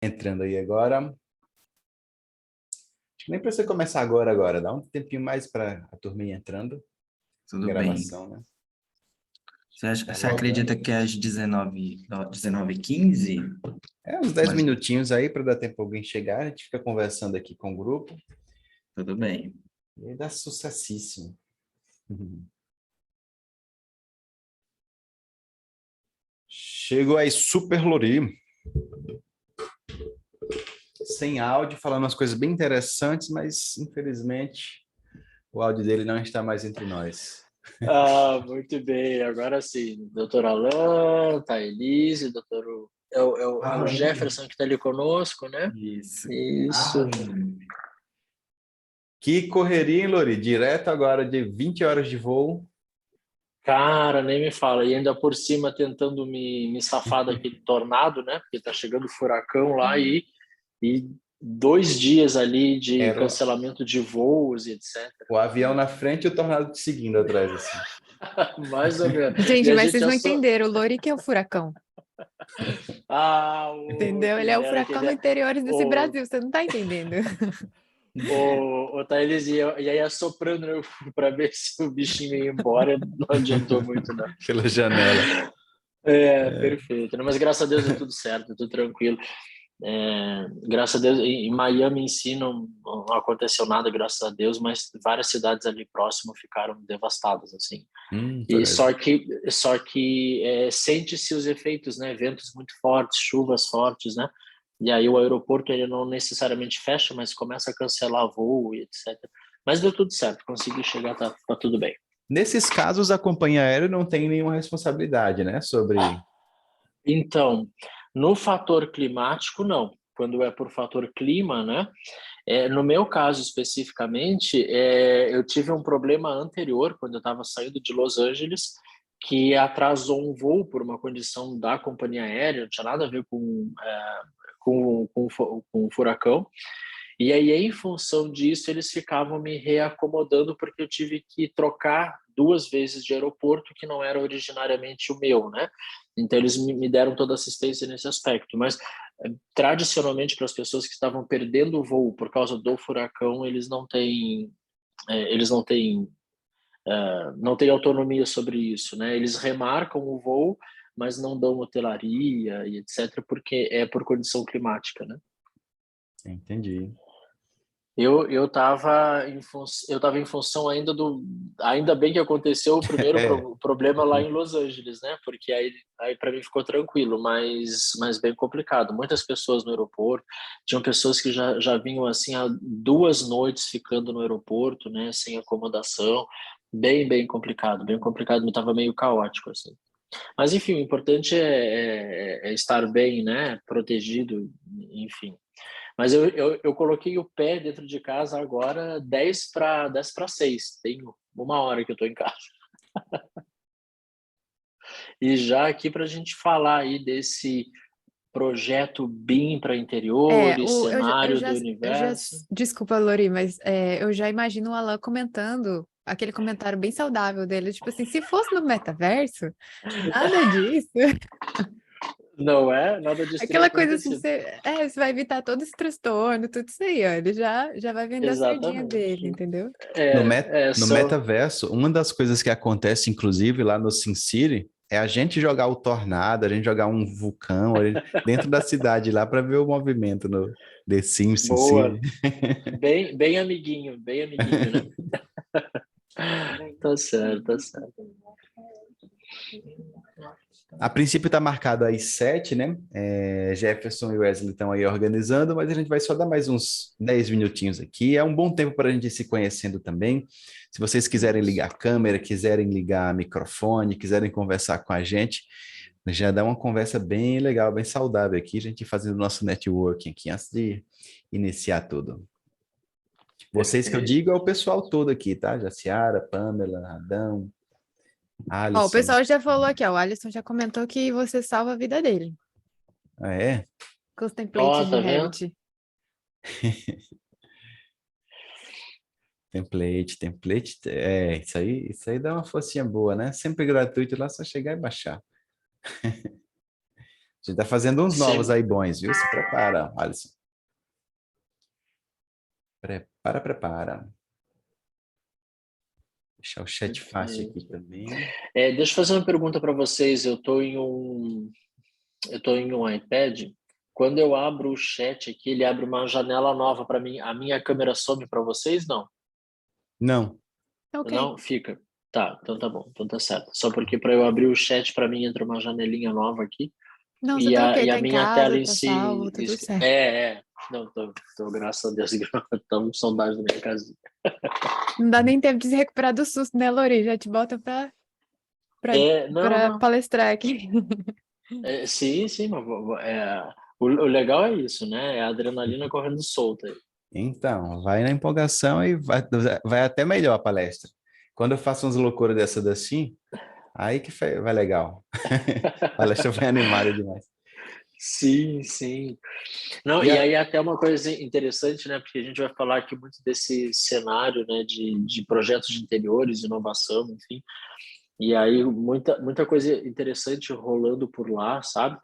Entrando aí agora. Acho que nem precisa começar agora. Dá um tempinho mais para a turma ir entrando. Tudo bem. Gravação, né? Você acredita que é às 19h15? Uns 10 Mas minutinhos aí para dar tempo alguém chegar. A gente fica conversando aqui com o grupo. tudo bem. E aí dá sucessíssimo. Chegou aí Super Lori. Sem áudio, falando umas coisas bem interessantes, mas infelizmente o áudio dele não está mais entre nós. Muito bem, agora sim. Doutor Alain, Thailise, doutor... É o Jefferson que está ali conosco, né? Isso. Isso. Que correria, hein, Lori? Direto agora de 20 horas de voo. Cara, nem me fala. E ainda por cima tentando me safar daquele tornado, né? Porque tá chegando furacão lá e 2 dias ali de Era cancelamento de voos e etc. o avião na frente e o tornado te seguindo atrás, assim. Mais ou menos. Gente, E a mas gente vocês não já só... entenderam. O Lori que é o furacão. Entendeu? Ele é o furacão no interiores desse Brasil. Você não tá entendendo. O Thaís e aí assoprando, né, para ver se o bichinho ia embora, não adiantou muito, não. Pela janela. Perfeito. Mas graças a Deus é tudo certo, tudo tranquilo. Graças a Deus, em Miami em si não aconteceu nada, graças a Deus, mas várias cidades ali próximo ficaram devastadas, assim. E só que sente-se os efeitos, né? Ventos muito fortes, chuvas fortes, né? E aí o aeroporto ele não necessariamente fecha, mas começa a cancelar voo e etc. Mas deu tudo certo, consegui chegar, tá tudo bem. Nesses casos, a companhia aérea não tem nenhuma responsabilidade, né? Sobre... Então, no fator climático, não. Quando é por fator clima, né? No meu caso especificamente, eu tive um problema anterior, quando eu estava saindo de Los Angeles, que atrasou um voo por uma condição da companhia aérea, não tinha nada a ver com o furacão. E aí, em função disso, eles ficavam me reacomodando porque eu tive que trocar 2 vezes de aeroporto, que não era originariamente o meu, né? Então, eles me deram toda assistência nesse aspecto. Mas, tradicionalmente, para as pessoas que estavam perdendo o voo por causa do furacão, eles não têm não têm autonomia sobre isso, né? Eles remarcam o voo, mas não dão hotelaria e etc., porque é por condição climática, né? Entendi. Eu estava em função ainda bem que aconteceu o primeiro problema lá em Los Angeles, né? Porque aí para mim ficou tranquilo, mas bem complicado. Muitas pessoas no aeroporto, tinham pessoas que já vinham assim há 2 noites ficando no aeroporto, né? Sem acomodação, bem complicado, estava meio caótico assim. Mas enfim, o importante é estar bem, né? Protegido, enfim. Mas eu coloquei o pé dentro de casa agora 10 para 6. Tenho 1 hora que eu estou em casa. E já aqui para a gente falar aí desse projeto BIM para interiores, cenário do universo. Desculpa, Lori, mas eu já imagino o Alan comentando aquele comentário bem saudável dele, tipo assim, se fosse no metaverso, nada disso. Não é? Nada disso teria Aquela coisa assim, acontecido. você vai evitar todo esse transtorno, tudo isso aí, ó. Ele já vai vender a sardinha dele, Exatamente. entendeu? No metaverso, uma das coisas que acontece, inclusive, lá no SimCity, é a gente jogar o tornado, a gente jogar um vulcão dentro da cidade lá para ver o movimento no The Sims, Boa. SimCity. Bem amiguinho, né? Tá certo. A princípio está marcado às 7, né? Jefferson e Wesley estão aí organizando, mas a gente vai só dar mais uns 10 minutinhos aqui. É um bom tempo para a gente ir se conhecendo também. Se vocês quiserem ligar a câmera, quiserem ligar microfone, quiserem conversar com a gente, já dá uma conversa bem legal, bem saudável aqui, a gente fazendo nosso networking aqui antes de iniciar tudo. Vocês que eu digo é o pessoal todo aqui, tá? Jaciara, Pamela, Adão, Ó, o Alisson. pessoal já falou aqui, ó, o Alisson já comentou que você salva a vida dele. Ah, é? Com os templates de Tá vendo? Revit. Template, isso aí dá uma forcinha boa, né? Sempre gratuito lá, só chegar e baixar. A gente tá fazendo uns novos Sim. aí bons, viu? Se prepara, Alisson. Prepara. Deixar o chat fácil aqui Perfeito. também. Deixa eu fazer uma pergunta para vocês. Eu estou em um iPad. Quando eu abro o chat aqui, ele abre uma janela nova para mim. A minha câmera some para vocês? Não. Não. Ok. Não? Fica. Tá, então tá bom. Então tá certo. Só porque para eu abrir o chat, para mim, entra uma janelinha nova aqui. Não, E tá a, ok, e tá a em minha tela casa, em tá si... salvo, tá tudo certo. Não, tô graças a Deus, tô com saudade da minha casa. Não dá nem tempo de se recuperar do susto, né, Lori? Já te bota Não, pra não. palestrar aqui. Sim, mas o legal é isso, né? É a adrenalina correndo solta. Então, vai na empolgação e vai até melhor a palestra. Quando eu faço umas loucuras dessas assim, aí que vai legal. A palestra vai animada demais. Sim, sim. Não, E e a, aí até uma coisa interessante, né? Porque a gente vai falar aqui muito desse cenário, né? De projetos de interiores, inovação, enfim. E aí muita coisa interessante rolando por lá, sabe?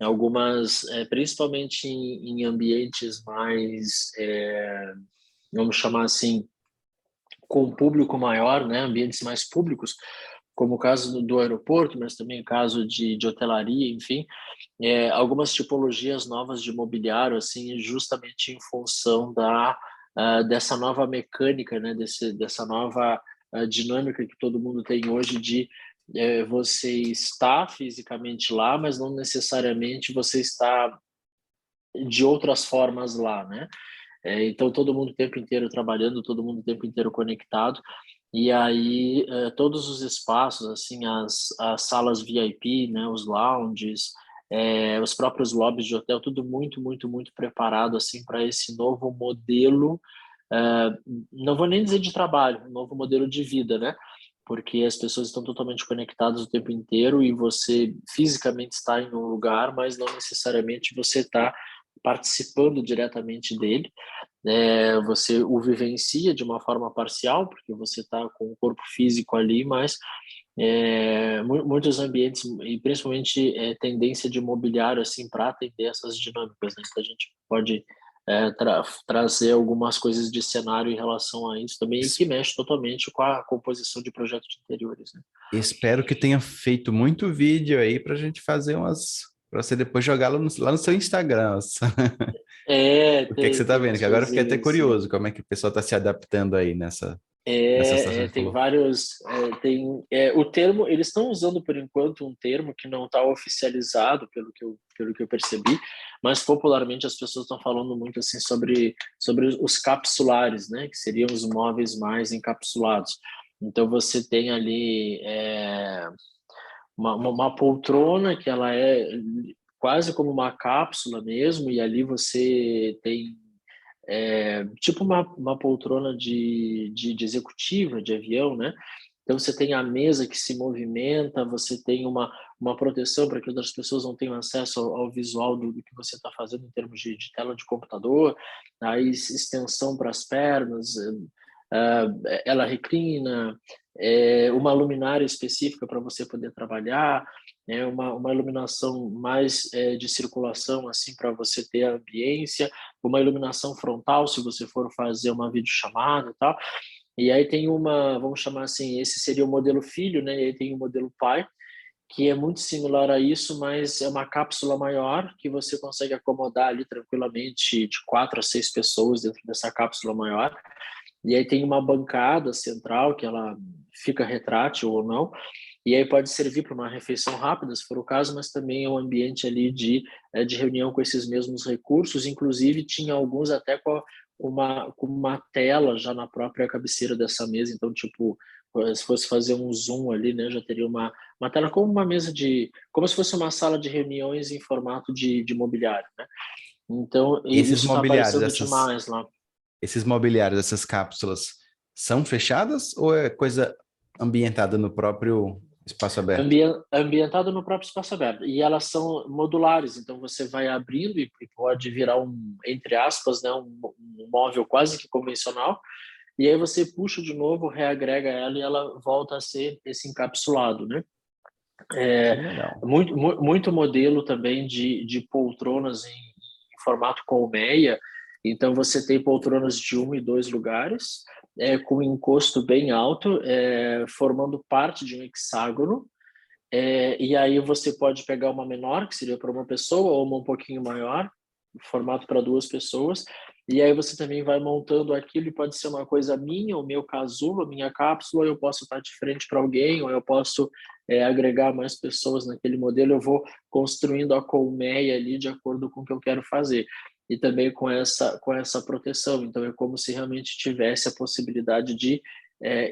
Algumas, principalmente em ambientes mais, vamos chamar assim, com um público maior, né? Ambientes mais públicos, como o caso do aeroporto, mas também o caso de hotelaria, enfim, algumas tipologias novas de mobiliário, assim, justamente em função dessa nova mecânica, né, dessa nova dinâmica que todo mundo tem hoje de você está fisicamente lá, mas não necessariamente você está de outras formas lá, né? Então, todo mundo o tempo inteiro trabalhando, todo mundo o tempo inteiro conectado. E aí, todos os espaços, assim, as salas VIP, né, os lounges, os próprios lobbies de hotel, tudo muito, muito, muito preparado, assim, para esse novo modelo, eh, não vou nem dizer de trabalho, um novo modelo de vida, né? Porque as pessoas estão totalmente conectadas o tempo inteiro e você fisicamente está em um lugar, mas não necessariamente você está participando diretamente dele. Você o vivencia de uma forma parcial, porque você está com o corpo físico ali, mas muitos ambientes, e principalmente tendência de mobiliário, assim, para atender essas dinâmicas, né? Então a gente pode trazer algumas coisas de cenário em relação a isso também, e que es- mexe totalmente com a composição de projetos de interiores, né? espero que tenha feito muito vídeo aí para a gente fazer para você depois jogar lá no seu Instagram. O que é que você está Tem vendo? uns Que agora eu fiquei até coisinhos assim. curioso como é que o pessoal está se adaptando aí nessa situação que você Tem falou. vários, o termo, eles estão usando por enquanto um termo que não está oficializado, pelo que eu percebi, mas popularmente as pessoas estão falando muito assim sobre os capsulares, né, que seriam os móveis mais encapsulados. Então você tem ali uma poltrona que ela é quase como uma cápsula mesmo, e ali você tem tipo uma poltrona de executiva, de avião, né? Então você tem a mesa que se movimenta, você tem uma proteção para que outras pessoas não tenham acesso ao visual do que você está fazendo em termos de tela de computador, aí extensão para as pernas, ela reclina, uma luminária específica para você poder trabalhar, uma iluminação mais de circulação assim para você ter a ambiência, uma iluminação frontal se você for fazer uma videochamada e tal. E aí tem vamos chamar assim, esse seria o modelo filho, né? E aí tem o modelo pai, que é muito similar a isso, mas é uma cápsula maior que você consegue acomodar ali tranquilamente de 4 a 6 pessoas dentro dessa cápsula maior. E aí tem uma bancada central que ela fica retrátil ou não, e aí pode servir para uma refeição rápida, se for o caso, mas também é um ambiente ali de reunião com esses mesmos recursos. Inclusive tinha alguns até com uma tela já na própria cabeceira dessa mesa, então tipo, se fosse fazer um zoom ali, né, já teria uma tela como uma mesa como se fosse uma sala de reuniões em formato de mobiliário, né? Então Esses isso está mobiliários, aparecendo essas, demais lá. esses mobiliários, essas cápsulas, são fechadas ou é coisa ambientada no próprio espaço aberto? Ambientado no próprio espaço aberto. E elas são modulares, então você vai abrindo e pode virar entre aspas, né, um móvel quase que convencional, e aí você puxa de novo, reagrega ela e ela volta a ser esse encapsulado, né? Legal. Muito modelo também de poltronas em formato colmeia. Então, você tem poltronas de 1 e 2 lugares, com encosto bem alto, formando parte de um hexágono. E aí você pode pegar uma menor, que seria para uma pessoa, ou uma um pouquinho maior, formato para 2 pessoas. E aí você também vai montando aquilo, e pode ser uma coisa minha, o meu casulo, a minha cápsula, eu posso estar de frente para alguém, ou eu posso agregar mais pessoas naquele modelo. Eu vou construindo a colmeia ali de acordo com o que eu quero fazer. E também com essa proteção. Então, é como se realmente tivesse a possibilidade de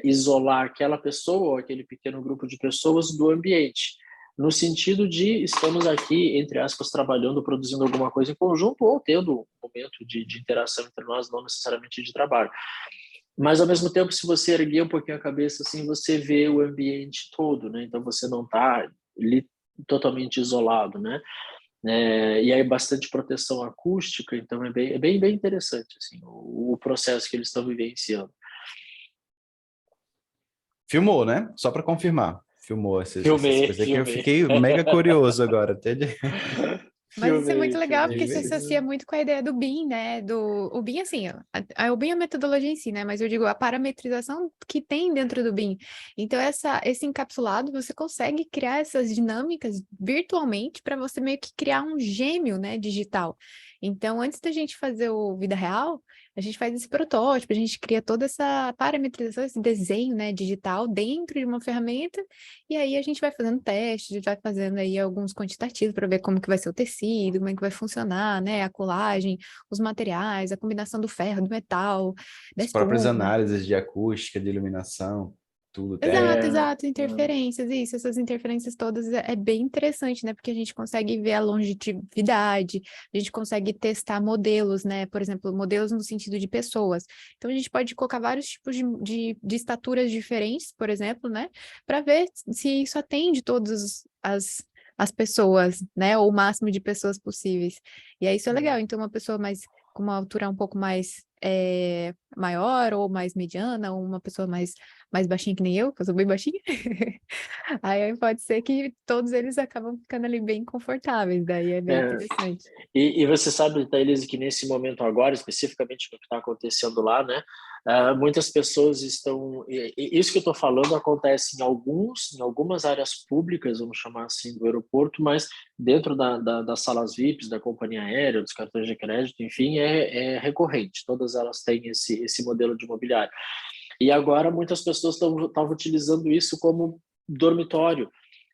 isolar aquela pessoa ou aquele pequeno grupo de pessoas do ambiente, no sentido de estamos aqui, entre aspas, trabalhando, produzindo alguma coisa em conjunto, ou tendo um momento de interação entre nós, não necessariamente de trabalho. Mas, ao mesmo tempo, se você erguer um pouquinho a cabeça, assim, você vê o ambiente todo, né? Então, você não está totalmente isolado, né? E aí bastante proteção acústica, então é bem interessante, assim, o processo que eles estão vivenciando. Filmou, né? Só para confirmar. Filmou essas coisas aqui. Eu Filmei. fiquei mega curioso agora. Até Mas isso é muito legal, porque se filmei. associa muito com a ideia do BIM, né? O BIM, assim, o BIM é a metodologia em si, né? Mas eu digo a parametrização que tem dentro do BIM. Então, esse encapsulado, você consegue criar essas dinâmicas virtualmente para você meio que criar um gêmeo, né, digital. Então, antes da gente fazer o vida real, a gente faz esse protótipo, a gente cria toda essa parametrização, esse desenho, né, digital dentro de uma ferramenta, e aí a gente vai fazendo testes, a gente vai fazendo aí alguns quantitativos para ver como que vai ser o tecido, como é que vai funcionar, né, a colagem, os materiais, a combinação do ferro, do metal, da As próprias espuma. análises de acústica, de iluminação, tudo Exato, técnico. exato, interferências, isso, essas interferências todas é bem interessante, né, porque a gente consegue ver a longevidade, a gente consegue testar modelos, né, por exemplo, modelos no sentido de pessoas. Então, a gente pode colocar vários tipos de estaturas diferentes, por exemplo, né, para ver se isso atende todas as pessoas, né, ou o máximo de pessoas possíveis. E aí isso é legal, então uma pessoa com uma altura um pouco mais maior, ou mais mediana, ou uma pessoa mais baixinha que nem eu, que eu sou bem baixinha, aí pode ser que todos eles acabam ficando ali bem confortáveis, daí é bem interessante. E você sabe, Thaís, que nesse momento agora, especificamente no que está acontecendo lá, né, muitas pessoas estão... Isso que eu estou falando acontece em algumas áreas públicas, vamos chamar assim, do aeroporto, mas dentro das salas VIPs, da companhia aérea, dos cartões de crédito, enfim, é recorrente. Todas elas têm esse modelo de mobiliário. E agora muitas pessoas estavam utilizando isso como dormitório.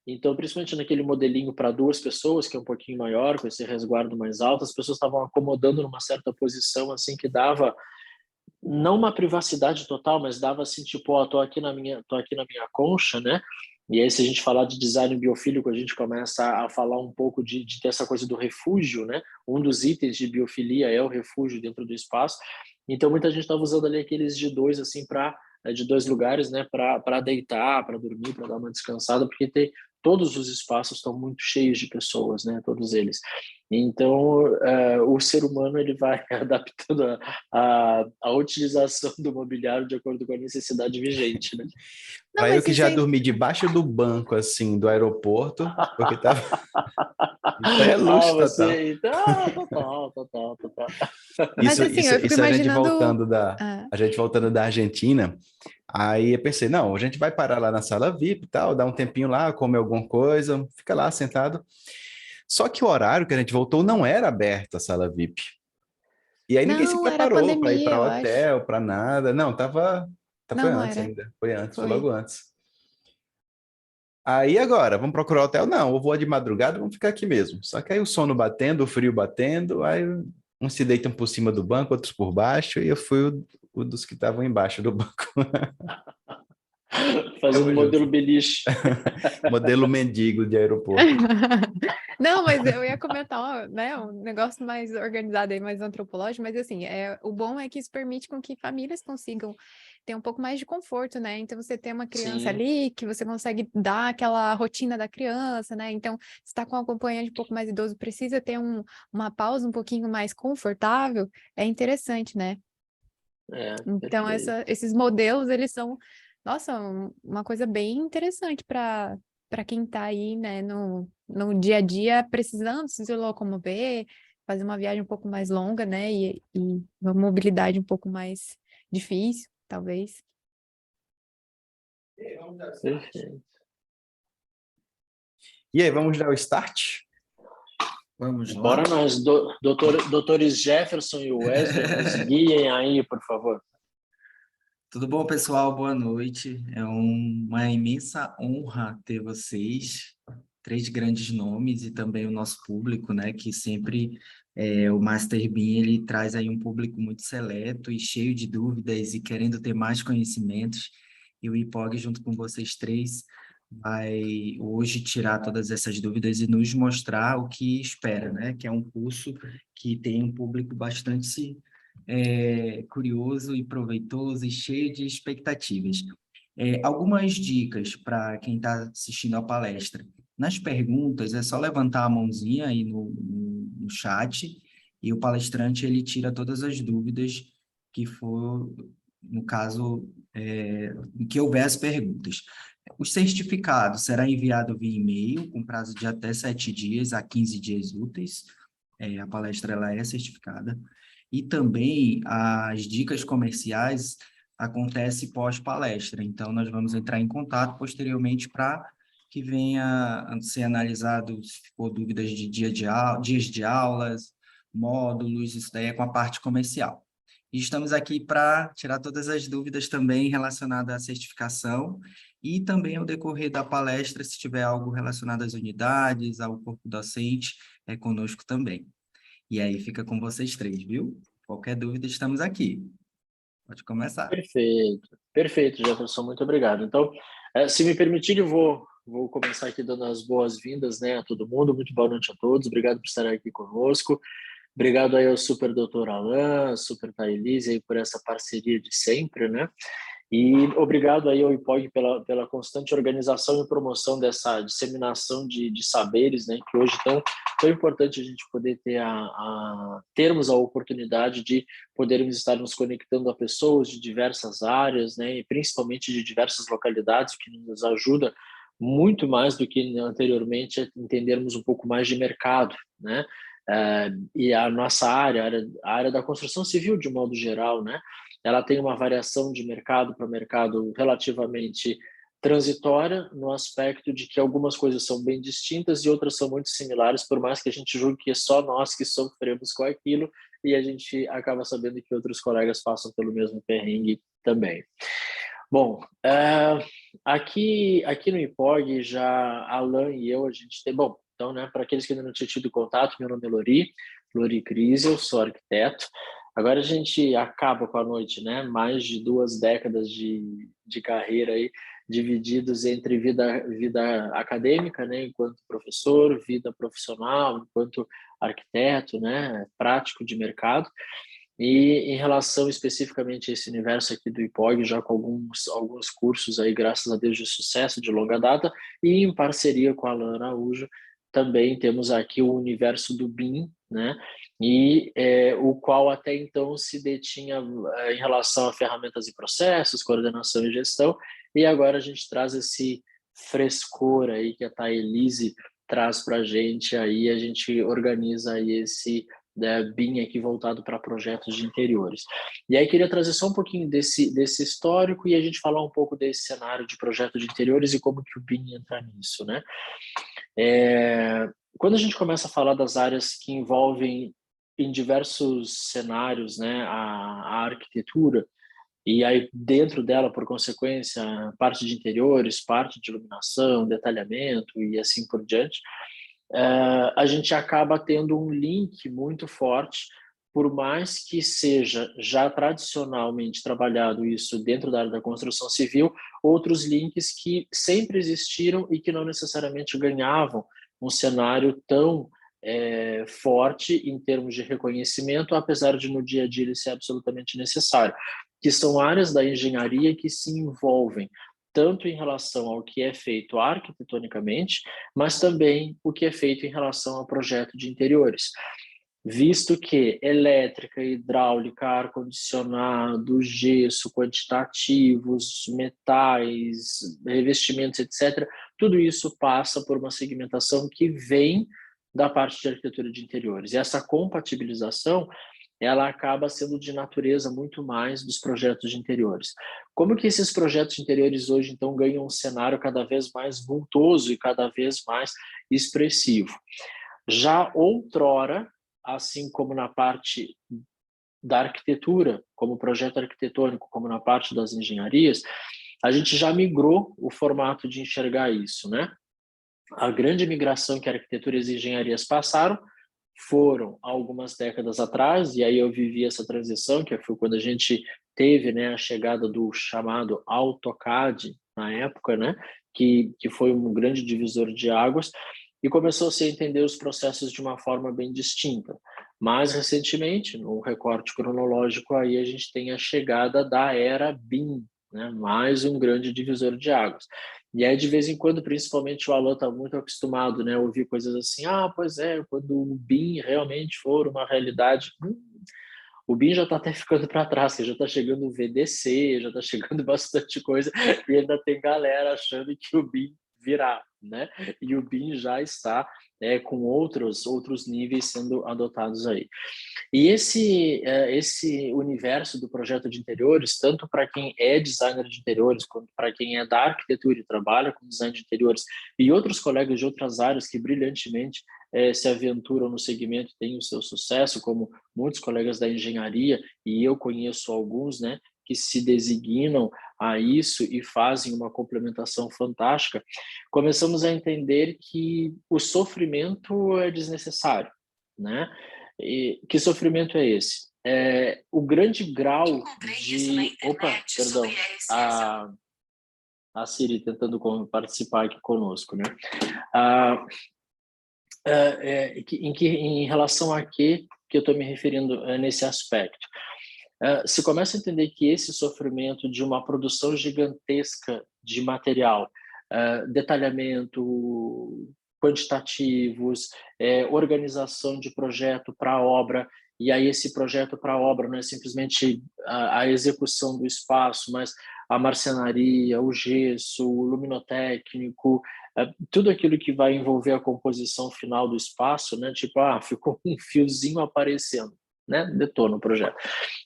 Então, principalmente naquele modelinho para 2 pessoas, que é um pouquinho maior, com esse resguardo mais alto, as pessoas estavam acomodando numa certa posição, assim, que dava não uma privacidade total, mas dava assim, tipo, ó, tô aqui na minha concha, né? E aí, se a gente falar de design biofílico, a gente começa a falar um pouco de ter essa coisa do refúgio, né? Um dos itens de biofilia é o refúgio dentro do espaço. Então, muita gente estava usando ali aqueles de 2, assim, de 2 lugares, né? Para deitar, para dormir, para dar uma descansada, porque todos os espaços estão muito cheios de pessoas, né? Todos eles. Então, o ser humano ele vai adaptando a utilização do mobiliário de acordo com a necessidade vigente, né? Não, Para eu mas que isso já é... dormi debaixo do banco, assim, do aeroporto, porque tava... Isso aí é luxo total. Então, total. Mas assim, eu fico Isso imaginando... a gente voltando da Argentina, aí eu pensei, não, a gente vai parar lá na sala VIP e tal, dar um tempinho lá, comer alguma coisa, fica lá sentado. Só que o horário que a gente voltou não era aberto a sala VIP. E aí ninguém se Não, era preparou para ir pandemia, para eu acho. hotel, para nada. Não, foi Não antes era. ainda. Foi antes, foi Foi. logo antes. Aí agora, vamos procurar hotel? Não, eu vou de madrugada, vamos ficar aqui mesmo. Só que aí o sono batendo, o frio batendo, aí uns se deitam por cima do banco, outros por baixo, e eu fui o dos que estavam embaixo do banco. Fazendo Tamo modelo junto. beliche. Modelo mendigo de aeroporto. Não, mas eu ia comentar, né, um negócio mais organizado aí, mais antropológico, mas assim, o bom é que isso permite com que famílias consigam ter um pouco mais de conforto, né? Então você tem uma criança Sim. ali que você consegue dar aquela rotina da criança, né? Então, se está com um acompanhante um pouco mais idoso, precisa ter uma pausa um pouquinho mais confortável, é interessante, né? Então, Perfeito. esses modelos, eles são, nossa, uma coisa bem interessante para para quem está aí, né, no dia a dia, precisando se locomover, fazer uma viagem um pouco mais longa, né, e uma mobilidade um pouco mais difícil, talvez. Perfeito. E aí, vamos dar o start? Vamos lá. Bora nós, doutores Jefferson e Wesley, nos guiem aí, por favor. Tudo bom, pessoal? Boa noite. É uma imensa honra ter vocês, três grandes nomes e também o nosso público, né? Que sempre o Master Bean, ele traz aí um público muito seleto e cheio de dúvidas e querendo ter mais conhecimentos. E o IPOG, junto com vocês três, vai hoje tirar todas essas dúvidas e nos mostrar o que espera, né? Que é um curso que tem um público bastante curioso e proveitoso e cheio de expectativas. Algumas dicas para quem está assistindo a palestra. Nas perguntas, é só levantar a mãozinha aí no chat e o palestrante ele tira todas as dúvidas que for, no caso, que houver as perguntas. O certificado será enviado via e-mail, com prazo de até 7 dias a 15 dias úteis. A palestra ela é certificada. E também as dicas comerciais acontecem pós-palestra. Então, nós vamos entrar em contato posteriormente para que venha a ser analisado se for dúvidas de dias de aulas, módulos, isso daí é com a parte comercial. E estamos aqui para tirar todas as dúvidas também relacionadas à certificação e também ao decorrer da palestra, se tiver algo relacionado às unidades, ao corpo docente, é conosco também. E aí fica com vocês três, viu? Qualquer dúvida, estamos aqui. Pode começar. Perfeito, Jefferson, muito obrigado. Então, se me permitir, eu vou começar aqui dando as boas-vindas, né, a todo mundo. Muito boa noite a todos, obrigado por estar aqui conosco. Obrigado aí ao Super Dr. Alan, Super Thailise aí por essa parceria de sempre, né? E obrigado aí ao IPOG pela constante organização e promoção dessa disseminação de saberes, né? Que hoje tão importante a gente poder termos a oportunidade de podermos estar nos conectando a pessoas de diversas áreas, né? E principalmente de diversas localidades, o que nos ajuda muito mais do que anteriormente a entendermos um pouco mais de mercado, né? E a nossa a área da construção civil de modo geral, né? Ela tem uma variação de mercado para mercado relativamente transitória, no aspecto de que algumas coisas são bem distintas e outras são muito similares, por mais que a gente julgue que é só nós que sofremos com aquilo, e a gente acaba sabendo que outros colegas passam pelo mesmo perrengue também. Bom, aqui no IPOG, já Alan e eu, a gente tem... Bom, então, né, para aqueles que ainda não tinham tido contato, meu nome é Lori Crisel, sou arquiteto. Agora a gente acaba com a noite, né? Mais de 2 décadas de carreira aí, divididos entre vida acadêmica, né? Enquanto professor, vida profissional, enquanto arquiteto, né? Prático de mercado. E em relação especificamente a esse universo aqui do IPOG, já com alguns cursos aí, graças a Deus, de sucesso de longa data, e em parceria com a Alan Araújo, também temos aqui o universo do BIM, né? E o qual até então se detinha em relação a ferramentas e processos, coordenação e gestão, e agora a gente traz esse frescor aí que a Thailise traz para a gente, aí a gente organiza aí esse BIM aqui voltado para projetos de interiores. E aí queria trazer só um pouquinho desse histórico e a gente falar um pouco desse cenário de projeto de interiores e como que o BIM entra nisso, né? Quando a gente começa a falar das áreas que envolvem em diversos cenários, né, a arquitetura, e aí dentro dela, por consequência, parte de interiores, parte de iluminação, detalhamento e assim por diante, a gente acaba tendo um link muito forte, por mais que seja já tradicionalmente trabalhado isso dentro da área da construção civil, outros links que sempre existiram e que não necessariamente ganhavam um cenário tão forte em termos de reconhecimento, apesar de no dia a dia ele ser absolutamente necessário, que são áreas da engenharia que se envolvem tanto em relação ao que é feito arquitetonicamente, mas também o que é feito em relação ao projeto de interiores. visto que elétrica, hidráulica, ar-condicionado, gesso, quantitativos, metais, revestimentos, etc., tudo isso passa por uma segmentação que vem da parte de arquitetura de interiores. E essa compatibilização, ela acaba sendo de natureza muito mais dos projetos de interiores. Como que esses projetos de interiores hoje, então, ganham um cenário cada vez mais vultoso e cada vez mais expressivo? Já outrora, assim como na parte da arquitetura, como projeto arquitetônico, como na parte das engenharias, a gente já migrou o formato de enxergar isso, né? A grande migração que a arquitetura e as engenharias passaram foram algumas décadas atrás, e aí eu vivi essa transição, que foi quando a gente teve, né, a chegada do chamado AutoCAD na época, né, que foi um grande divisor de águas, e começou a se entender os processos de uma forma bem distinta. Mais recentemente, no recorte cronológico, aí a gente tem a chegada da era BIM, né, mais um grande divisor de águas. E aí, de vez em quando, principalmente o Alan está muito acostumado, né, a ouvir coisas assim, pois é, quando o BIM realmente for uma realidade, o BIM já está até ficando para trás, que já está chegando o VDC, já está chegando bastante coisa, e ainda tem galera achando que o BIM virá, né? E o BIM já está com outros níveis sendo adotados aí. E esse universo do projeto de interiores, tanto para quem é designer de interiores, quanto para quem é da arquitetura e trabalha com design de interiores, e outros colegas de outras áreas que brilhantemente se aventuram no segmento e têm o seu sucesso, como muitos colegas da engenharia, e eu conheço alguns, né, que se designam a isso e fazem uma complementação fantástica, começamos a entender que o sofrimento é desnecessário, né? E que sofrimento é esse? O grande grau de... Opa, perdão. A Siri tentando participar aqui conosco, né? Em relação a que eu estou me referindo nesse aspecto? Se começa a entender que esse sofrimento de uma produção gigantesca de material, detalhamento, quantitativos, organização de projeto para obra, e aí esse projeto para obra não é simplesmente a execução do espaço, mas a marcenaria, o gesso, o luminotécnico, tudo aquilo que vai envolver a composição final do espaço, né? Tipo, ficou um fiozinho aparecendo, né? Detona o projeto.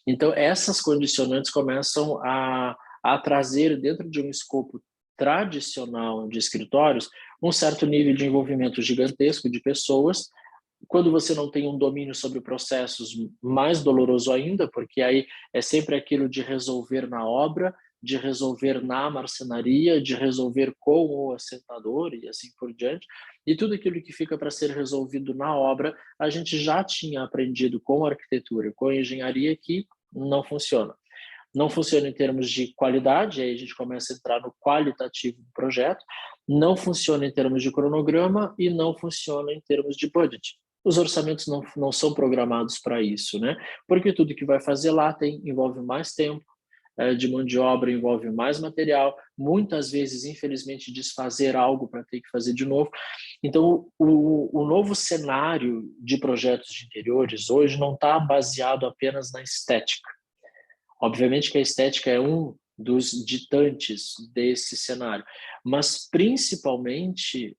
Então, essas condicionantes começam a trazer dentro de um escopo tradicional de escritórios um certo nível de envolvimento gigantesco de pessoas. Quando você não tem um domínio sobre processos, mais doloroso ainda, porque aí é sempre aquilo de resolver na obra, de resolver na marcenaria, de resolver com o assentador e assim por diante. E tudo aquilo que fica para ser resolvido na obra, a gente já tinha aprendido com a arquitetura, com a engenharia, que não funciona. Não funciona em termos de qualidade, aí a gente começa a entrar no qualitativo do projeto, não funciona em termos de cronograma e não funciona em termos de budget. Os orçamentos não são programados para isso, né? Porque tudo que vai fazer lá envolve mais tempo de mão de obra, envolve mais material, muitas vezes, infelizmente, desfazer algo para ter que fazer de novo. Então, o novo cenário de projetos de interiores hoje não está baseado apenas na estética. Obviamente que a estética é um dos ditantes desse cenário, mas principalmente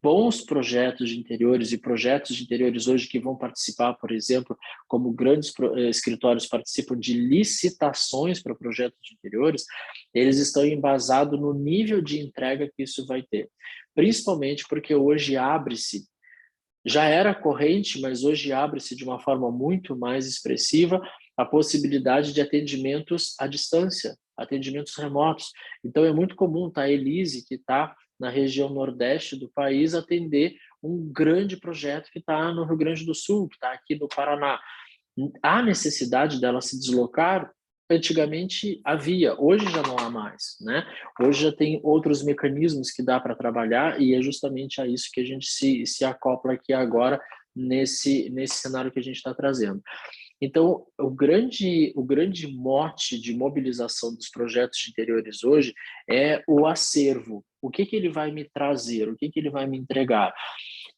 bons projetos de interiores e projetos de interiores hoje que vão participar, por exemplo, como grandes escritórios participam de licitações para projetos de interiores, eles estão embasados no nível de entrega que isso vai ter. Principalmente porque hoje abre-se, já era corrente, mas hoje abre-se de uma forma muito mais expressiva a possibilidade de atendimentos à distância, atendimentos remotos. Então, é muito comum a Elise, que está na região nordeste do país, atender um grande projeto que está no Rio Grande do Sul, que está aqui no Paraná. Há necessidade dela se deslocar? Antigamente havia, hoje já não há mais, né? Hoje já tem outros mecanismos que dá para trabalhar e é justamente a isso que a gente se acopla aqui agora nesse cenário que a gente está trazendo. Então, o grande mote de mobilização dos projetos de interiores hoje é o acervo. O que ele vai me trazer? O que ele vai me entregar?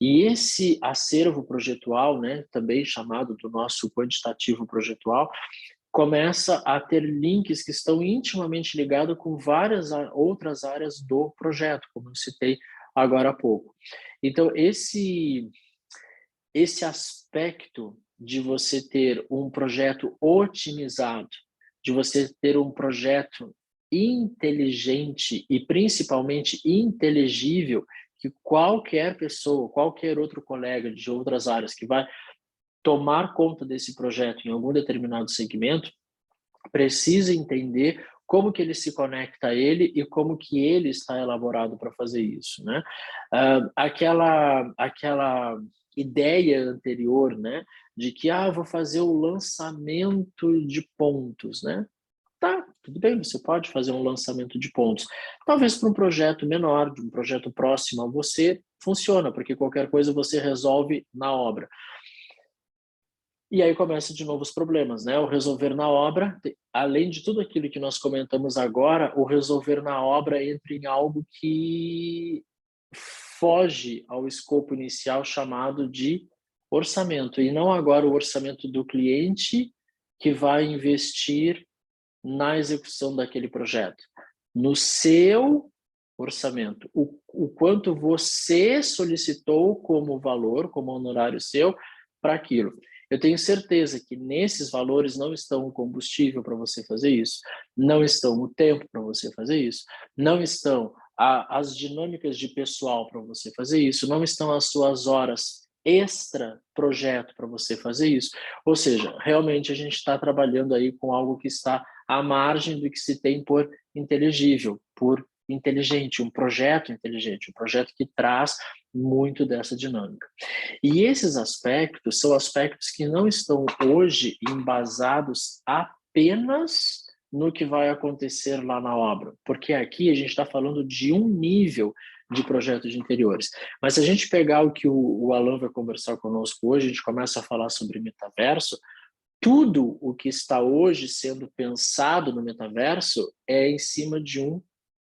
E esse acervo projetual, né, também chamado do nosso quantitativo projetual, começa a ter links que estão intimamente ligados com várias outras áreas do projeto, como eu citei agora há pouco. Então, esse aspecto de você ter um projeto otimizado, de você ter um projeto inteligente e principalmente inteligível, que qualquer pessoa, qualquer outro colega de outras áreas que vai tomar conta desse projeto em algum determinado segmento, precisa entender como que ele se conecta a ele e como que ele está elaborado para fazer isso, né? Aquela ideia anterior, né, de que vou fazer o lançamento de pontos, né? Tá, tudo bem, você pode fazer um lançamento de pontos. Talvez para um projeto menor, de um projeto próximo a você, funciona, porque qualquer coisa você resolve na obra. E aí começa de novo os problemas, né? O resolver na obra, além de tudo aquilo que nós comentamos agora, o resolver na obra entra em algo que foge ao escopo inicial chamado de orçamento, e não agora o orçamento do cliente que vai investir na execução daquele projeto. No seu orçamento, o quanto você solicitou como valor, como honorário seu, para aquilo. Eu tenho certeza que nesses valores não estão o combustível para você fazer isso, não estão o tempo para você fazer isso, não estão as dinâmicas de pessoal para você fazer isso, não estão as suas horas extra projeto para você fazer isso. Ou seja, realmente a gente está trabalhando aí com algo que está à margem do que se tem por inteligível, por inteligente, um projeto inteligente, um projeto que traz muito dessa dinâmica. E esses aspectos são aspectos que não estão hoje embasados apenas no que vai acontecer lá na obra, porque aqui a gente está falando de um nível de projetos de interiores. Mas se a gente pegar o que o Alan vai conversar conosco hoje, a gente começa a falar sobre metaverso, tudo o que está hoje sendo pensado no metaverso é em cima de um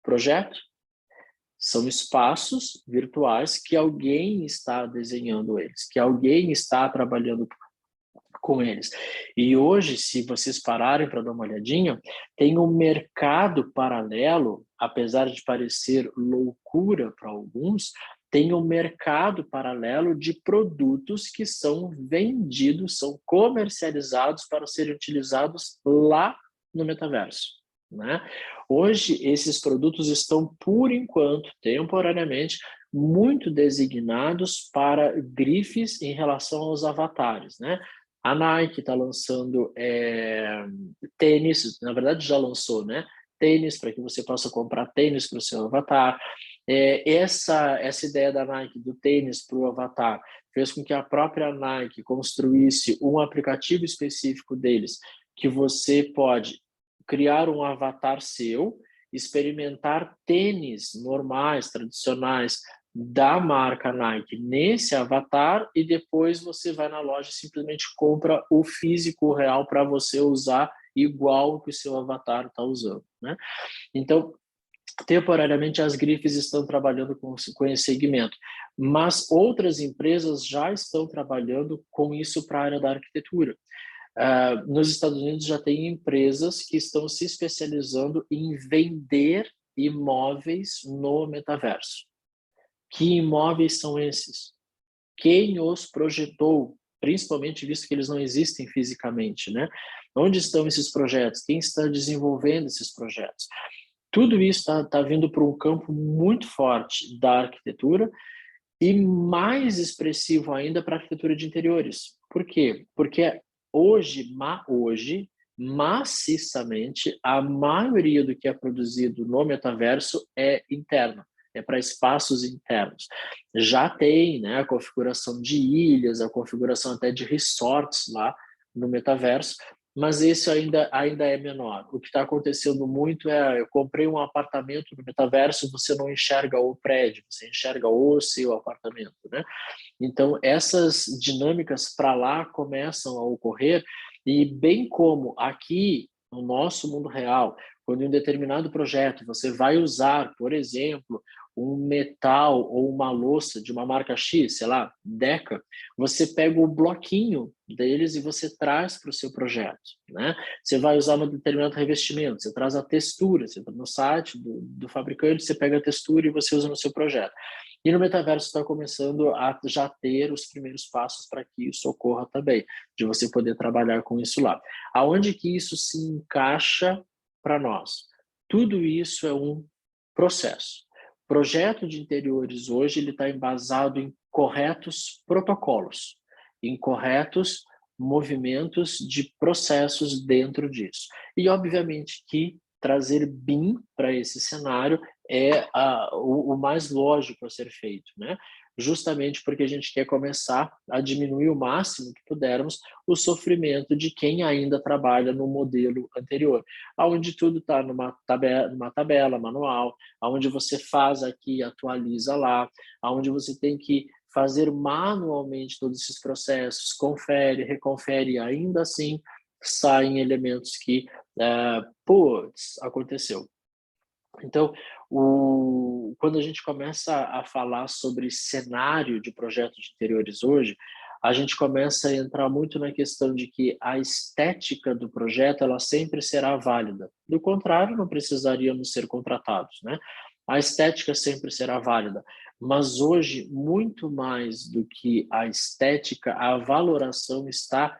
projeto. São espaços virtuais que alguém está desenhando eles, que alguém está trabalhando com eles. E hoje, se vocês pararem para dar uma olhadinha, tem um mercado paralelo, apesar de parecer loucura para alguns, tem um mercado paralelo de produtos que são vendidos, são comercializados para serem utilizados lá no metaverso, né? Hoje, esses produtos estão, por enquanto, temporariamente, muito designados para grifes em relação aos avatares, né? A Nike está lançando tênis, na verdade já lançou, né? Tênis para que você possa comprar tênis para o seu avatar. Essa ideia da Nike do tênis para o avatar fez com que a própria Nike construísse um aplicativo específico deles, que você pode criar um avatar seu, experimentar tênis normais, tradicionais, da marca Nike nesse avatar e depois você vai na loja e simplesmente compra o físico real para você usar igual que o seu avatar está usando, né? Então, temporariamente as grifes estão trabalhando com esse segmento, mas outras empresas já estão trabalhando com isso para a área da arquitetura. Nos Estados Unidos já tem empresas que estão se especializando em vender imóveis no metaverso. Que imóveis são esses? Quem os projetou? Principalmente visto que eles não existem fisicamente, né? Onde estão esses projetos? Quem está desenvolvendo esses projetos? Tudo isso está vindo para um campo muito forte da arquitetura e mais expressivo ainda para a arquitetura de interiores. Por quê? Porque hoje, maciçamente, a maioria do que é produzido no metaverso é interno, é para espaços internos. Já tem, né, a configuração de ilhas, a configuração até de resorts lá no metaverso, mas esse ainda é menor. O que está acontecendo muito eu comprei um apartamento no metaverso, você não enxerga o prédio, você enxerga o seu apartamento, né? Então, essas dinâmicas para lá começam a ocorrer e bem como aqui no nosso mundo real, quando em um determinado projeto você vai usar, por exemplo, um metal ou uma louça de uma marca X, sei lá, Deca, você pega o bloquinho deles e você traz para o seu projeto, né? Você vai usar um determinado revestimento, você traz a textura, você entra no site do fabricante, você pega a textura e você usa no seu projeto. E no metaverso está começando a já ter os primeiros passos para que isso ocorra também, de você poder trabalhar com isso lá. Aonde que isso se encaixa para nós? Tudo isso é um processo. Projeto de interiores hoje ele está embasado em corretos protocolos, em corretos movimentos de processos dentro disso. E, obviamente, que trazer BIM para esse cenário é o mais lógico a ser feito, né? Justamente porque a gente quer começar a diminuir o máximo que pudermos o sofrimento de quem ainda trabalha no modelo anterior, onde tudo está numa tabela manual, onde você faz aqui, atualiza lá, onde você tem que fazer manualmente todos esses processos, confere, reconfere, e ainda assim saem elementos que, putz, aconteceu. Então, quando a gente começa a falar sobre cenário de projeto de interiores hoje, a gente começa a entrar muito na questão de que a estética do projeto ela sempre será válida. Do contrário, não precisaríamos ser contratados, né? A estética sempre será válida, mas hoje, muito mais do que a estética, a valoração está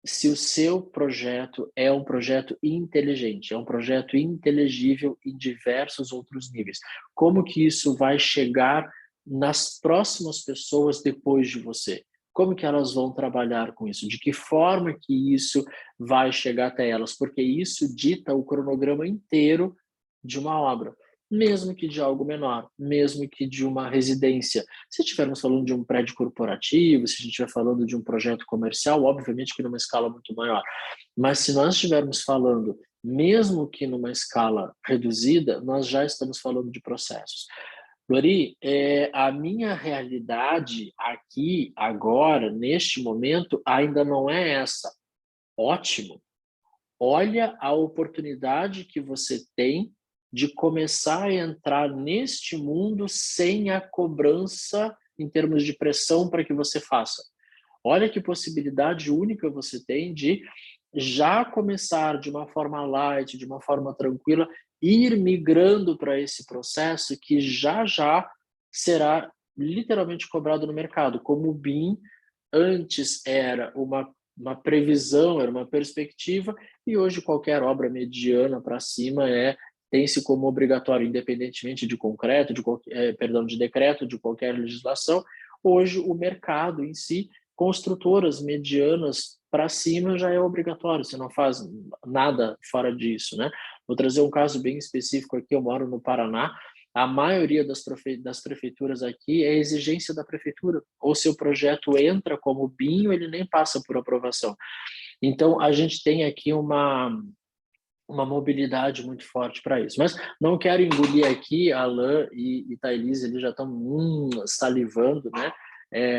se o seu projeto é um projeto inteligente, é um projeto inteligível em diversos outros níveis. Como que isso vai chegar nas próximas pessoas depois de você? Como que elas vão trabalhar com isso? De que forma que isso vai chegar até elas? Porque isso dita o cronograma inteiro de uma obra, mesmo que de algo menor, mesmo que de uma residência. Se estivermos falando de um prédio corporativo, se a gente estiver falando de um projeto comercial, obviamente que numa escala muito maior. Mas se nós estivermos falando, mesmo que numa escala reduzida, nós já estamos falando de processos. Lori, a minha realidade aqui, agora, neste momento, ainda não é essa. Ótimo. Olha a oportunidade que você tem de começar a entrar neste mundo sem a cobrança em termos de pressão para que você faça. Olha que possibilidade única você tem de já começar de uma forma light, de uma forma tranquila, ir migrando para esse processo que já será literalmente cobrado no mercado, como o BIM antes era uma previsão, era uma perspectiva, e hoje qualquer obra mediana para cima tem-se como obrigatório, independentemente de concreto, de decreto, de qualquer legislação. Hoje o mercado em si, construtoras medianas para cima já é obrigatório, você não faz nada fora disso, né? Vou trazer um caso bem específico aqui, eu moro no Paraná, a maioria das prefeituras aqui é exigência da prefeitura, ou seu projeto entra como BIM, ele nem passa por aprovação. Então, a gente tem aqui uma mobilidade muito forte para isso. Mas não quero engolir aqui, Alain e Thailise, eles já estão salivando, né?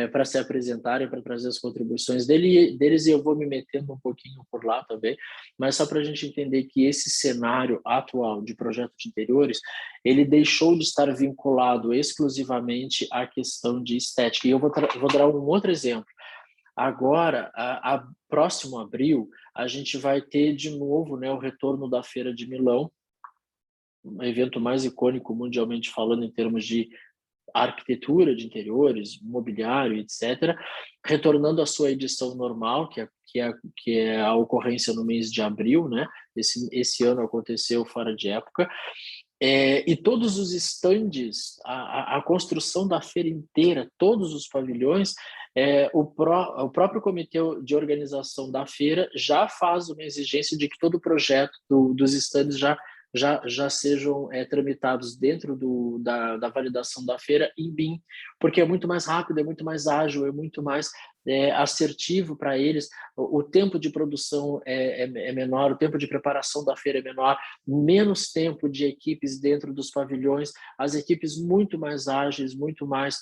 Para se apresentarem, para trazer as contribuições deles, e eu vou me metendo um pouquinho por lá também, mas só para a gente entender que esse cenário atual de projeto de interiores, ele deixou de estar vinculado exclusivamente à questão de estética. E eu vou dar um outro exemplo. Agora, próximo abril, a gente vai ter de novo, né, o retorno da Feira de Milão, um evento mais icônico mundialmente falando em termos de arquitetura de interiores, mobiliário, etc., retornando à sua edição normal, que é a ocorrência no mês de abril, né? Esse ano aconteceu fora de época. E todos os estandes, a construção da feira inteira, todos os pavilhões, o próprio comitê de organização da feira já faz uma exigência de que todo o projeto dos estandes já sejam tramitados dentro da validação da feira em BIM, porque é muito mais rápido, é muito mais ágil, é muito mais assertivo para eles, o tempo de produção é menor, o tempo de preparação da feira é menor, menos tempo de equipes dentro dos pavilhões, as equipes muito mais ágeis, muito mais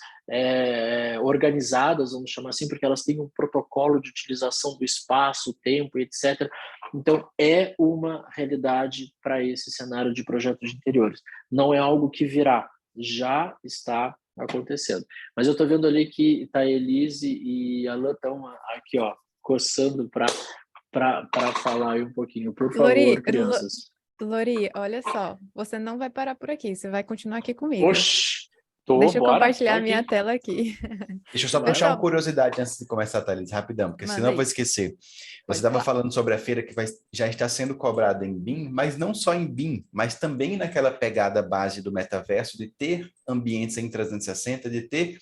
organizadas, vamos chamar assim, porque elas têm um protocolo de utilização do espaço, tempo, etc., Então, é uma realidade para esse cenário de projetos de interiores. Não é algo que virá, já está acontecendo. Mas eu estou vendo ali que tá a Elise e a Alan estão aqui, ó, coçando para falar aí um pouquinho. Por favor, crianças. Lori, olha só, você não vai parar por aqui, você vai continuar aqui comigo. Oxi, Deixa eu bora. compartilhar Tô minha aqui. tela aqui. Deixa eu só puxar uma Pessoal, curiosidade antes de começar, Thalys, rapidão, porque manda senão eu vou aí, esquecer. Você pode estava falar. falando sobre a feira que já está sendo cobrada em BIM, mas não só em BIM, mas também naquela pegada base do metaverso, de ter ambientes em 360, de ter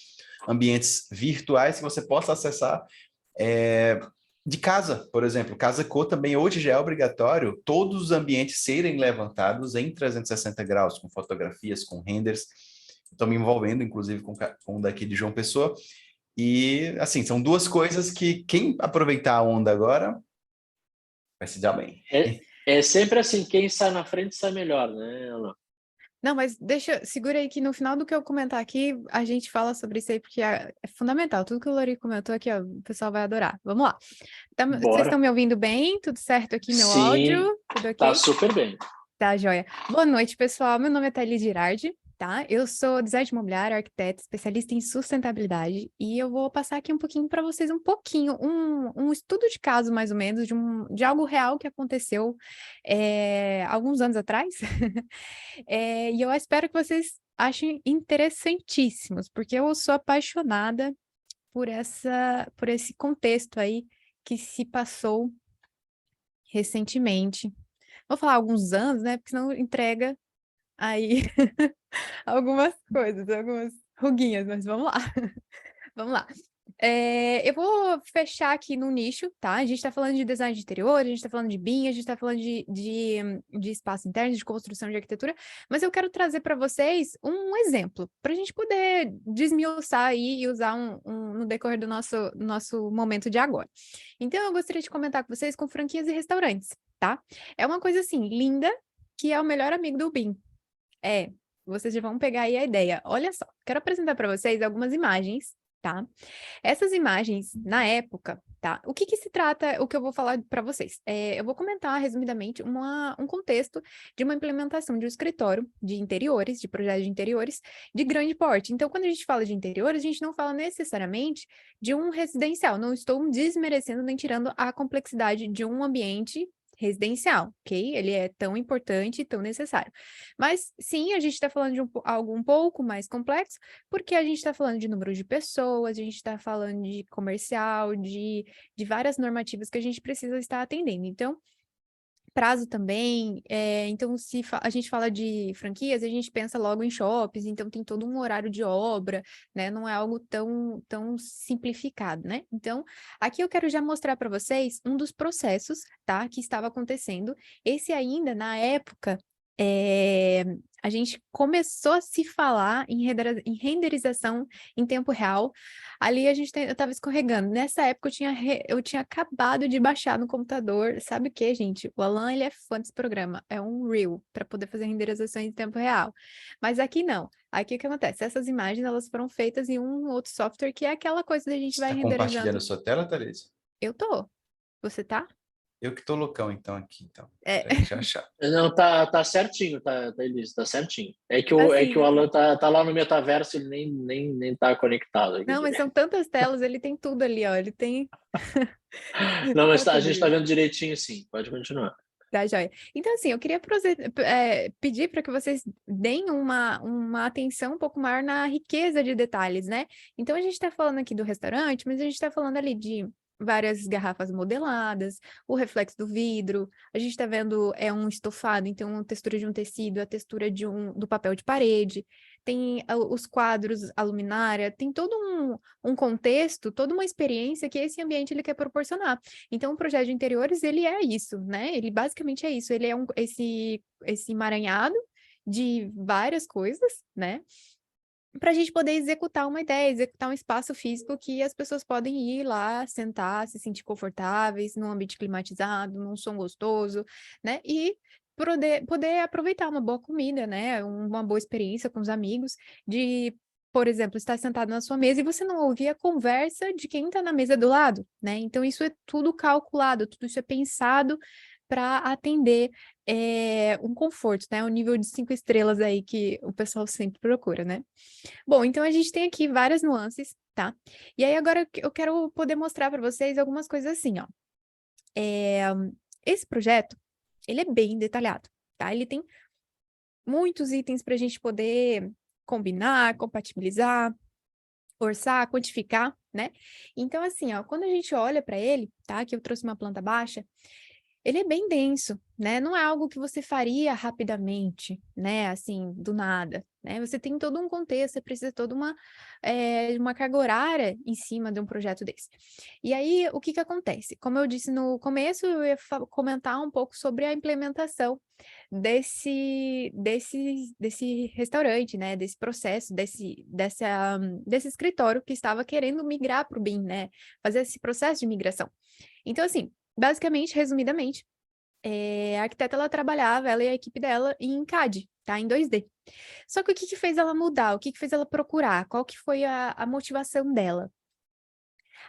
ambientes virtuais que você possa acessar de casa, por exemplo. Casa Co também hoje já é obrigatório todos os ambientes serem levantados em 360 graus, com fotografias, com renders. Estou me envolvendo, inclusive, com um daqui de João Pessoa. E, assim, são duas coisas que quem aproveitar a onda agora vai se dar bem. É sempre assim, quem sai na frente sai melhor, né, Alan? Não, mas segura aí que no final do que eu comentar aqui, a gente fala sobre isso aí, porque é fundamental. Tudo que o Lori comentou aqui, ó, o pessoal vai adorar. Vamos lá. Vocês estão Bora. me ouvindo bem? Tudo certo aqui, meu Sim, áudio? Tudo ok? tá super bem. Tá, joia. Boa noite, pessoal. Meu nome é Thalys Girardi, tá? Eu sou designer imobiliário, arquiteta, especialista em sustentabilidade, e eu vou passar aqui um pouquinho para vocês, um estudo de caso, mais ou menos, de algo real que aconteceu alguns anos atrás. E eu espero que vocês achem interessantíssimos, porque eu sou apaixonada por esse contexto aí que se passou recentemente. Vou falar alguns anos, né? Porque senão entrega aí algumas coisas, algumas ruguinhas, mas vamos lá. Vamos lá. Eu vou fechar aqui no nicho, tá? A gente está falando de design de interior, a gente está falando de BIM, a gente está falando de espaço interno, de construção de arquitetura, mas eu quero trazer para vocês um exemplo, para a gente poder desmiuçar aí e usar no decorrer do nosso momento de agora. Então, eu gostaria de comentar com vocês com franquias e restaurantes, tá? É uma coisa assim, linda, que é o melhor amigo do BIM. Vocês já vão pegar aí a ideia. Olha só, quero apresentar para vocês algumas imagens, tá? Essas imagens, na época, tá? O que se trata, o que eu vou falar para vocês? Eu vou comentar, resumidamente, um contexto de uma implementação de um escritório de interiores, de projetos de interiores, de grande porte. Então, quando a gente fala de interiores, a gente não fala necessariamente de um residencial. Não estou desmerecendo nem tirando a complexidade de um ambiente residencial, ok? Ele é tão importante e tão necessário. Mas, sim, a gente está falando de algo um pouco mais complexo, porque a gente está falando de número de pessoas, a gente está falando de comercial, de várias normativas que a gente precisa estar atendendo. Então, prazo também, então se a gente fala de franquias, a gente pensa logo em shoppings, então tem todo um horário de obra, né? Não é algo tão simplificado, né? Então, aqui eu quero já mostrar para vocês um dos processos, tá? Que estava acontecendo. Esse ainda, na época, a gente começou a se falar em renderização em tempo real. Ali eu estava escorregando. Nessa época eu tinha acabado de baixar no computador. Sabe o que, gente? O Alan, ele é fã desse programa. É um Reel para poder fazer renderização em tempo real. Mas aqui não. Aqui o que acontece? Essas imagens, elas foram feitas em um outro software que é aquela coisa que a gente Você vai está renderizando. compartilhando sua tela, Thalys? Eu tô. Você tá? Eu que tô loucão, então, aqui. Então. É. Peraí, deixa eu achar. Não, tá certinho, tá, Elise, tá certinho. É que Assim, o Alan tá lá no metaverso, ele nem tá conectado aqui. não, mas são tantas telas, ele tem tudo ali, ó. Ele tem. Não, mas Tá a tudo gente tá ali. vendo direitinho, sim. Pode continuar. Tá, joia. Então, assim, eu queria pedir para que vocês deem uma atenção um pouco maior na riqueza de detalhes, né? Então, a gente está falando aqui do restaurante, mas a gente está falando ali de várias garrafas modeladas, o reflexo do vidro, a gente está vendo um estofado, então a textura de um tecido, a textura do papel de parede, tem os quadros, a luminária, tem todo um contexto, toda uma experiência que esse ambiente ele quer proporcionar. Então, o projeto de interiores, ele é isso, né? Ele basicamente é isso, ele é esse emaranhado de várias coisas, né? Para a gente poder executar uma ideia, executar um espaço físico que as pessoas podem ir lá, sentar, se sentir confortáveis, num ambiente climatizado, num som gostoso, né? E poder aproveitar uma boa comida, né? Uma boa experiência com os amigos, por exemplo, estar sentado na sua mesa e você não ouvir a conversa de quem está na mesa do lado, né? Então, isso é tudo calculado, tudo isso é pensado para atender um conforto, né? Um nível de 5 estrelas aí que o pessoal sempre procura, né? Bom, então a gente tem aqui várias nuances, tá? E aí agora eu quero poder mostrar para vocês algumas coisas assim, ó. Esse projeto, ele é bem detalhado, tá? Ele tem muitos itens para a gente poder combinar, compatibilizar, orçar, quantificar, né? Então, assim, ó, quando a gente olha para ele, tá? Que eu trouxe uma planta baixa, ele é bem denso, né? Não é algo que você faria rapidamente, né? Assim, do nada, né? Você tem todo um contexto, você precisa toda uma carga horária em cima de um projeto desse. E aí, o que que acontece? Como eu disse no começo, eu ia comentar um pouco sobre a implementação desse restaurante, né? Desse processo, desse escritório que estava querendo migrar para o BIM, né? Fazer esse processo de migração. Então, assim, basicamente, resumidamente, a arquiteta, ela trabalhava, ela e a equipe dela, em CAD, tá? Em 2D. Só que o que que fez ela mudar? O que que fez ela procurar? Qual que foi a motivação dela?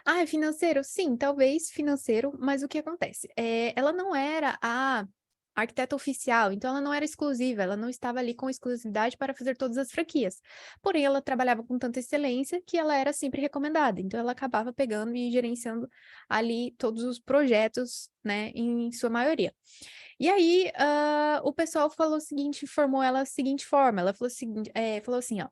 Ah, é financeiro? Sim, talvez financeiro, mas o que acontece? Ela não era a arquiteta oficial, então ela não era exclusiva, ela não estava ali com exclusividade para fazer todas as franquias. Porém, ela trabalhava com tanta excelência que ela era sempre recomendada, então ela acabava pegando e gerenciando ali todos os projetos, né, em sua maioria. E aí, o pessoal falou o seguinte, formou ela da seguinte forma, ela falou, falou assim, ó,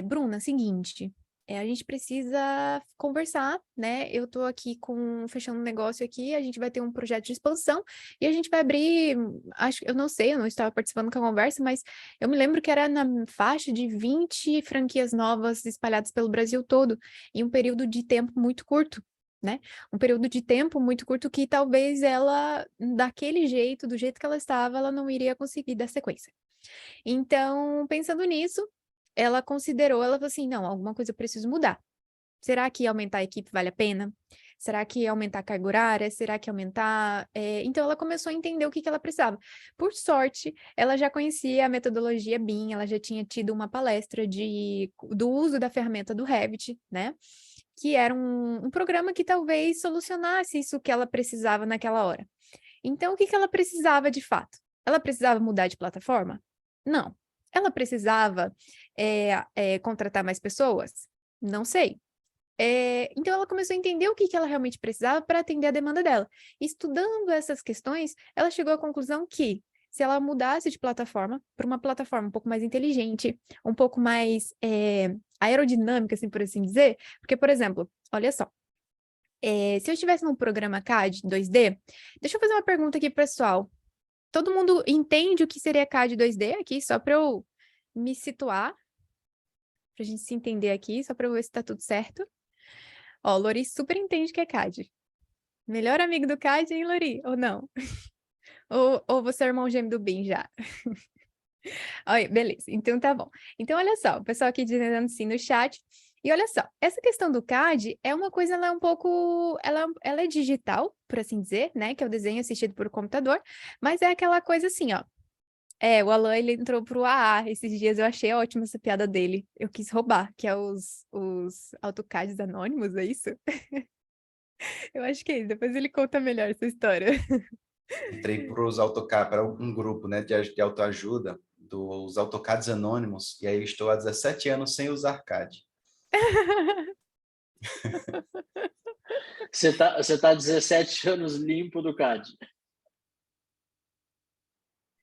Bruna, seguinte, a gente precisa conversar, né? Eu tô aqui fechando um negócio aqui, a gente vai ter um projeto de expansão e a gente vai abrir, eu não sei, eu não estava participando da conversa, mas eu me lembro que era na faixa de 20 franquias novas espalhadas pelo Brasil todo, em um período de tempo muito curto, né? Um período de tempo muito curto que talvez ela, daquele jeito, do jeito que ela estava, ela não iria conseguir dar sequência. Então, pensando nisso, ela falou assim, não, alguma coisa eu preciso mudar. Será que aumentar a equipe vale a pena? Será que aumentar a carga horária? Será que aumentar... Então, ela começou a entender o que ela precisava. Por sorte, ela já conhecia a metodologia BIM, ela já tinha tido uma palestra do uso da ferramenta do Revit, né? Que era um programa que talvez solucionasse isso que ela precisava naquela hora. Então, o que ela precisava de fato? Ela precisava mudar de plataforma? Não. Ela precisava contratar mais pessoas? Não sei. Então, ela começou a entender o que ela realmente precisava para atender a demanda dela. Estudando essas questões, ela chegou à conclusão que, se ela mudasse de plataforma para uma plataforma um pouco mais inteligente, um pouco mais aerodinâmica, assim por assim dizer, porque, por exemplo, olha só, se eu estivesse num programa CAD 2D, deixa eu fazer uma pergunta aqui, pessoal. Todo mundo entende o que seria CAD 2D aqui, só para eu me situar, para a gente se entender aqui, só para eu ver se está tudo certo. Ó, Lori super entende o que é CAD. Melhor amigo do CAD, hein, Lori? Ou não? ou você é irmão gêmeo do BIM já? Olha, beleza, então tá bom. Então, olha só, o pessoal aqui dizendo sim no chat. E olha só, essa questão do CAD é uma coisa, ela é um pouco... Ela é digital, por assim dizer, né? Que é o desenho assistido por computador. Mas é aquela coisa assim, ó. O Alan, ele entrou pro AA esses dias, eu achei ótima essa piada dele. Eu quis roubar, que é os AutoCADs anônimos, é isso? Eu acho que é isso, depois ele conta melhor essa história. Entrei para os AutoCAD, para um grupo, né, de autoajuda, dos AutoCADs anônimos, e aí estou há 17 anos sem usar CAD. Você tá 17 anos limpo do CAD.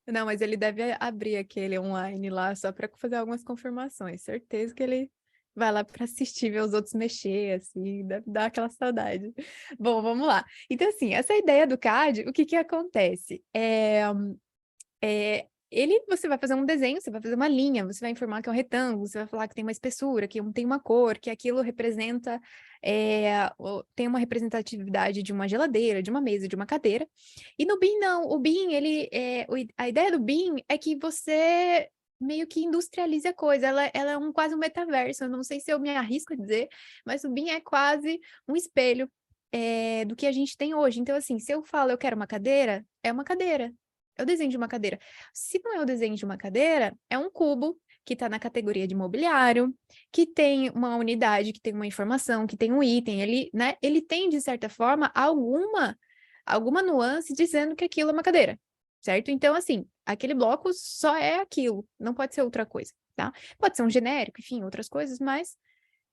Não, mas ele deve abrir aquele online lá só para fazer algumas confirmações. Certeza que ele vai lá para assistir, ver os outros mexer, assim, dá aquela saudade. Bom, vamos lá. Então, assim, essa ideia do CAD, o que que acontece? Você vai fazer um desenho, você vai fazer uma linha, você vai informar que é um retângulo, você vai falar que tem uma espessura, que tem uma cor, que aquilo representa, tem uma representatividade de uma geladeira, de uma mesa, de uma cadeira. E no BIM, não. O BIM, a ideia do BIM é que você meio que industrialize a coisa. Ela é quase um metaverso. Eu não sei se eu me arrisco a dizer, mas o BIM é quase um espelho, do que a gente tem hoje. Então, assim, se eu falo eu quero uma cadeira, é uma cadeira. É o desenho de uma cadeira. Se não é o desenho de uma cadeira, é um cubo que está na categoria de mobiliário, que tem uma unidade, que tem uma informação, que tem um item, ele tem, de certa forma, alguma alguma nuance dizendo que aquilo é uma cadeira, certo? Então, assim, aquele bloco só é aquilo, não pode ser outra coisa, tá? Pode ser um genérico, enfim, outras coisas, mas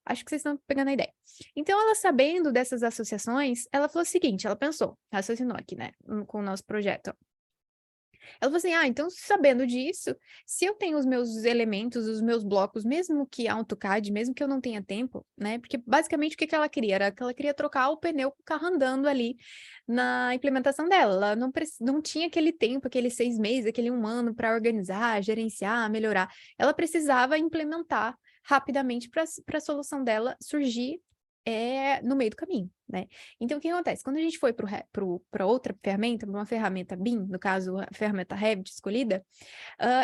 acho que vocês estão pegando a ideia. Então, ela sabendo dessas associações, ela falou o seguinte, ela pensou, raciocinou aqui, né, com o nosso projeto, ó. Ela falou assim, então sabendo disso, se eu tenho os meus elementos, os meus blocos, mesmo que AutoCAD, mesmo que eu não tenha tempo, né? Porque basicamente o que ela queria? Era que ela queria trocar o pneu com o carro andando ali na implementação dela. Ela não tinha aquele tempo, aqueles 6 meses, aquele 1 ano para organizar, gerenciar, melhorar. Ela precisava implementar rapidamente para a solução dela surgir no meio do caminho, né? Então, o que acontece? Quando a gente foi para outra ferramenta, para uma ferramenta BIM, no caso, a ferramenta Revit escolhida,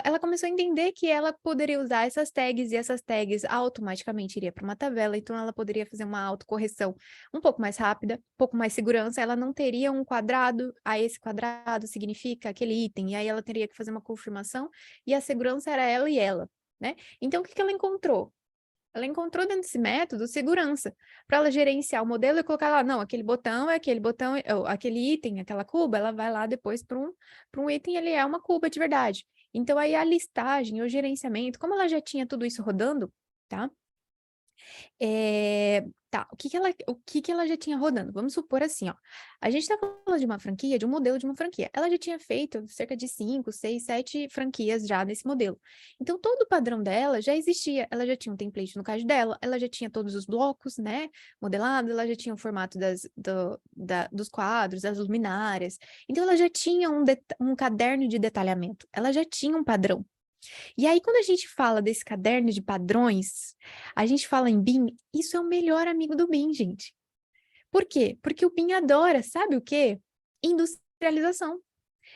ela começou a entender que ela poderia usar essas tags, e essas tags automaticamente iria para uma tabela, então ela poderia fazer uma autocorreção um pouco mais rápida, um pouco mais segurança, ela não teria um quadrado, esse quadrado significa aquele item, e aí ela teria que fazer uma confirmação, e a segurança era ela e ela, né? Então, o que ela encontrou? Ela encontrou dentro desse método segurança, para ela gerenciar o modelo e colocar lá, não, aquele botão, aquele item, aquela cuba, ela vai lá depois para um item, ele é uma cuba de verdade. Então, aí a listagem, o gerenciamento, como ela já tinha tudo isso rodando, tá? O que que ela já tinha rodando? Vamos supor assim, ó. A gente tá falando de uma franquia, de um modelo de uma franquia. Ela já tinha feito cerca de 5, 6, 7 franquias já nesse modelo. Então, todo o padrão dela já existia. Ela já tinha um template no CAD dela, ela já tinha todos os blocos, né, modelados, ela já tinha o formato dos quadros, das luminárias. Então, ela já tinha um caderno de detalhamento. Ela já tinha um padrão. E aí, quando a gente fala desse caderno de padrões, a gente fala em BIM, isso é o melhor amigo do BIM, gente. Por quê? Porque o BIM adora, sabe o quê? Industrialização.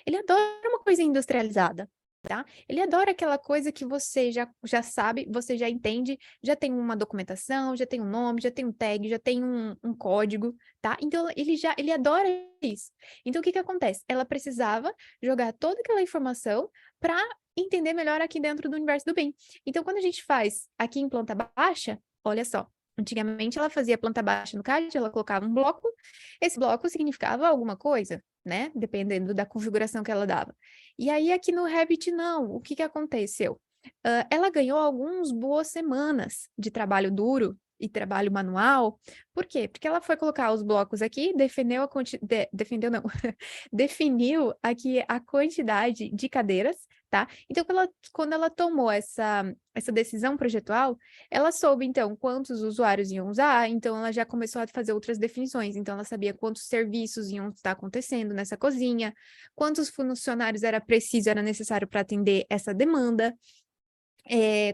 Ele adora uma coisa industrializada, tá? Ele adora aquela coisa que você já sabe, você já entende, já tem uma documentação, já tem um nome, já tem um tag, já tem um código, tá? Então, ele adora isso. Então, o que que acontece? Ela precisava jogar toda aquela informação para entender melhor aqui dentro do universo do BIM. Então, quando a gente faz aqui em planta baixa, olha só, antigamente ela fazia planta baixa no CAD, ela colocava um bloco, esse bloco significava alguma coisa, né? Dependendo da configuração que ela dava. E aí, aqui no Revit, não. O que que aconteceu? Ela ganhou algumas boas semanas de trabalho duro e trabalho manual. Por quê? Porque ela foi colocar os blocos aqui, definiu definiu aqui a quantidade de cadeiras, tá? Então, quando ela tomou essa decisão projetual, ela soube, então, quantos usuários iam usar, então ela já começou a fazer outras definições, então ela sabia quantos serviços iam estar acontecendo nessa cozinha, quantos funcionários era necessário para atender essa demanda,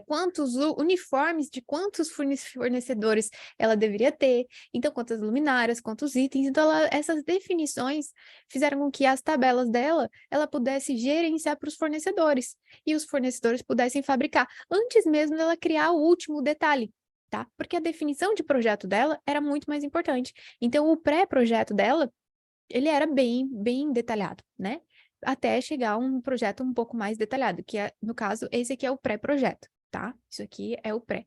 quantos uniformes de quantos fornecedores ela deveria ter, então quantas luminárias, quantos itens, então essas definições fizeram com que as tabelas dela, ela pudesse gerenciar para os fornecedores, e os fornecedores pudessem fabricar, antes mesmo dela criar o último detalhe, tá? Porque a definição de projeto dela era muito mais importante, então o pré-projeto dela, ele era bem, bem detalhado, né? Até chegar a um projeto um pouco mais detalhado, que é, no caso, esse aqui é o pré-projeto, tá? Isso aqui é o pré.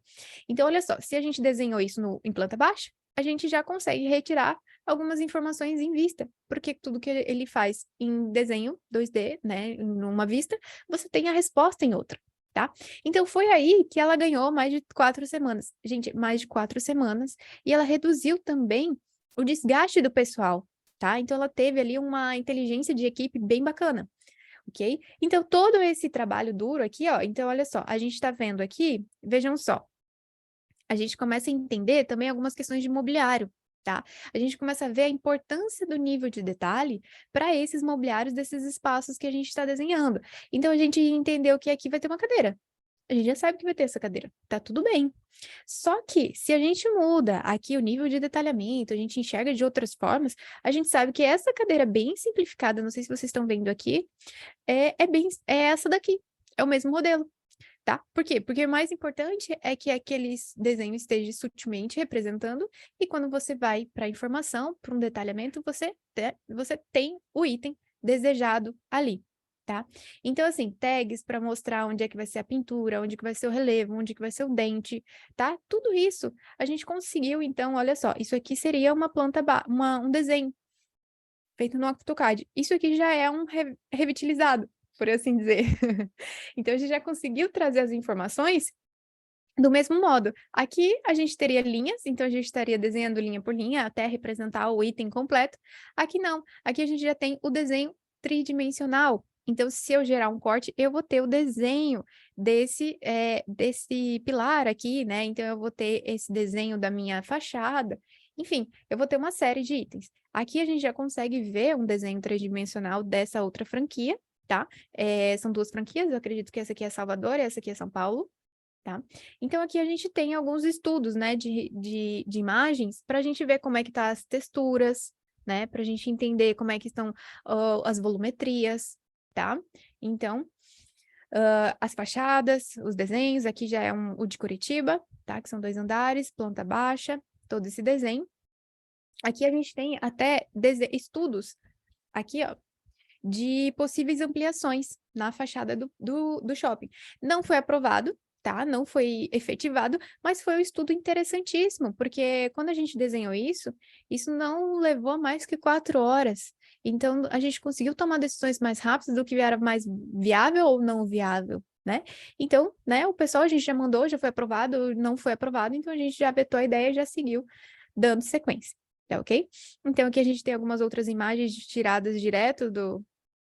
Então, olha só, se a gente desenhou isso em planta baixa, a gente já consegue retirar algumas informações em vista, porque tudo que ele faz em desenho 2D, né, numa vista, você tem a resposta em outra, tá? Então, foi aí que ela ganhou mais de 4 semanas. Gente, mais de 4 semanas. E ela reduziu também o desgaste do pessoal, tá? Então, ela teve ali uma inteligência de equipe bem bacana, ok? Então, todo esse trabalho duro aqui, ó, então, olha só, a gente tá vendo aqui, vejam só, a gente começa a entender também algumas questões de mobiliário, tá? A gente começa a ver a importância do nível de detalhe para esses mobiliários desses espaços que a gente está desenhando. Então, a gente entendeu que aqui vai ter uma cadeira. A gente já sabe que vai ter essa cadeira, tá tudo bem. Só que, se a gente muda aqui o nível de detalhamento, a gente enxerga de outras formas, a gente sabe que essa cadeira bem simplificada, não sei se vocês estão vendo aqui, é essa daqui, é o mesmo modelo, tá? Por quê? Porque o mais importante é que aquele desenho esteja sutilmente representando, e quando você vai para a informação, para um detalhamento, você tem o item desejado ali. Tá? Então, assim, tags para mostrar onde é que vai ser a pintura, onde que vai ser o relevo, onde que vai ser o dente, tá? Tudo isso a gente conseguiu, então, olha só, isso aqui seria uma planta, um desenho. feito no AutoCAD. Isso aqui já é um revitilizado, por assim dizer. Então, a gente já conseguiu trazer as informações do mesmo modo. Aqui a gente teria linhas, então a gente estaria desenhando linha por linha até representar o item completo. Aqui não, aqui a gente já tem o desenho tridimensional. Então, se eu gerar um corte, eu vou ter o desenho desse pilar aqui, né? Então, eu vou ter esse desenho da minha fachada. Enfim, eu vou ter uma série de itens. Aqui a gente já consegue ver um desenho tridimensional dessa outra franquia, tá? São duas franquias, eu acredito que essa aqui é Salvador e essa aqui é São Paulo. Tá? Então, aqui a gente tem alguns estudos, né, de imagens para a gente ver como é que tá as texturas, né, para a gente entender como é que estão as volumetrias, tá? Então, as fachadas, os desenhos, aqui já é o de Curitiba, tá? Que são 2 andares, planta baixa, todo esse desenho. Aqui a gente tem até estudos, aqui, ó, de possíveis ampliações na fachada do shopping. Não foi aprovado, tá? Não foi efetivado, mas foi um estudo interessantíssimo, porque quando a gente desenhou isso não levou mais que 4 horas. Então, a gente conseguiu tomar decisões mais rápidas do que era mais viável ou não viável, né? Então, né, o pessoal a gente já mandou, já foi aprovado, não foi aprovado, então a gente já vetou a ideia e já seguiu dando sequência, tá ok? Então, aqui a gente tem algumas outras imagens tiradas direto do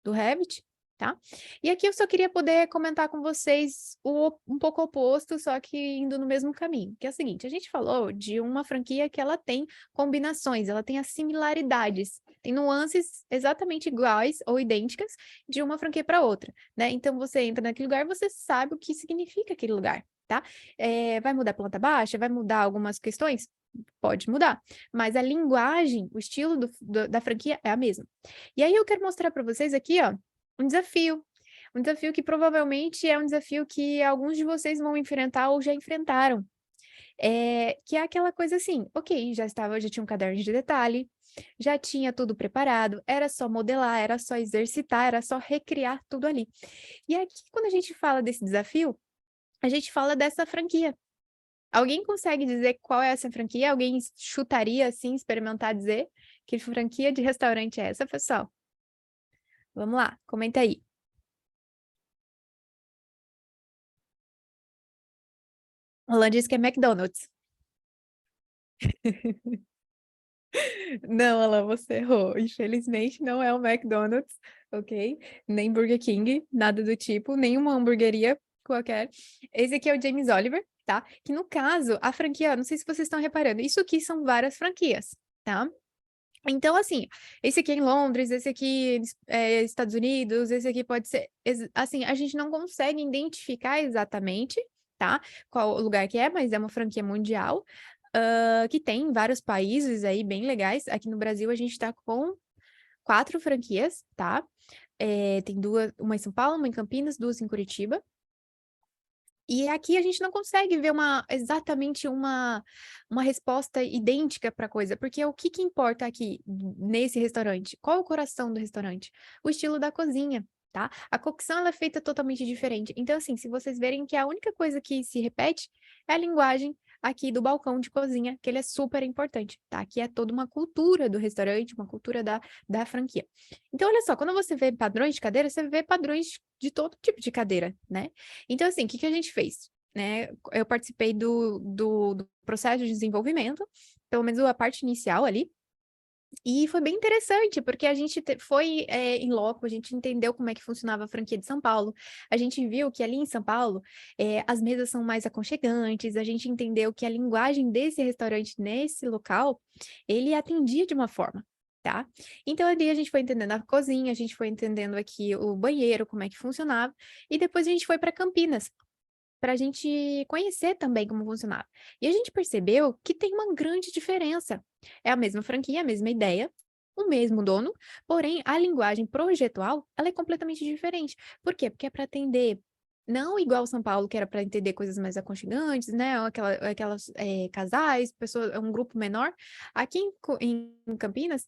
Revit, tá? E aqui eu só queria poder comentar com vocês um pouco oposto, só que indo no mesmo caminho, que é o seguinte, a gente falou de uma franquia que ela tem combinações, ela tem as similaridades, tem nuances exatamente iguais ou idênticas de uma franquia para outra, né? Então, você entra naquele lugar, você sabe o que significa aquele lugar, tá? Vai mudar a planta baixa, vai mudar algumas questões? Pode mudar, mas a linguagem, o estilo da franquia é a mesma. E aí eu quero mostrar para vocês aqui, ó, um desafio que provavelmente é um desafio que alguns de vocês vão enfrentar ou já enfrentaram, que é aquela coisa assim, ok, já tinha um caderno de detalhe, já tinha tudo preparado, era só modelar, era só exercitar, era só recriar tudo ali. E aqui, quando a gente fala desse desafio, a gente fala dessa franquia. Alguém consegue dizer qual é essa franquia? Alguém chutaria, assim, experimentar dizer que franquia de restaurante é essa, pessoal? Vamos lá, comenta aí. Alan disse que é McDonald's. Não, Alan, você errou. Infelizmente, não é o McDonald's, ok? Nem Burger King, nada do tipo, nenhuma hamburgueria qualquer. Esse aqui é o James Oliver, tá? Que no caso, a franquia, não sei se vocês estão reparando, isso aqui são várias franquias, tá? Então, assim, esse aqui é em Londres, esse aqui é Estados Unidos, esse aqui pode ser... Assim, a gente não consegue identificar exatamente, tá? Qual lugar que é, mas é uma franquia mundial, que tem em vários países aí bem legais. Aqui no Brasil a gente está com 4 franquias, tá? Tem uma em São Paulo, uma em Campinas, 2 em Curitiba. E aqui a gente não consegue ver exatamente uma resposta idêntica para a coisa, porque o que importa aqui nesse restaurante? Qual é o coração do restaurante? O estilo da cozinha, tá? A cocção ela é feita totalmente diferente. Então, assim, se vocês verem que a única coisa que se repete é a linguagem aqui do balcão de cozinha, que ele é super importante, tá? Aqui é toda uma cultura do restaurante, uma cultura da franquia. Então, olha só, quando você vê padrões de cadeira, você vê padrões de todo tipo de cadeira, né? Então, assim, o que a gente fez? Né? Eu participei do processo de desenvolvimento, pelo menos a parte inicial ali, e foi bem interessante, porque a gente foi em loco, a gente entendeu como é que funcionava a franquia de São Paulo, a gente viu que ali em São Paulo as mesas são mais aconchegantes, a gente entendeu que a linguagem desse restaurante nesse local, ele atendia de uma forma, tá? Então ali a gente foi entendendo a cozinha, a gente foi entendendo aqui o banheiro, como é que funcionava, e depois a gente foi para Campinas, para a gente conhecer também como funcionava. E a gente percebeu que tem uma grande diferença. É a mesma franquia, a mesma ideia, o mesmo dono, porém a linguagem projetual, ela é completamente diferente. Por quê? Porque é para atender não igual São Paulo, que era para entender coisas mais aconchegantes, né? Aquelas casais, pessoas, um grupo menor. Aqui em Campinas,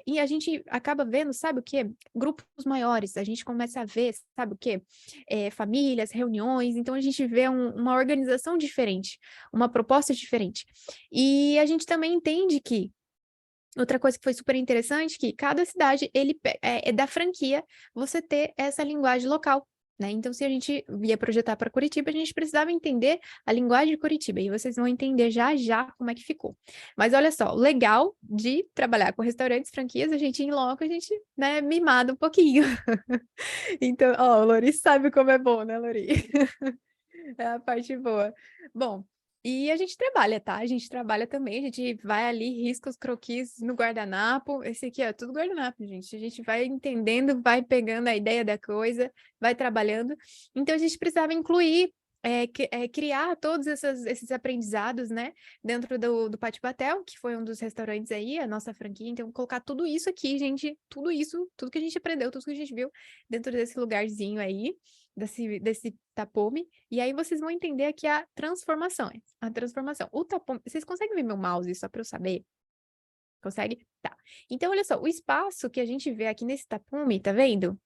e a gente acaba vendo, sabe o quê? Grupos maiores. A gente começa a ver, sabe o quê? Famílias, reuniões. Então, a gente vê uma organização diferente, uma proposta diferente. E a gente também entende que Outra coisa que foi super interessante, que cada cidade, é da franquia, você ter essa linguagem local, né? Então, se a gente ia projetar para Curitiba, a gente precisava entender a linguagem de Curitiba, e vocês vão entender já já como é que ficou. Mas olha só, o legal de trabalhar com restaurantes, franquias, a gente em loco, a gente, né, mimado um pouquinho. Então, ó, o Lori sabe como é bom, né, Lori? É a parte boa. Bom, e a gente trabalha, tá? A gente trabalha também, a gente vai ali, risca os croquis no guardanapo. Esse aqui é tudo guardanapo, gente. A gente vai entendendo, vai pegando a ideia da coisa, vai trabalhando. Então, a gente precisava incluir, criar todos esses aprendizados, né? Dentro do Pátio Patel, que foi um dos restaurantes aí, a nossa franquia. Então, colocar tudo isso aqui, gente, tudo isso, tudo que a gente aprendeu, tudo que a gente viu dentro desse lugarzinho aí, desse tapume. E aí vocês vão entender aqui a transformação. A transformação. O tapume... Vocês conseguem ver meu mouse só para eu saber? Consegue? Tá. Então, olha só. O espaço que a gente vê aqui nesse tapume, tá vendo?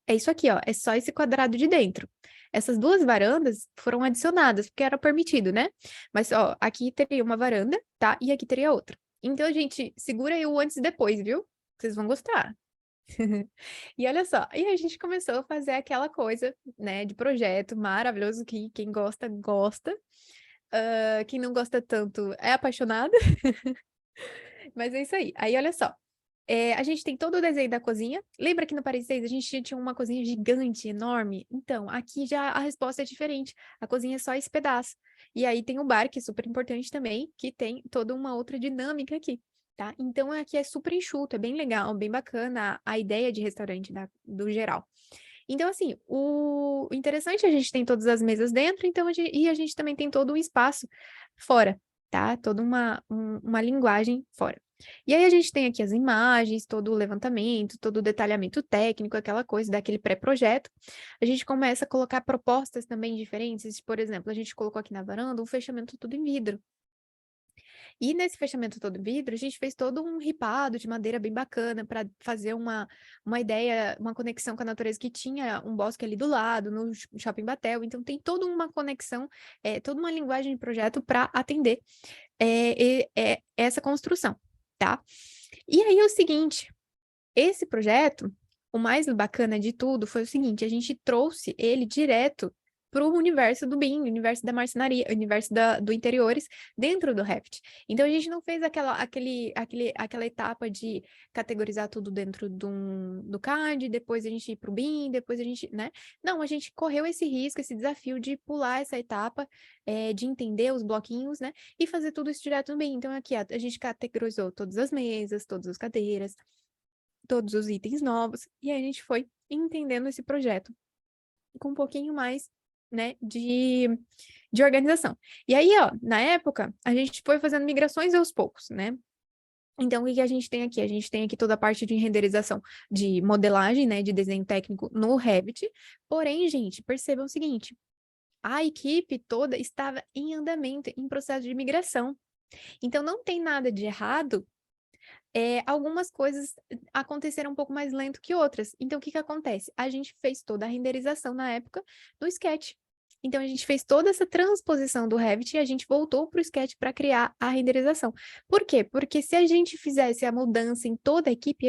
É isso aqui, ó. É só esse quadrado de dentro. Essas duas varandas foram adicionadas, porque era permitido, né? Mas, ó, aqui teria uma varanda, tá? E aqui teria outra. Então, gente, segura aí o antes e depois, viu? Vocês vão gostar. E olha só, e a gente começou a fazer aquela coisa, né, de projeto maravilhoso que quem gosta, gosta. Quem não gosta tanto é apaixonado. Mas é isso aí. Aí, olha só. A gente tem todo o desenho da cozinha. Lembra que no Paris 6 a gente tinha uma cozinha gigante, enorme? Então, aqui já a resposta é diferente. A cozinha é só esse pedaço. E aí tem o bar, que é super importante também, que tem toda uma outra dinâmica aqui, tá? Então, aqui é super enxuto, é bem legal, bem bacana a ideia de restaurante do geral. Então, assim, o interessante é a gente tem todas as mesas dentro, então e a gente também tem todo um espaço fora, tá? Toda uma linguagem fora. E aí a gente tem aqui as imagens, todo o levantamento, todo o detalhamento técnico, aquela coisa daquele pré-projeto. A gente começa a colocar propostas também diferentes. Por exemplo, a gente colocou aqui na varanda um fechamento tudo em vidro. E nesse fechamento todo em vidro, a gente fez todo um ripado de madeira bem bacana para fazer uma ideia, uma conexão com a natureza, que tinha um bosque ali do lado, no Shopping Batel. Então tem toda uma conexão, toda uma linguagem de projeto para atender essa construção, tá? E aí é o seguinte, esse projeto, o mais bacana de tudo foi o seguinte, a gente trouxe ele direto para o universo do BIM, universo da marcenaria, universo do interiores, dentro do Revit. Então, a gente não fez aquela etapa de categorizar tudo dentro do CAD, depois a gente ir para o BIM, depois a gente, né? Não, a gente correu esse risco, esse desafio de pular essa etapa, de entender os bloquinhos, né? E fazer tudo isso direto no BIM. Então, aqui a gente categorizou todas as mesas, todas as cadeiras, todos os itens novos, e aí a gente foi entendendo esse projeto com um pouquinho mais, né, de organização. E aí, ó, na época, a gente foi fazendo migrações aos poucos, né? Então, o que a gente tem aqui? A gente tem aqui toda a parte de renderização de modelagem, né, de desenho técnico no Revit. Porém, gente, percebam o seguinte, a equipe toda estava em andamento, em processo de migração. Então, não tem nada de errado. Algumas coisas aconteceram um pouco mais lento que outras. Então, o que acontece? A gente fez toda a renderização na época do Sketch. Então, a gente fez toda essa transposição do Revit e a gente voltou para o Sketch para criar a renderização. Por quê? Porque se a gente fizesse a mudança em toda a equipe,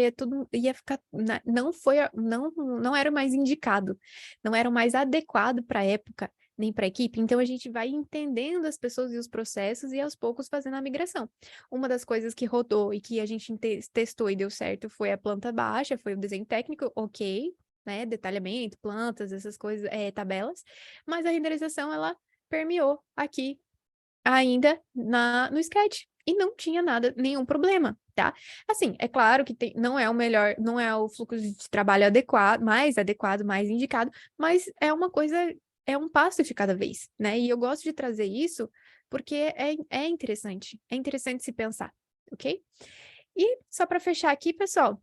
ia ficar... Não era mais indicado, não era mais adequado para a época, nem para a equipe. Então, a gente vai entendendo as pessoas e os processos e, aos poucos, fazendo a migração. Uma das coisas que rodou e que a gente testou e deu certo foi a planta baixa, foi o desenho técnico, ok, né, detalhamento, plantas, essas coisas, tabelas, mas a renderização, ela permeou aqui ainda no Sketch, e não tinha nenhum problema, tá? Assim, é claro que não é o melhor, não é o fluxo de trabalho mais adequado, mais indicado, mas é uma coisa, é um passo de cada vez, né? E eu gosto de trazer isso porque é interessante se pensar, ok? E só para fechar aqui, pessoal,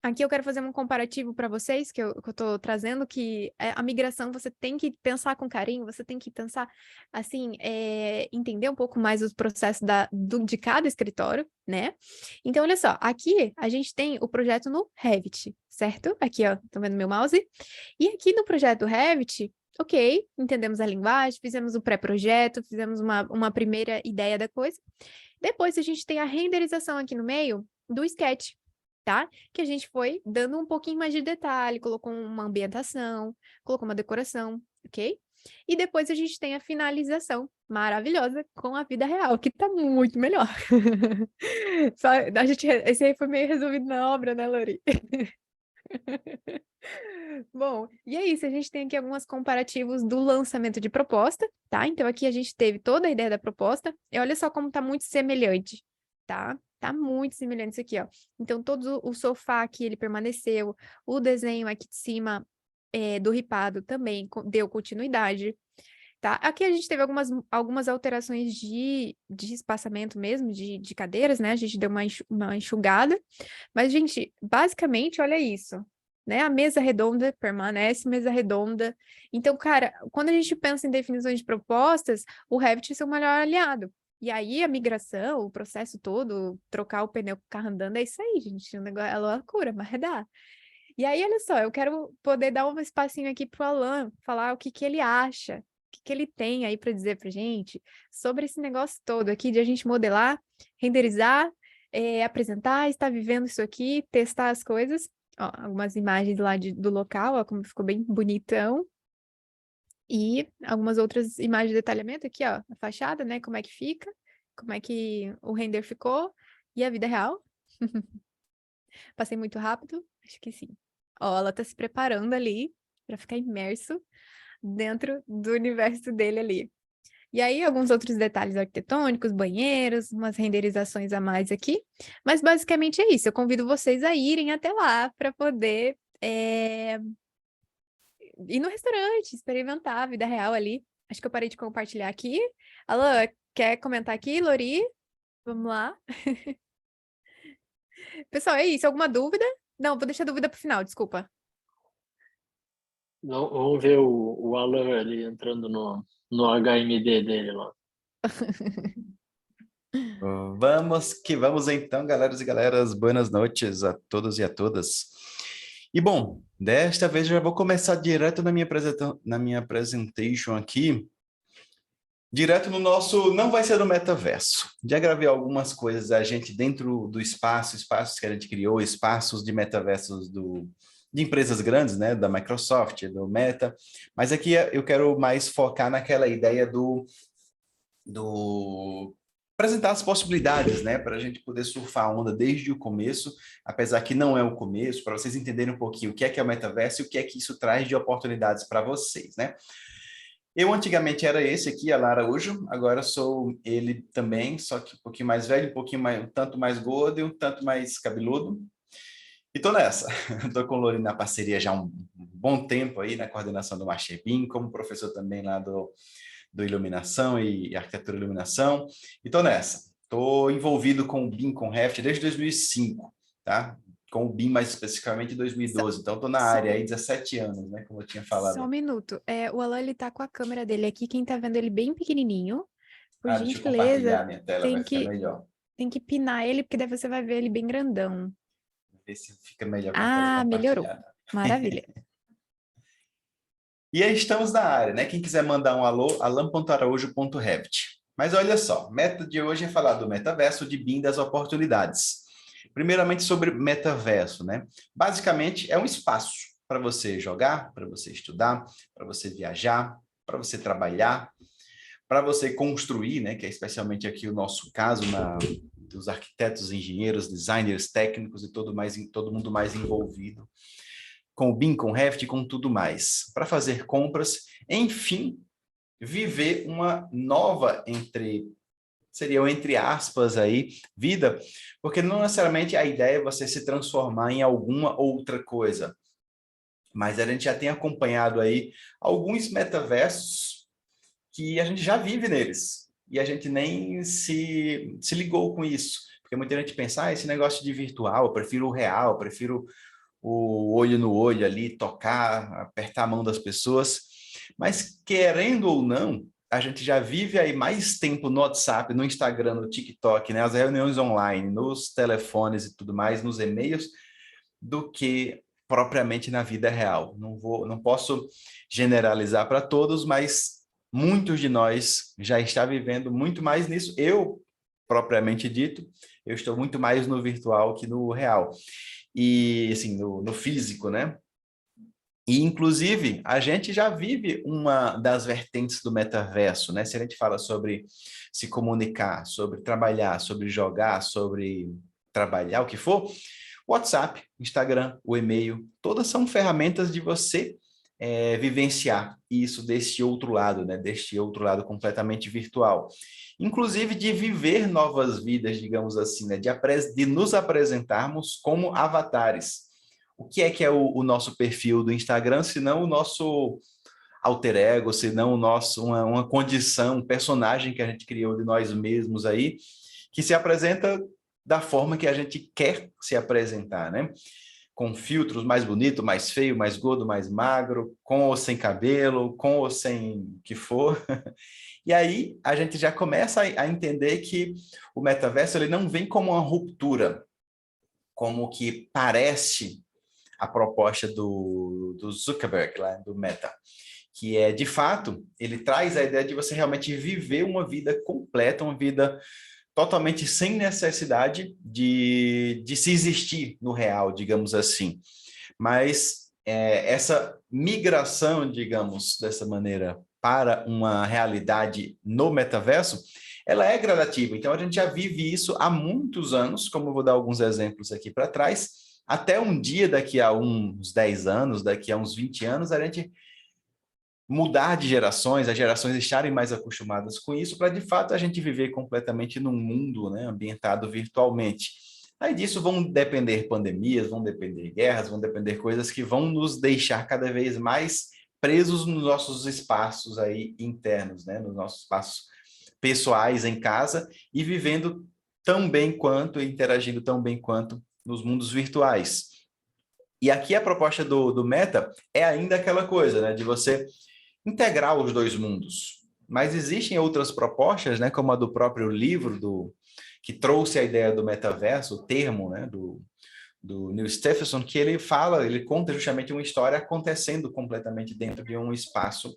aqui eu quero fazer um comparativo para vocês, que eu estou trazendo, que a migração você tem que pensar com carinho, você tem que pensar, assim, entender um pouco mais os processos de cada escritório, né? Então, olha só, aqui a gente tem o projeto no Revit, certo? Aqui, ó, estão vendo meu mouse? E aqui no projeto Revit, ok, entendemos a linguagem, fizemos o pré-projeto, fizemos uma primeira ideia da coisa. Depois a gente tem a renderização aqui no meio do sketch, tá? Que a gente foi dando um pouquinho mais de detalhe, colocou uma ambientação, colocou uma decoração, ok? E depois a gente tem a finalização maravilhosa com a vida real, que tá muito melhor. Só, esse aí foi meio resolvido na obra, né, Lori? Bom, e é isso, a gente tem aqui alguns comparativos do lançamento de proposta, tá? Então aqui a gente teve toda a ideia da proposta, e olha só como tá muito semelhante, tá? Tá muito semelhante isso aqui, ó. Então todo o sofá aqui, ele permaneceu, o desenho aqui de cima do ripado também deu continuidade, tá? Aqui a gente teve algumas alterações de espaçamento mesmo, de cadeiras, né? A gente deu uma enxugada, mas, gente, basicamente, olha isso, né? A mesa redonda permanece mesa redonda. Então, cara, quando a gente pensa em definições de propostas, o Revit é seu melhor aliado. E aí, a migração, o processo todo, trocar o pneu com o carro andando, é isso aí, gente. O negócio é loucura, mas dá. E aí, olha só, eu quero poder dar um espacinho aqui pro Alan, falar o que que ele acha, o que que ele tem aí para dizer pra gente sobre esse negócio todo aqui de a gente modelar, renderizar, apresentar, estar vivendo isso aqui, testar as coisas. Ó, algumas imagens lá do local, ó, como ficou bem bonitão. E algumas outras imagens de detalhamento aqui, ó, a fachada, né, como é que fica, como é que o render ficou, e a vida real. Passei muito rápido? Acho que sim. Ó, ela tá se preparando ali para ficar imerso dentro do universo dele ali. E aí, alguns outros detalhes arquitetônicos, banheiros, umas renderizações a mais aqui. Mas basicamente é isso. Eu convido vocês a irem até lá para poder ir no restaurante, experimentar a vida real ali. Acho que eu parei de compartilhar aqui. Alan, quer comentar aqui, Lori? Vamos lá. Pessoal, é isso. Alguma dúvida? Não, vou deixar a dúvida para o final, desculpa. Não, vamos ver o Alan ali entrando no HMD dele lá. Vamos que vamos então, galeras e galeras. Boas noites a todos e a todas. E bom, desta vez eu já vou começar direto na minha apresentation aqui. Direto no nosso, não vai ser no metaverso. Já gravei algumas coisas a gente dentro do espaços que a gente criou, espaços de metaversos de empresas grandes, né, da Microsoft, do Meta, mas aqui eu quero mais focar naquela ideia do apresentar as possibilidades, né, para a gente poder surfar a onda desde o começo, apesar que não é o começo, para vocês entenderem um pouquinho o que é o metaverso e o que é que isso traz de oportunidades para vocês, né? Eu antigamente era esse aqui, Alan Araújo, agora sou ele também, só que um pouquinho mais velho, um tanto mais gordo e um tanto mais cabeludo. E tô nessa. Estou com o Lori na parceria já há um bom tempo aí, na coordenação do Marché BIM, como professor também lá do Iluminação e Arquitetura e Iluminação. E tô nessa. Estou envolvido com o BIM, com o Revit, desde 2005, tá? Com o BIM mais especificamente em 2012. Então, estou na área aí 17 anos, né? Como eu tinha falado. Só um minuto. O Alan, ele tá com a câmera dele aqui. Quem tá vendo ele bem pequenininho, por Deixa eu compartilhar gentileza, a minha tela, tem vai ficar melhor. tem que pinar ele, porque daí você vai ver ele bem grandão. Ver se fica melhor com a tela compartilhada. Melhorou. Maravilha. E aí estamos na área, né? Quem quiser mandar um alô, alan.araújo.revit. Mas olha só, meta de hoje é falar do metaverso, de BIM, das oportunidades. Primeiramente sobre metaverso, né? Basicamente é um espaço para você jogar, para você estudar, para você viajar, para você trabalhar, para você construir, né? Que é especialmente aqui o nosso caso dos arquitetos, engenheiros, designers, técnicos e todo mundo mais envolvido com o BIM, com o Revit, com tudo mais, para fazer compras, enfim, viver uma nova entre aspas aí, vida, porque não necessariamente a ideia é você se transformar em alguma outra coisa, mas a gente já tem acompanhado aí alguns metaversos que a gente já vive neles, e a gente nem se ligou com isso, porque muita gente pensa, esse negócio de virtual, eu prefiro o real, eu prefiro o olho no olho ali, tocar, apertar a mão das pessoas, mas querendo ou não, a gente já vive aí mais tempo no WhatsApp, no Instagram, no TikTok, né, as reuniões online, nos telefones e tudo mais, nos e-mails, do que propriamente na vida real. Não posso generalizar para todos, mas muitos de nós já está vivendo muito mais nisso. Eu, propriamente dito, eu estou muito mais no virtual que no real. E, assim, no físico, né? E, inclusive, a gente já vive uma das vertentes do metaverso, né? Se a gente fala sobre se comunicar, sobre trabalhar, sobre jogar, sobre trabalhar, o que for, o WhatsApp, Instagram, o e-mail, todas são ferramentas de você vivenciar isso deste outro lado, né? Deste outro lado completamente virtual. Inclusive de viver novas vidas, digamos assim, né? De nos apresentarmos como avatares. O que é o nosso perfil do Instagram, se não o nosso alter ego, se não o nosso, uma condição, um personagem que a gente criou de nós mesmos aí, que se apresenta da forma que a gente quer se apresentar, né? Com filtros mais bonito, mais feio, mais gordo, mais magro, com ou sem cabelo, com ou sem o que for. E aí a gente já começa a entender que o metaverso ele não vem como uma ruptura, como que parece a proposta do Zuckerberg, lá, do Meta, que é, de fato, ele traz a ideia de você realmente viver uma vida completa, uma vida totalmente sem necessidade de se existir no real, digamos assim. Mas essa migração, digamos, dessa maneira, para uma realidade no metaverso, ela é gradativa. Então, a gente já vive isso há muitos anos, como eu vou dar alguns exemplos aqui para trás, até um dia, daqui a uns 10 anos, daqui a uns 20 anos, a gente mudar de gerações, as gerações estarem mais acostumadas com isso, para de fato a gente viver completamente num mundo, né, ambientado virtualmente. Aí disso vão depender pandemias, vão depender guerras, vão depender coisas que vão nos deixar cada vez mais presos nos nossos espaços aí internos, né, nos nossos espaços pessoais em casa e vivendo tão bem quanto, interagindo tão bem quanto nos mundos virtuais. E aqui a proposta do Meta é ainda aquela coisa, né, de você integrar os dois mundos. Mas existem outras propostas, né, como a do próprio livro que trouxe a ideia do metaverso, o termo, né, do Neil Stephenson, que ele conta justamente uma história acontecendo completamente dentro de um espaço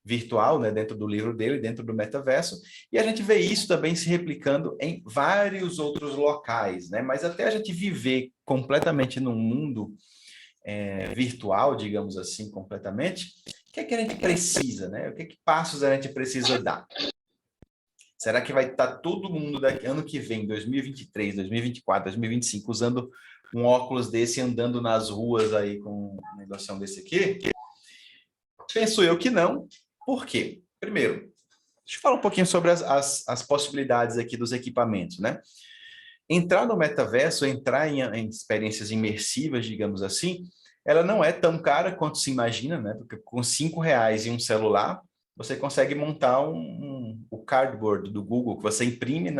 virtual, né, dentro do livro dele, dentro do metaverso, e a gente vê isso também se replicando em vários outros locais, né, mas até a gente viver completamente num mundo virtual, digamos assim, completamente, o que é que a gente precisa, né? O que passos a gente precisa dar? Será que vai estar todo mundo daqui ano que vem, 2023, 2024, 2025, usando um óculos desse, andando nas ruas aí com um negocinho desse aqui? Penso eu que não. Por quê? Primeiro, deixa eu falar um pouquinho sobre as possibilidades aqui dos equipamentos, né? Entrar no metaverso, entrar em experiências imersivas, digamos assim, ela não é tão cara quanto se imagina, né? Porque com R$5 e um celular, você consegue montar o cardboard do Google, que você imprime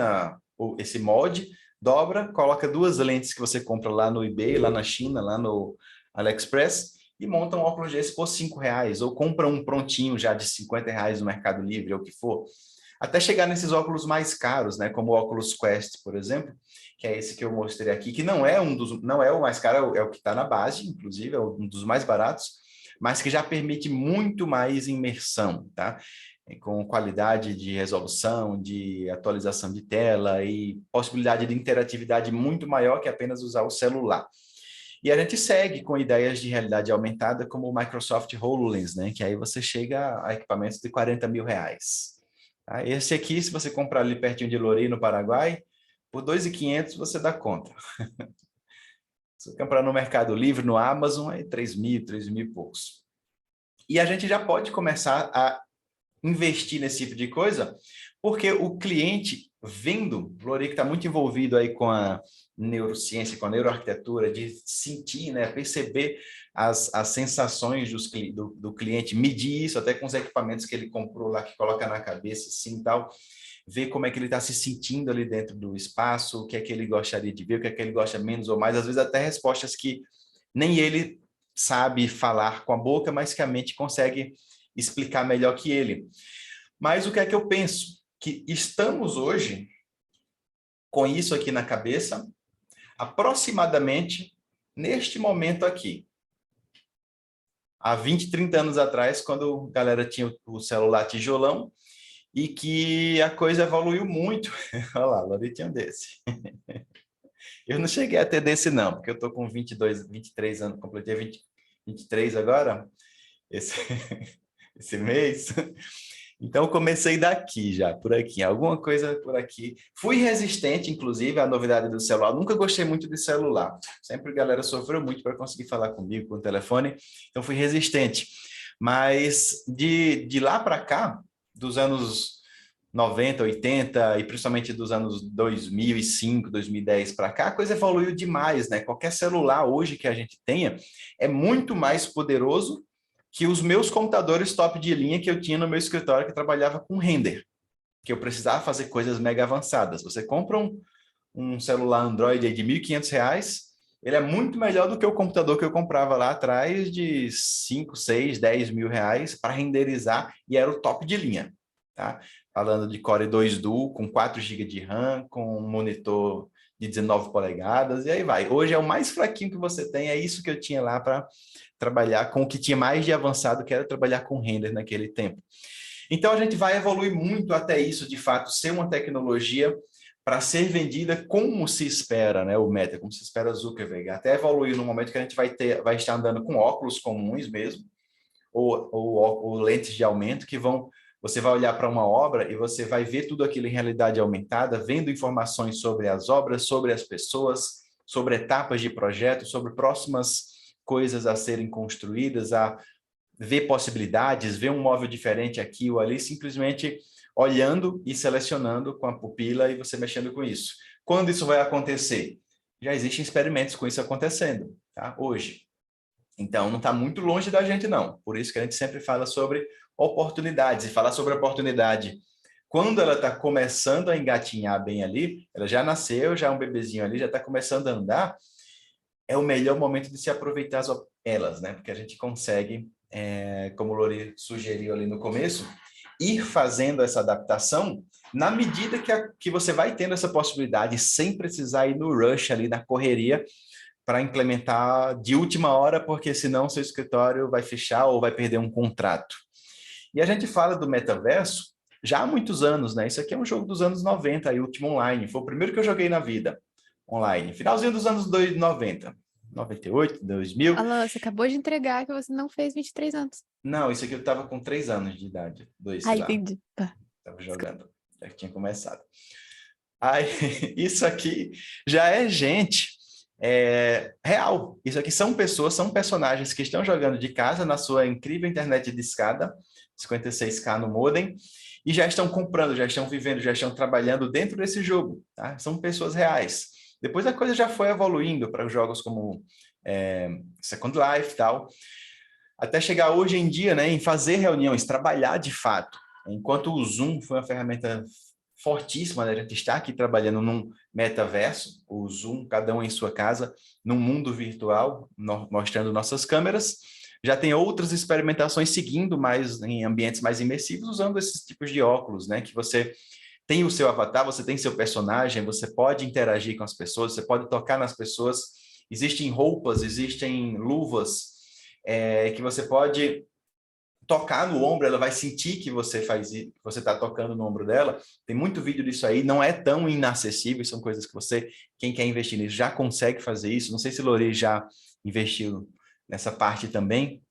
esse molde, dobra, coloca 2 lentes que você compra lá no eBay, lá na China, lá no AliExpress, e monta um óculos desse por R$5, ou compra um prontinho já de R$50 no Mercado Livre, ou o que for. Até chegar nesses óculos mais caros, né? Como o Oculus Quest, por exemplo, que é esse que eu mostrei aqui, que não é o mais caro, é o que está na base, inclusive, é um dos mais baratos, mas que já permite muito mais imersão, tá? Com qualidade de resolução, de atualização de tela e possibilidade de interatividade muito maior que apenas usar o celular. E a gente segue com ideias de realidade aumentada, como o Microsoft HoloLens, né? Que aí você chega a equipamentos de R$40 mil. Esse aqui, se você comprar ali pertinho de Lorena, no Paraguai, por R$2.500 você dá conta. Se você comprar no Mercado Livre, no Amazon, é 3.000 e poucos. E a gente já pode começar a investir nesse tipo de coisa, porque o cliente, vendo, o Lorica está muito envolvido aí com a neurociência, com a neuroarquitetura, de sentir, né, perceber as sensações do cliente, medir isso até com os equipamentos que ele comprou lá, que coloca na cabeça, assim, tal, ver como é que ele está se sentindo ali dentro do espaço, o que é que ele gostaria de ver, o que é que ele gosta menos ou mais, às vezes até respostas que nem ele sabe falar com a boca, mas que a mente consegue explicar melhor que ele. Mas o que é que eu penso? Que estamos hoje com isso aqui na cabeça, aproximadamente neste momento aqui. Há 20, 30 anos atrás, quando a galera tinha o celular tijolão, e que a coisa evoluiu muito. Olha lá, Lori tinha um desse. Eu não cheguei a ter desse não, porque eu tô com 22, 23 anos, completei 23 agora, esse, esse mês. Então, eu comecei daqui já, por aqui, alguma coisa por aqui. Fui resistente, inclusive, à novidade do celular. Nunca gostei muito de celular. Sempre a galera sofreu muito para conseguir falar comigo com o telefone, então fui resistente. Mas de lá para cá, dos anos 90, 80 e principalmente dos anos 2005, 2010 para cá, a coisa evoluiu demais, né? Qualquer celular hoje que a gente tenha é muito mais poderoso que os meus computadores top de linha que eu tinha no meu escritório que trabalhava com render, que eu precisava fazer coisas mega avançadas. Você compra um celular Android aí de R$ 1.500, ele é muito melhor do que o computador que eu comprava lá atrás de 5, 6, 10 mil reais para renderizar e era o top de linha, tá? Falando de Core 2 Duo, com 4 GB de RAM, com um monitor de 19 polegadas, e aí vai. Hoje é o mais fraquinho que você tem, é isso que eu tinha lá para trabalhar com o que tinha mais de avançado, que era trabalhar com render naquele tempo. Então, a gente vai evoluir muito até isso, de fato, ser uma tecnologia para ser vendida como se espera, né? O Meta, como se espera Zuckerberg. Até evoluir no momento que a gente vai estar andando com óculos comuns mesmo, ou lentes de aumento que vão... Você vai olhar para uma obra e você vai ver tudo aquilo em realidade aumentada, vendo informações sobre as obras, sobre as pessoas, sobre etapas de projeto, sobre próximas coisas a serem construídas, a ver possibilidades, ver um móvel diferente aqui ou ali, simplesmente olhando e selecionando com a pupila e você mexendo com isso. Quando isso vai acontecer? Já existem experimentos com isso acontecendo, tá? Hoje. Então, não está muito longe da gente, não. Por isso que a gente sempre fala sobre oportunidades. E falar sobre oportunidade, quando ela está começando a engatinhar bem ali, ela já nasceu, já é um bebezinho ali, já está começando a andar, é o melhor momento de se aproveitar elas, né? Porque a gente consegue, como o Lori sugeriu ali no começo, ir fazendo essa adaptação na medida que você vai tendo essa possibilidade, sem precisar ir no rush ali, na correria, para implementar de última hora, porque senão seu escritório vai fechar ou vai perder um contrato. E a gente fala do metaverso já há muitos anos, né? Isso aqui é um jogo dos anos 90, aí, Ultima Online. Foi o primeiro que eu joguei na vida, online. Finalzinho dos anos 90, 98, 2000. Alan, você acabou de entregar que você não fez 23 anos. Não, isso aqui eu estava com 3 anos de idade. 2, sei lá. Entendi. Tá. Estava jogando, já tinha começado. Aí, isso aqui já é gente real. Isso aqui são pessoas, são personagens que estão jogando de casa na sua incrível internet de escada, 56K no modem, e já estão comprando, já estão vivendo, já estão trabalhando dentro desse jogo, tá? São pessoas reais. Depois a coisa já foi evoluindo para jogos como Second Life e tal, até chegar hoje em dia, né, em fazer reuniões, trabalhar de fato. Enquanto o Zoom foi uma ferramenta fortíssima, né? A gente está aqui trabalhando num metaverso, o Zoom, cada um em sua casa, num mundo virtual, mostrando nossas câmeras. Já tem outras experimentações seguindo mais em ambientes mais imersivos, usando esses tipos de óculos, né? Que você tem o seu avatar, você tem seu personagem, você pode interagir com as pessoas, você pode tocar nas pessoas. Existem roupas, existem luvas que você pode tocar no ombro, ela vai sentir que você está tocando no ombro dela. Tem muito vídeo disso aí, não é tão inacessível, são coisas que quem quer investir nisso já consegue fazer isso. Não sei se Lori já investiu nessa parte também,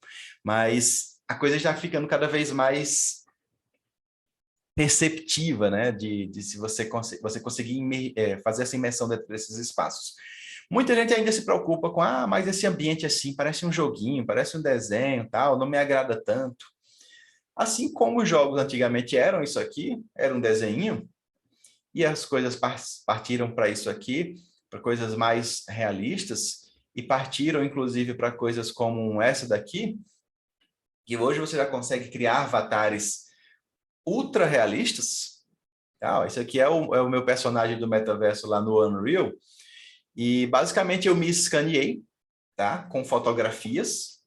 mas a coisa já ficando cada vez mais perceptiva, né, de se você conseguir fazer essa imersão dentro desses espaços. Muita gente ainda se preocupa com, mas esse ambiente assim, parece um joguinho, parece um desenho, tal, não me agrada tanto. Assim como os jogos antigamente eram isso aqui, era um desenho, e as coisas partiram para isso aqui, para coisas mais realistas, e partiram, inclusive, para coisas como essa daqui, que hoje você já consegue criar avatares ultra realistas. Esse aqui é o meu personagem do metaverso lá no Unreal, e basicamente eu me escaneei, tá? Com fotografias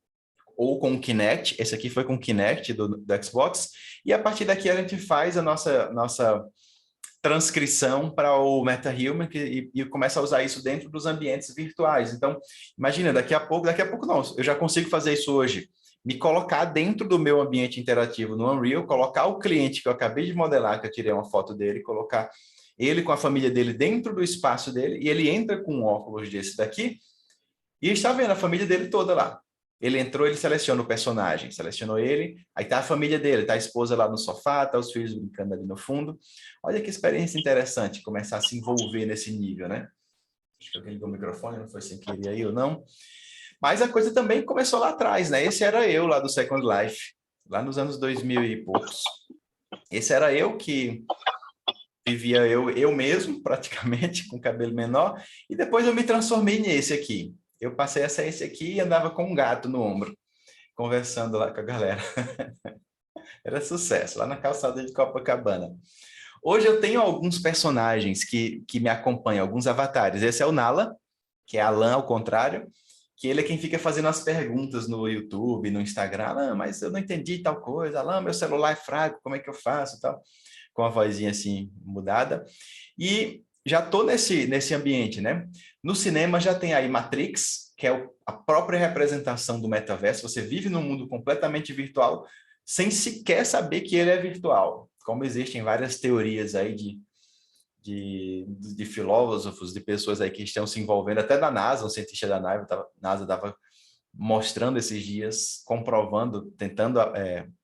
ou com o Kinect. Esse aqui foi com o Kinect do Xbox. E a partir daqui a gente faz a nossa transcrição para o MetaHuman e começa a usar isso dentro dos ambientes virtuais. Então, imagina, daqui a pouco não, eu já consigo fazer isso hoje. me colocar dentro do meu ambiente interativo no Unreal, colocar o cliente que eu acabei de modelar, que eu tirei uma foto dele, colocar ele com a família dele dentro do espaço dele, e ele entra com um óculos desse daqui, e está vendo a família dele toda lá. Ele entrou, ele seleciona o personagem, selecionou ele, aí tá a família dele, tá a esposa lá no sofá, tá os filhos brincando ali no fundo. Olha que experiência interessante, começar a se envolver nesse nível, né? Acho que alguém ligou o microfone, não foi sem querer aí ou não. Mas a coisa também começou lá atrás, né? Esse era eu lá do Second Life, lá nos anos 2000 e poucos. Esse era eu que vivia eu mesmo, praticamente, com cabelo menor, e depois eu me transformei nesse aqui. Eu passei a ser esse aqui e andava com um gato no ombro, conversando lá com a galera. Era sucesso, lá na calçada de Copacabana. Hoje eu tenho alguns personagens que me acompanham, alguns avatares. Esse é o Nala, que é Alan ao contrário, que ele é quem fica fazendo as perguntas no YouTube, no Instagram. Alan, mas eu não entendi tal coisa. Alan, meu celular é fraco, como é que eu faço? Tal. Com a vozinha assim mudada. E já estou nesse ambiente, né? No cinema já tem aí Matrix, que é a própria representação do metaverso. Você vive num mundo completamente virtual, sem sequer saber que ele é virtual. Como existem várias teorias aí de filósofos, de pessoas aí que estão se envolvendo, até da NASA, um cientista da NASA estava mostrando esses dias, comprovando, tentando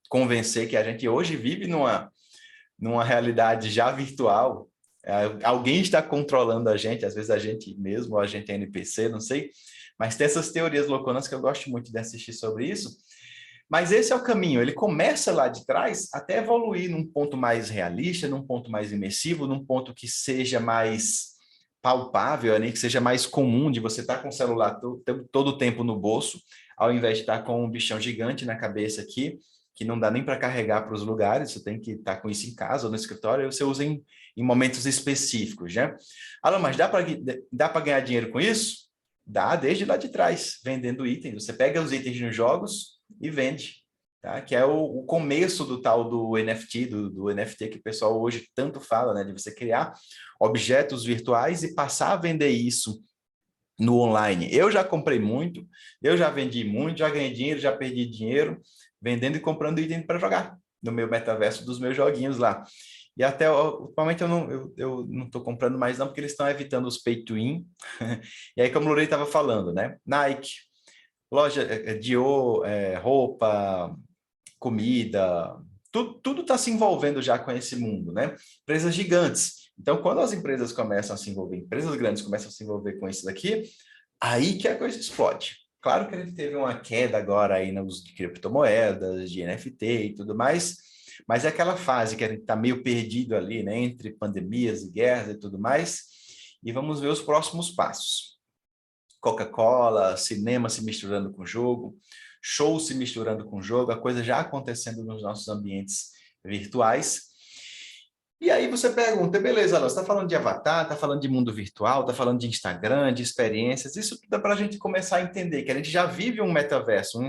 convencer que a gente hoje vive numa realidade já virtual. Alguém está controlando a gente, às vezes a gente mesmo, ou a gente é NPC, não sei, mas tem essas teorias louconas que eu gosto muito de assistir sobre isso. Mas esse é o caminho, ele começa lá de trás até evoluir num ponto mais realista, num ponto mais imersivo, num ponto que seja mais palpável, né? Que seja mais comum de você estar com o celular todo o tempo no bolso, ao invés de estar com um bichão gigante na cabeça aqui, que não dá nem para carregar para os lugares, você tem que estar com isso em casa ou no escritório, e você usa em momentos específicos, né? Alan, mas dá para ganhar dinheiro com isso? Dá, desde lá de trás, vendendo itens. Você pega os itens nos jogos e vende, tá? Que é o começo do tal do NFT, do NFT que o pessoal hoje tanto fala, né? De você criar objetos virtuais e passar a vender isso no online. Eu já comprei muito, eu já vendi muito, já ganhei dinheiro, já perdi dinheiro, vendendo e comprando item para jogar no meu metaverso dos meus joguinhos lá. E até, ultimamente, eu não estou comprando mais não, porque eles estão evitando os pay to win. E aí, como o Lorei estava falando, né? Nike, loja Dior, roupa, comida, tudo está se envolvendo já com esse mundo, né? Empresas gigantes. Então, quando as empresas começam a se envolver, empresas grandes começam a se envolver com isso daqui, aí que a coisa explode. Claro que a gente teve uma queda agora aí no uso de criptomoedas, de NFT e tudo mais, mas é aquela fase que a gente está meio perdido ali, né? Entre pandemias e guerras e tudo mais, e vamos ver os próximos passos. Coca-Cola, cinema se misturando com jogo, show se misturando com jogo, a coisa já acontecendo nos nossos ambientes virtuais. E aí você pergunta, beleza, Alan, você está falando de avatar, está falando de mundo virtual, está falando de Instagram, de experiências, isso tudo é para a gente começar a entender que a gente já vive um metaverso,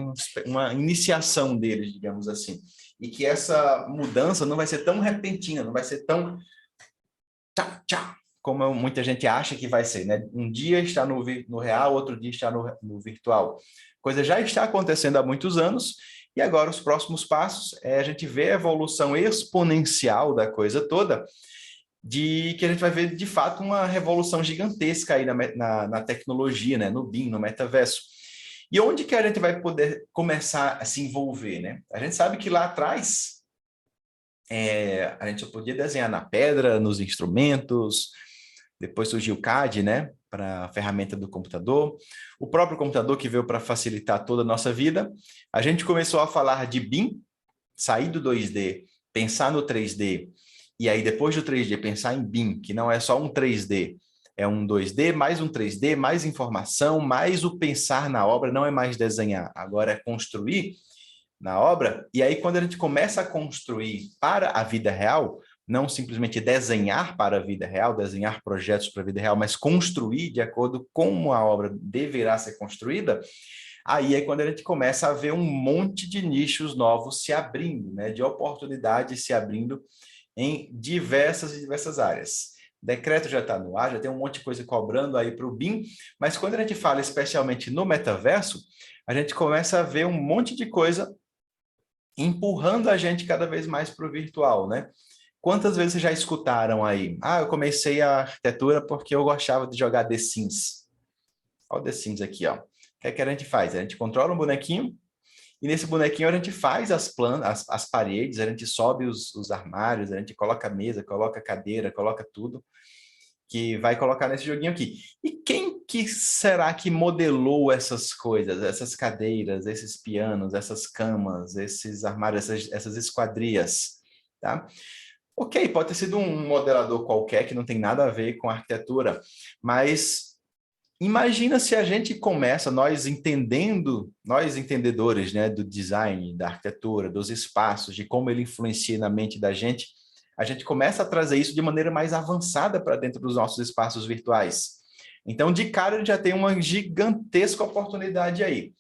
uma iniciação deles, digamos assim, e que essa mudança não vai ser tão repentina, não vai ser tão tchá, como muita gente acha que vai ser, né? Um dia está no real, outro dia está no virtual. A coisa já está acontecendo há muitos anos, e agora os próximos passos é a gente ver a evolução exponencial da coisa toda, de que a gente vai ver, de fato, uma revolução gigantesca aí na tecnologia, né? No BIM, no metaverso. E onde que a gente vai poder começar a se envolver, né? A gente sabe que lá atrás, a gente podia desenhar na pedra, nos instrumentos, depois surgiu o CAD, né? Para a ferramenta do computador, o próprio computador que veio para facilitar toda a nossa vida. A gente começou a falar de BIM, sair do 2D, pensar no 3D, e aí depois do 3D pensar em BIM, que não é só um 3D, é um 2D, mais um 3D, mais informação, mais o pensar na obra, não é mais desenhar, agora é construir na obra, e aí quando a gente começa a construir para a vida real, não simplesmente desenhar para a vida real, desenhar projetos para a vida real, mas construir de acordo com como a obra deverá ser construída, aí é quando a gente começa a ver um monte de nichos novos se abrindo, né, de oportunidades se abrindo em diversas áreas. decreto já está no ar, já tem um monte de coisa cobrando aí para o BIM, mas quando a gente fala especialmente no metaverso, a gente começa a ver um monte de coisa empurrando a gente cada vez mais para o virtual, né? Quantas vezes vocês já escutaram aí? Ah, eu comecei a arquitetura porque eu gostava de jogar The Sims. Olha o The Sims aqui, ó. O que é que a gente faz? A gente controla um bonequinho, e nesse bonequinho a gente faz as paredes, a gente sobe os armários, a gente coloca a mesa, coloca a cadeira, coloca tudo que vai colocar nesse joguinho aqui. E quem que será que modelou essas coisas, essas cadeiras, esses pianos, essas camas, esses armários, essas esquadrias, tá? Ok, pode ter sido um modelador qualquer que não tem nada a ver com arquitetura, mas imagina se a gente começa, nós entendedores, né, do design, da arquitetura, dos espaços, de como ele influencia na mente da gente, a gente começa a trazer isso de maneira mais avançada para dentro dos nossos espaços virtuais. Então, de cara, ele já tem uma gigantesca oportunidade aí.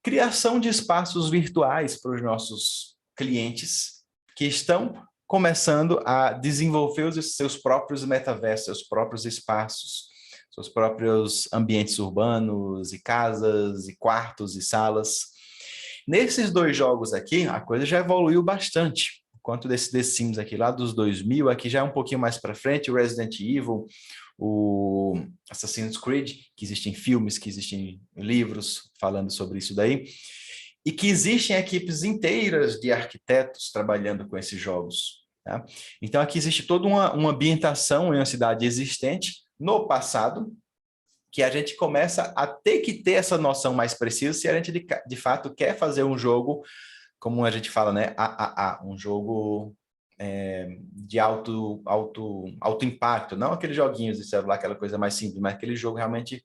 Criação de espaços virtuais para os nossos clientes que estão começando a desenvolver os seus próprios metaversos, seus próprios espaços, seus próprios ambientes urbanos e casas e quartos e salas. Nesses dois jogos aqui, a coisa já evoluiu bastante. Quanto desse The Sims aqui, lá dos 2000, aqui já é um pouquinho mais para frente, o Resident Evil, o Assassin's Creed, que existem filmes, que existem livros falando sobre isso daí, e que existem equipes inteiras de arquitetos trabalhando com esses jogos. Tá? Então, aqui existe toda uma ambientação em uma cidade existente no passado, que a gente começa a ter que ter essa noção mais precisa se a gente, de fato, quer fazer um jogo, como a gente fala, né? Um jogo de alto impacto, não aqueles joguinhos de celular, aquela coisa mais simples, mas aquele jogo realmente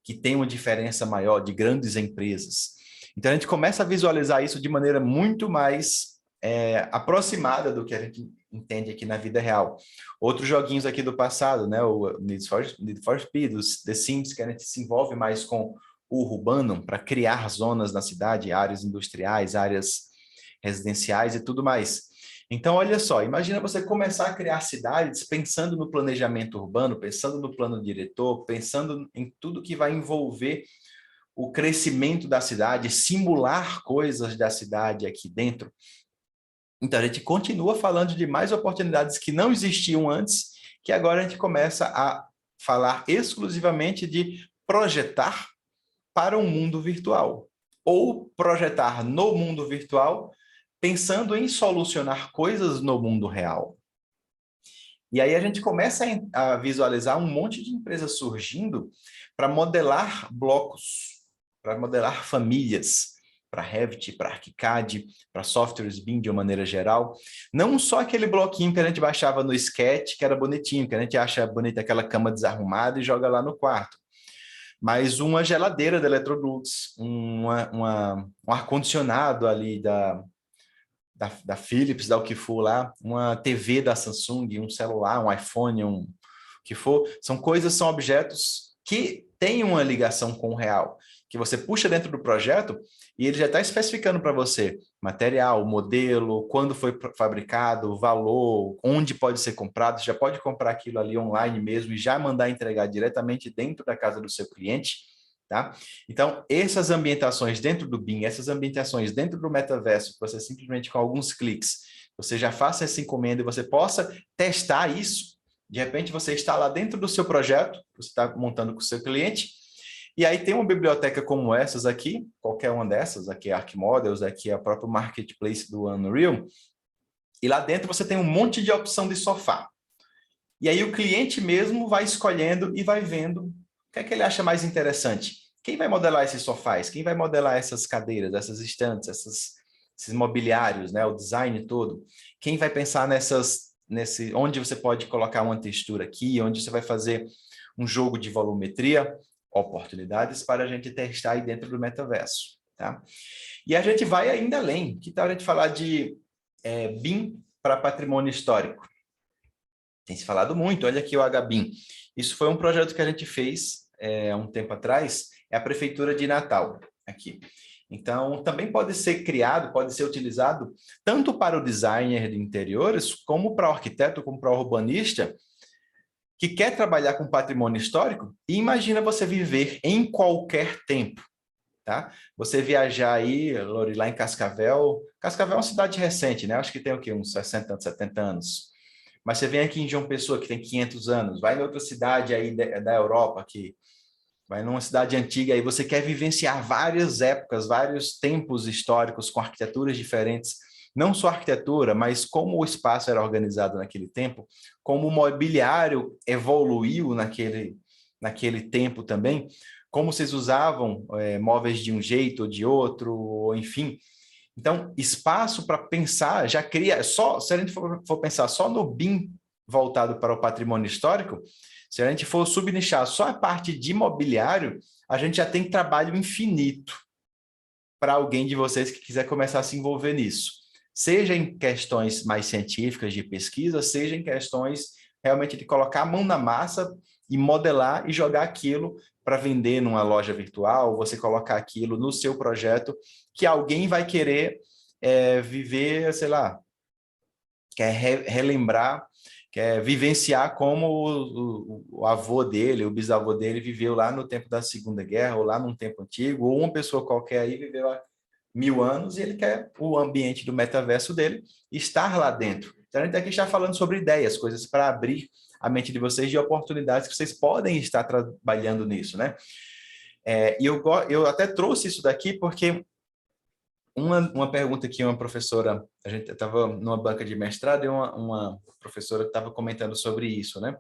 que tem uma diferença maior, de grandes empresas. Então, a gente começa a visualizar isso de maneira muito mais aproximada do que a gente entende aqui na vida real. Outros joguinhos aqui do passado, né? O Need for Speed, os The Sims, que a gente se envolve mais com o urbano para criar zonas na cidade, áreas industriais, áreas residenciais e tudo mais. Então, olha só, imagina você começar a criar cidades pensando no planejamento urbano, pensando no plano diretor, pensando em tudo que vai envolver o crescimento da cidade, simular coisas da cidade aqui dentro. Então, a gente continua falando de mais oportunidades que não existiam antes, que agora a gente começa a falar exclusivamente de projetar para um mundo virtual, ou projetar no mundo virtual, pensando em solucionar coisas no mundo real. E aí a gente começa a visualizar um monte de empresas surgindo para modelar blocos, para modelar famílias, para Revit, para ArchiCAD, para softwares BIM de uma maneira geral. Não só aquele bloquinho que a gente baixava no Sketch, que era bonitinho, que a gente acha bonita aquela cama desarrumada e joga lá no quarto. Mas uma geladeira da Electrolux, um ar-condicionado ali da Philips, da o que for lá, uma TV da Samsung, um celular, um iPhone, o que for, são objetos que têm uma ligação com o real, que você puxa dentro do projeto e ele já está especificando para você material, modelo, quando foi fabricado, valor, onde pode ser comprado, você já pode comprar aquilo ali online mesmo e já mandar entregar diretamente dentro da casa do seu cliente, tá? Então, essas ambientações dentro do BIM, essas ambientações dentro do metaverso, que você simplesmente com alguns cliques, você já faça essa encomenda e você possa testar isso. De repente, você está lá dentro do seu projeto, você está montando com o seu cliente, e aí tem uma biblioteca como essas aqui, qualquer uma dessas, aqui é ArcModels, aqui é a própria Marketplace do Unreal, e lá dentro você tem um monte de opção de sofá. E aí o cliente mesmo vai escolhendo e vai vendo o que é que ele acha mais interessante. Quem vai modelar esses sofás? Quem vai modelar essas cadeiras, essas estantes, esses mobiliários, né? O design todo? Quem vai pensar onde você pode colocar uma textura aqui, onde você vai fazer um jogo de volumetria? Oportunidades para a gente testar aí dentro do metaverso, tá? E a gente vai ainda além. Que tal a gente falar de BIM para patrimônio histórico? Tem se falado muito, olha aqui o HBIM. Isso foi um projeto que a gente fez há um tempo atrás, é a Prefeitura de Natal, aqui. Então, também pode ser criado, pode ser utilizado tanto para o designer de interiores, como para o arquiteto, como para o urbanista, que quer trabalhar com patrimônio histórico, e imagina você viver em qualquer tempo, tá? Você viajar aí, Lori, lá em Cascavel. Cascavel é uma cidade recente, né? Acho que tem o quê? Uns 60, 70 anos. Mas você vem aqui em João Pessoa, que tem 500 anos, vai em outra cidade aí da Europa, que vai numa cidade antiga, aí você quer vivenciar várias épocas, vários tempos históricos com arquiteturas diferentes, não só arquitetura, mas como o espaço era organizado naquele tempo, como o mobiliário evoluiu naquele tempo também, como vocês usavam móveis de um jeito ou de outro, enfim. Então, espaço para pensar já cria, se a gente for pensar só no BIM voltado para o patrimônio histórico, se a gente for subnichar só a parte de mobiliário, a gente já tem trabalho infinito para alguém de vocês que quiser começar a se envolver nisso. Seja em questões mais científicas de pesquisa, seja em questões realmente de colocar a mão na massa e modelar e jogar aquilo para vender numa loja virtual, você colocar aquilo no seu projeto, que alguém vai querer viver, sei lá, quer relembrar, quer vivenciar como o avô dele, o bisavô dele viveu lá no tempo da Segunda Guerra, ou lá num tempo antigo, ou uma pessoa qualquer aí viveu há 1000 anos e ele quer o ambiente do metaverso dele estar lá dentro. Então, a gente aqui está falando sobre ideias, coisas para abrir a mente de vocês de oportunidades que vocês podem estar trabalhando nisso, né? E eu até trouxe isso daqui porque uma pergunta que uma professora, a gente estava numa banca de mestrado e uma professora estava comentando sobre isso, né?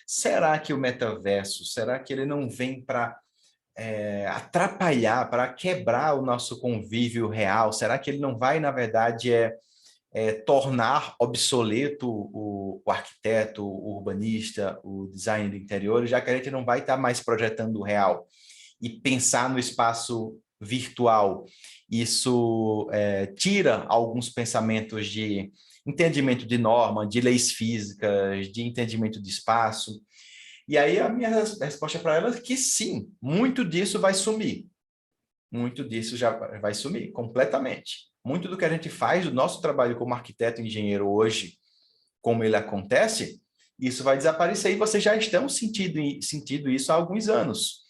Será que o metaverso, será que ele não vem para atrapalhar, para quebrar o nosso convívio real? Será que ele não vai, na verdade, tornar obsoleto o arquiteto, o urbanista, o design de interiores, já que a gente não vai estar mais projetando o real e pensar no espaço virtual? Isso tira alguns pensamentos de entendimento de norma, de leis físicas, de entendimento de espaço. E aí a minha resposta para ela é que sim, muito disso vai sumir. Muito disso já vai sumir completamente. Muito do que a gente faz, do nosso trabalho como arquiteto e engenheiro hoje, como ele acontece, isso vai desaparecer e vocês já estão sentindo isso há alguns anos.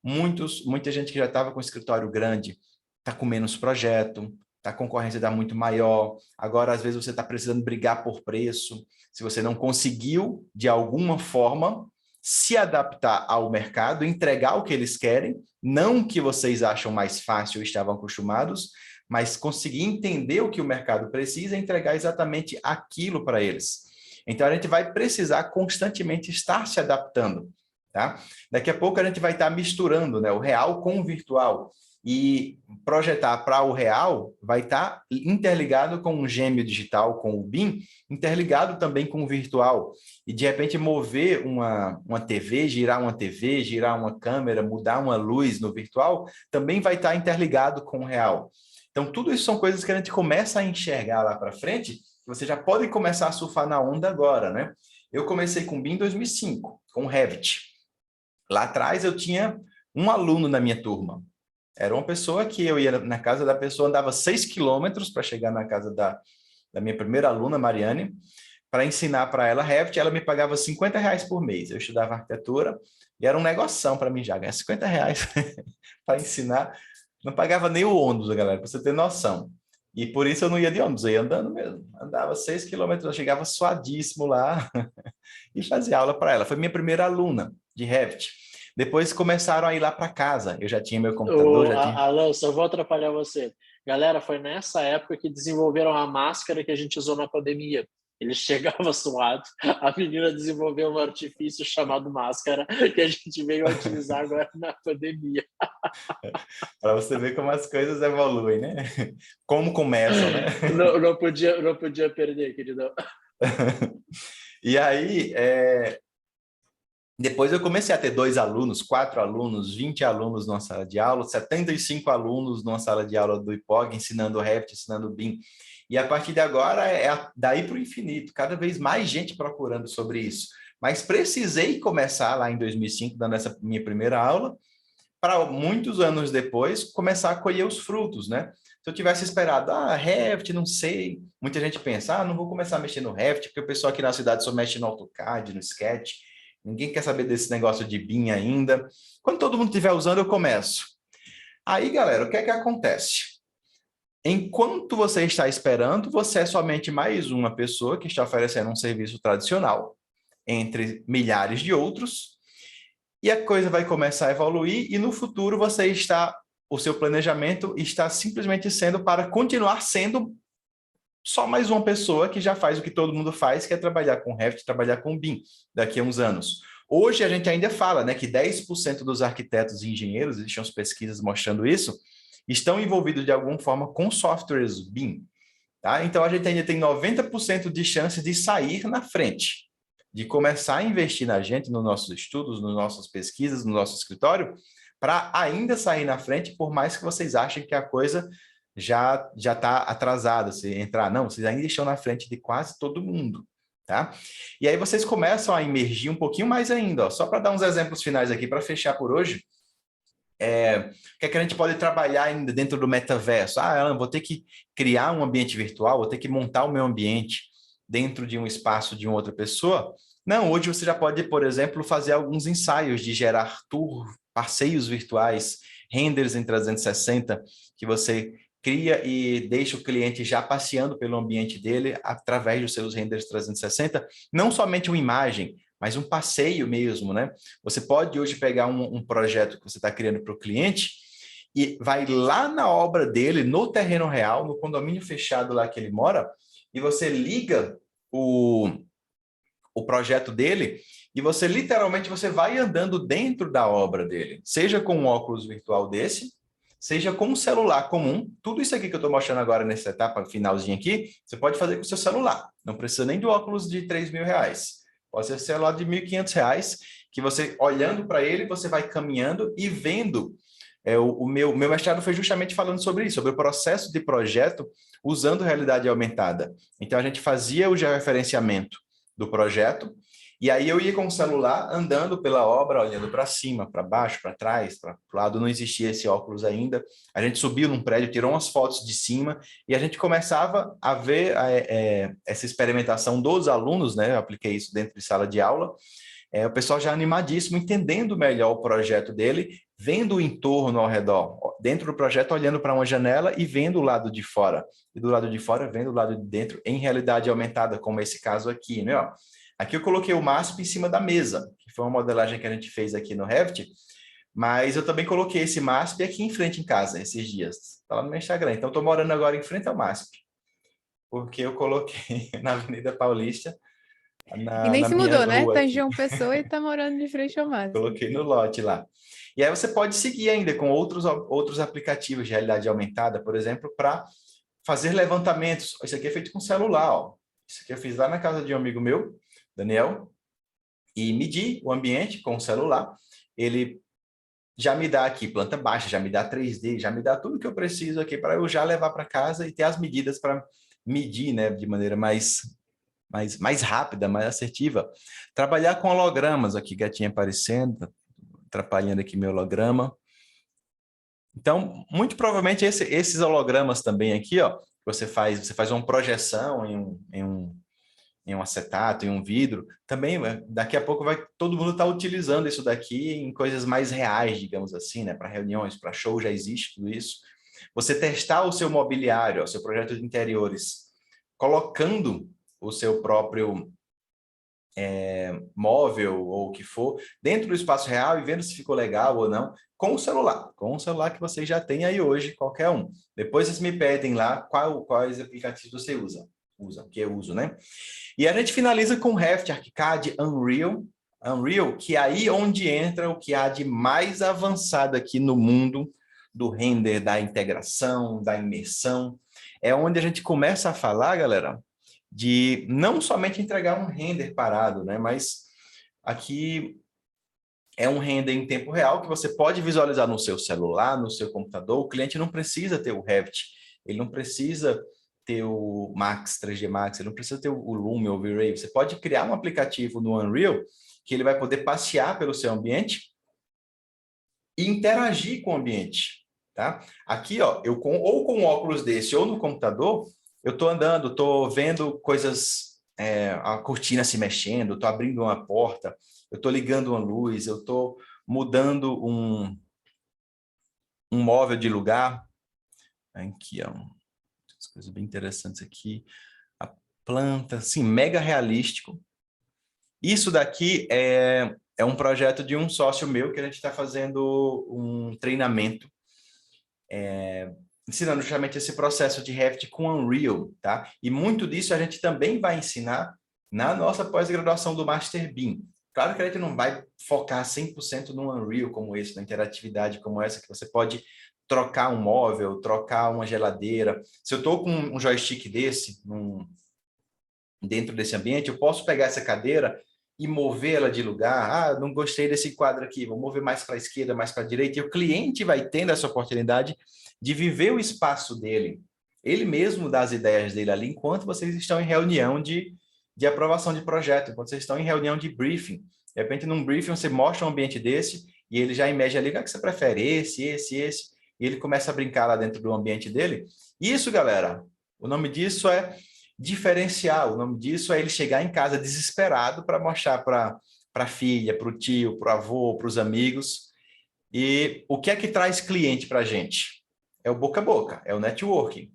Muita gente que já estava com escritório grande está com menos projeto, a concorrência está muito maior, agora às vezes você está precisando brigar por preço, se você não conseguiu, de alguma forma, se adaptar ao mercado, entregar o que eles querem, não o que vocês acham mais fácil ou estavam acostumados, mas conseguir entender o que o mercado precisa e entregar exatamente aquilo para eles. Então, a gente vai precisar constantemente estar se adaptando, tá? Daqui a pouco a gente vai estar misturando, né, o real com o virtual. E projetar para o real vai estar interligado com um gêmeo digital, com o BIM, interligado também com o virtual. E, de repente, mover uma TV, girar uma câmera, mudar uma luz no virtual, também vai estar interligado com o real. Então, tudo isso são coisas que a gente começa a enxergar lá para frente, você já pode começar a surfar na onda agora, né? Eu comecei com BIM em 2005, com o Revit. Lá atrás, eu tinha um aluno na minha turma. Era uma pessoa que eu ia na casa da pessoa, andava 6 quilômetros para chegar na casa da minha primeira aluna, Mariane, para ensinar para ela Revit. Ela me pagava R$50 por mês. Eu estudava arquitetura e era um negoção para mim já, ganhar R$50 para ensinar. Não pagava nem o ônibus, galera, para você ter noção. E por isso eu não ia de ônibus, eu ia andando mesmo. Andava 6 quilômetros, eu chegava suadíssimo lá e fazia aula para ela. Foi minha primeira aluna de Revit. Depois começaram a ir lá para casa. Eu já tinha meu computador, Alan, só vou atrapalhar você. Galera, foi nessa época que desenvolveram a máscara que a gente usou na pandemia. Ele chegava suado, a menina desenvolveu um artifício chamado máscara que a gente veio a utilizar agora na pandemia. Para você ver como as coisas evoluem, né? Como começam, né? Não podia perder, queridão. E aí, depois eu comecei a ter 2 alunos, 4 alunos, 20 alunos numa sala de aula, 75 alunos numa sala de aula do IPOG, ensinando Revit, ensinando BIM. E a partir de agora é daí para o infinito, cada vez mais gente procurando sobre isso. Mas precisei começar lá em 2005, dando essa minha primeira aula, para muitos anos depois começar a colher os frutos, né? Se eu tivesse esperado, Revit, não sei. Muita gente pensa, não vou começar a mexer no Revit, porque o pessoal aqui na cidade só mexe no AutoCAD, no Sketch. Ninguém quer saber desse negócio de BIM ainda. Quando todo mundo estiver usando, eu começo. Aí, galera, o que é que acontece? Enquanto você está esperando, você é somente mais uma pessoa que está oferecendo um serviço tradicional, entre milhares de outros, e a coisa vai começar a evoluir, e no futuro o seu planejamento está simplesmente sendo para continuar sendo só mais uma pessoa que já faz o que todo mundo faz, que é trabalhar com Revit, trabalhar com BIM, daqui a uns anos. Hoje a gente ainda fala, né, que 10% dos arquitetos e engenheiros, existem as pesquisas mostrando isso, estão envolvidos de alguma forma com softwares BIM. Tá? Então a gente ainda tem 90% de chance de sair na frente, de começar a investir na gente, nos nossos estudos, nas nossas pesquisas, no nosso escritório, para ainda sair na frente, por mais que vocês achem que a coisa já está atrasada. Se entrar, não, vocês ainda estão na frente de quase todo mundo. Tá? E aí vocês começam a emergir um pouquinho mais ainda, ó, só para dar uns exemplos finais aqui, para fechar por hoje. O que é que a gente pode trabalhar ainda dentro do metaverso? Eu vou ter que criar um ambiente virtual, vou ter que montar o meu ambiente dentro de um espaço de uma outra pessoa. Não, hoje você já pode, por exemplo, fazer alguns ensaios de gerar passeios virtuais, renders em 360, que você cria e deixa o cliente já passeando pelo ambiente dele através dos seus renders 360, não somente uma imagem, mas um passeio mesmo, né? Você pode hoje pegar um projeto que você está criando para o cliente e vai lá na obra dele, no terreno real, no condomínio fechado lá que ele mora, e você liga o projeto dele e você literalmente vai andando dentro da obra dele, seja com um óculos virtual desse, seja com um celular comum. Tudo isso aqui que eu estou mostrando agora nessa etapa finalzinha aqui, você pode fazer com o seu celular. Não precisa nem do óculos de R$3.000. Pode ser celular de R$1.500, que você, olhando para ele, você vai caminhando e vendo. O meu mestrado foi justamente falando sobre isso, sobre o processo de projeto usando realidade aumentada. Então, a gente fazia o georreferenciamento do projeto, e aí eu ia com o celular andando pela obra, olhando para cima, para baixo, para trás, para o lado, não existia esse óculos ainda. A gente subiu num prédio, tirou umas fotos de cima, e a gente começava a ver essa experimentação dos alunos, né? Eu apliquei isso dentro de sala de aula, o pessoal já animadíssimo, entendendo melhor o projeto dele, vendo o entorno ao redor, dentro do projeto, olhando para uma janela e vendo o lado de fora. E do lado de fora, vendo o lado de dentro, em realidade aumentada, como esse caso aqui, né? Ó, aqui eu coloquei o MASP em cima da mesa, que foi uma modelagem que a gente fez aqui no Revit, mas eu também coloquei esse MASP aqui em frente em casa, esses dias. Está lá no meu Instagram. Então, estou morando agora em frente ao MASP, porque eu coloquei na Avenida Paulista, E nem se mudou, né? Tá em aqui. João Pessoa e tá morando de frente ao MASP. Coloquei no lote lá. E aí você pode seguir ainda com outros aplicativos de realidade aumentada, por exemplo, para fazer levantamentos. Isso aqui é feito com celular, ó. Isso aqui eu fiz lá na casa de um amigo meu, Daniel, e medi o ambiente com o celular. Ele já me dá aqui planta baixa, já me dá 3D, já me dá tudo que eu preciso aqui para eu já levar para casa e ter as medidas para medir, né, de maneira mais rápida, mais assertiva. Trabalhar com hologramas aqui, gatinha aparecendo, atrapalhando aqui meu holograma. Então, muito provavelmente esses hologramas também aqui, ó, você faz uma projeção em um acetato, em um vidro, também daqui a pouco todo mundo estar utilizando isso daqui em coisas mais reais, digamos assim, né? Para reuniões, para show, já existe tudo isso. Você testar o seu mobiliário, o seu projeto de interiores, colocando o seu próprio móvel ou o que for, dentro do espaço real e vendo se ficou legal ou não, com o celular que você já tem aí hoje, qualquer um. Depois vocês me pedem lá quais aplicativos você usa, que eu uso, né? E a gente finaliza com Revit, ArchiCAD, Unreal, que é aí onde entra o que há de mais avançado aqui no mundo do render, da integração, da imersão. É onde a gente começa a falar, galera, de não somente entregar um render parado, né? Mas aqui é um render em tempo real que você pode visualizar no seu celular, no seu computador. O cliente não precisa ter o Revit, ele não precisa ter o Max, 3D Max, ele não precisa ter o Lume ou o V-Ray. Você pode criar um aplicativo no Unreal que ele vai poder passear pelo seu ambiente e interagir com o ambiente, tá? Aqui, ó, ou com um óculos desse ou no computador, eu estou andando, estou vendo coisas, a cortina se mexendo, estou abrindo uma porta, eu estou ligando uma luz, eu estou mudando um móvel de lugar. Aqui, ó, as coisas bem interessantes aqui. A planta, assim, mega realístico. Isso daqui é um projeto de um sócio meu que a gente está fazendo um treinamento, ensinando justamente esse processo de Revit com Unreal, tá? E muito disso a gente também vai ensinar na nossa pós-graduação do Master BIM. Claro que a gente não vai focar 100% no Unreal como esse, na interatividade como essa, que você pode trocar um móvel, trocar uma geladeira. Se eu estou com um joystick desse, dentro desse ambiente, eu posso pegar essa cadeira e mover ela de lugar. Ah, não gostei desse quadro aqui, vou mover mais para a esquerda, mais para a direita. E o cliente vai tendo essa oportunidade de viver o espaço dele. Ele mesmo dá as ideias dele ali, enquanto vocês estão em reunião de aprovação de projeto, enquanto vocês estão em reunião de briefing. De repente, num briefing, você mostra um ambiente desse e ele já emerge ali, o que é que você prefere? Esse. E ele começa a brincar lá dentro do ambiente dele. Isso, galera, o nome disso é diferencial. O nome disso é ele chegar em casa desesperado para mostrar para a filha, para o tio, para o avô, para os amigos. E o que é que traz cliente para a gente? É o boca a boca, é o networking.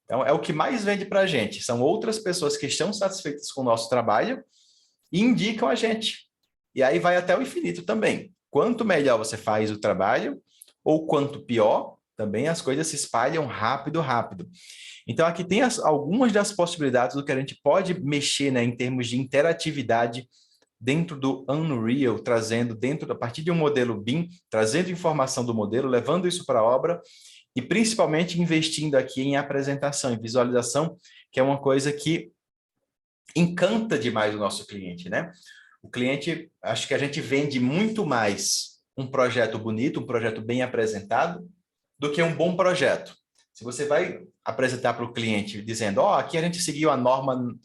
Então, é o que mais vende para a gente. São outras pessoas que estão satisfeitas com o nosso trabalho e indicam a gente. E aí vai até o infinito também. Quanto melhor você faz o trabalho, ou quanto pior, também as coisas se espalham rápido. Então, aqui tem algumas das possibilidades do que a gente pode mexer, né, em termos de interatividade dentro do Unreal, trazendo a partir de um modelo BIM, trazendo informação do modelo, levando isso para a obra e principalmente investindo aqui em apresentação, em visualização, que é uma coisa que encanta demais o nosso cliente, né? O cliente, acho que a gente vende muito mais um projeto bonito, um projeto bem apresentado, do que um bom projeto. Se você vai apresentar para o cliente dizendo, aqui a gente seguiu a norma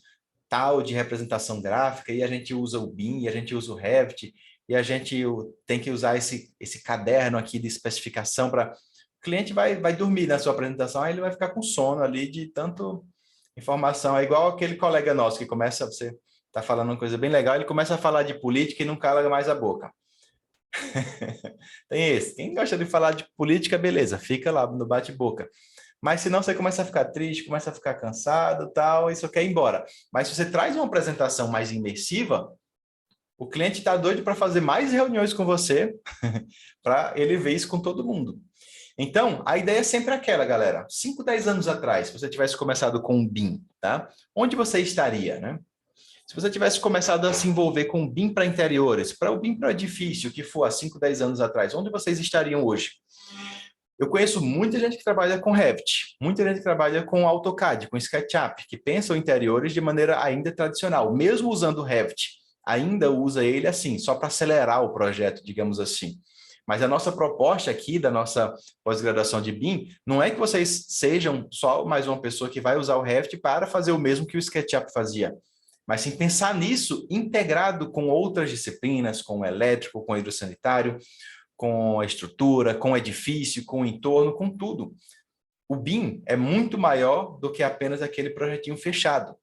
tal de representação gráfica e a gente usa o BIM, e a gente usa o Revit, e a gente tem que usar esse caderno aqui de especificação para... O cliente vai dormir na sua apresentação, aí ele vai ficar com sono ali de tanto informação. É igual aquele colega nosso que começa, você está falando uma coisa bem legal, ele começa a falar de política e não cala mais a boca. Tem esse. Quem gosta de falar de política, beleza, fica lá no bate-boca. Mas senão você começa a ficar triste, começa a ficar cansado, tal, e só quer ir embora. Mas se você traz uma apresentação mais imersiva, o cliente está doido para fazer mais reuniões com você, para ele ver isso com todo mundo. Então, a ideia é sempre aquela, galera. 5, 10 anos atrás, se você tivesse começado com o BIM, tá? Onde você estaria, né? Se você tivesse começado a se envolver com o BIM para interiores, para o BIM para edifício, que for há 5, 10 anos atrás, onde vocês estariam hoje? Eu conheço muita gente que trabalha com Revit, muita gente que trabalha com AutoCAD, com SketchUp, que pensam interiores de maneira ainda tradicional. Mesmo usando o Revit, ainda usa ele assim, só para acelerar o projeto, digamos assim. Mas a nossa proposta aqui, da nossa pós-graduação de BIM, não é que vocês sejam só mais uma pessoa que vai usar o Revit para fazer o mesmo que o SketchUp fazia, mas sim pensar nisso integrado com outras disciplinas, com o elétrico, com o hidrossanitário, com a estrutura, com o edifício, com o entorno, com tudo. O BIM é muito maior do que apenas aquele projetinho fechado,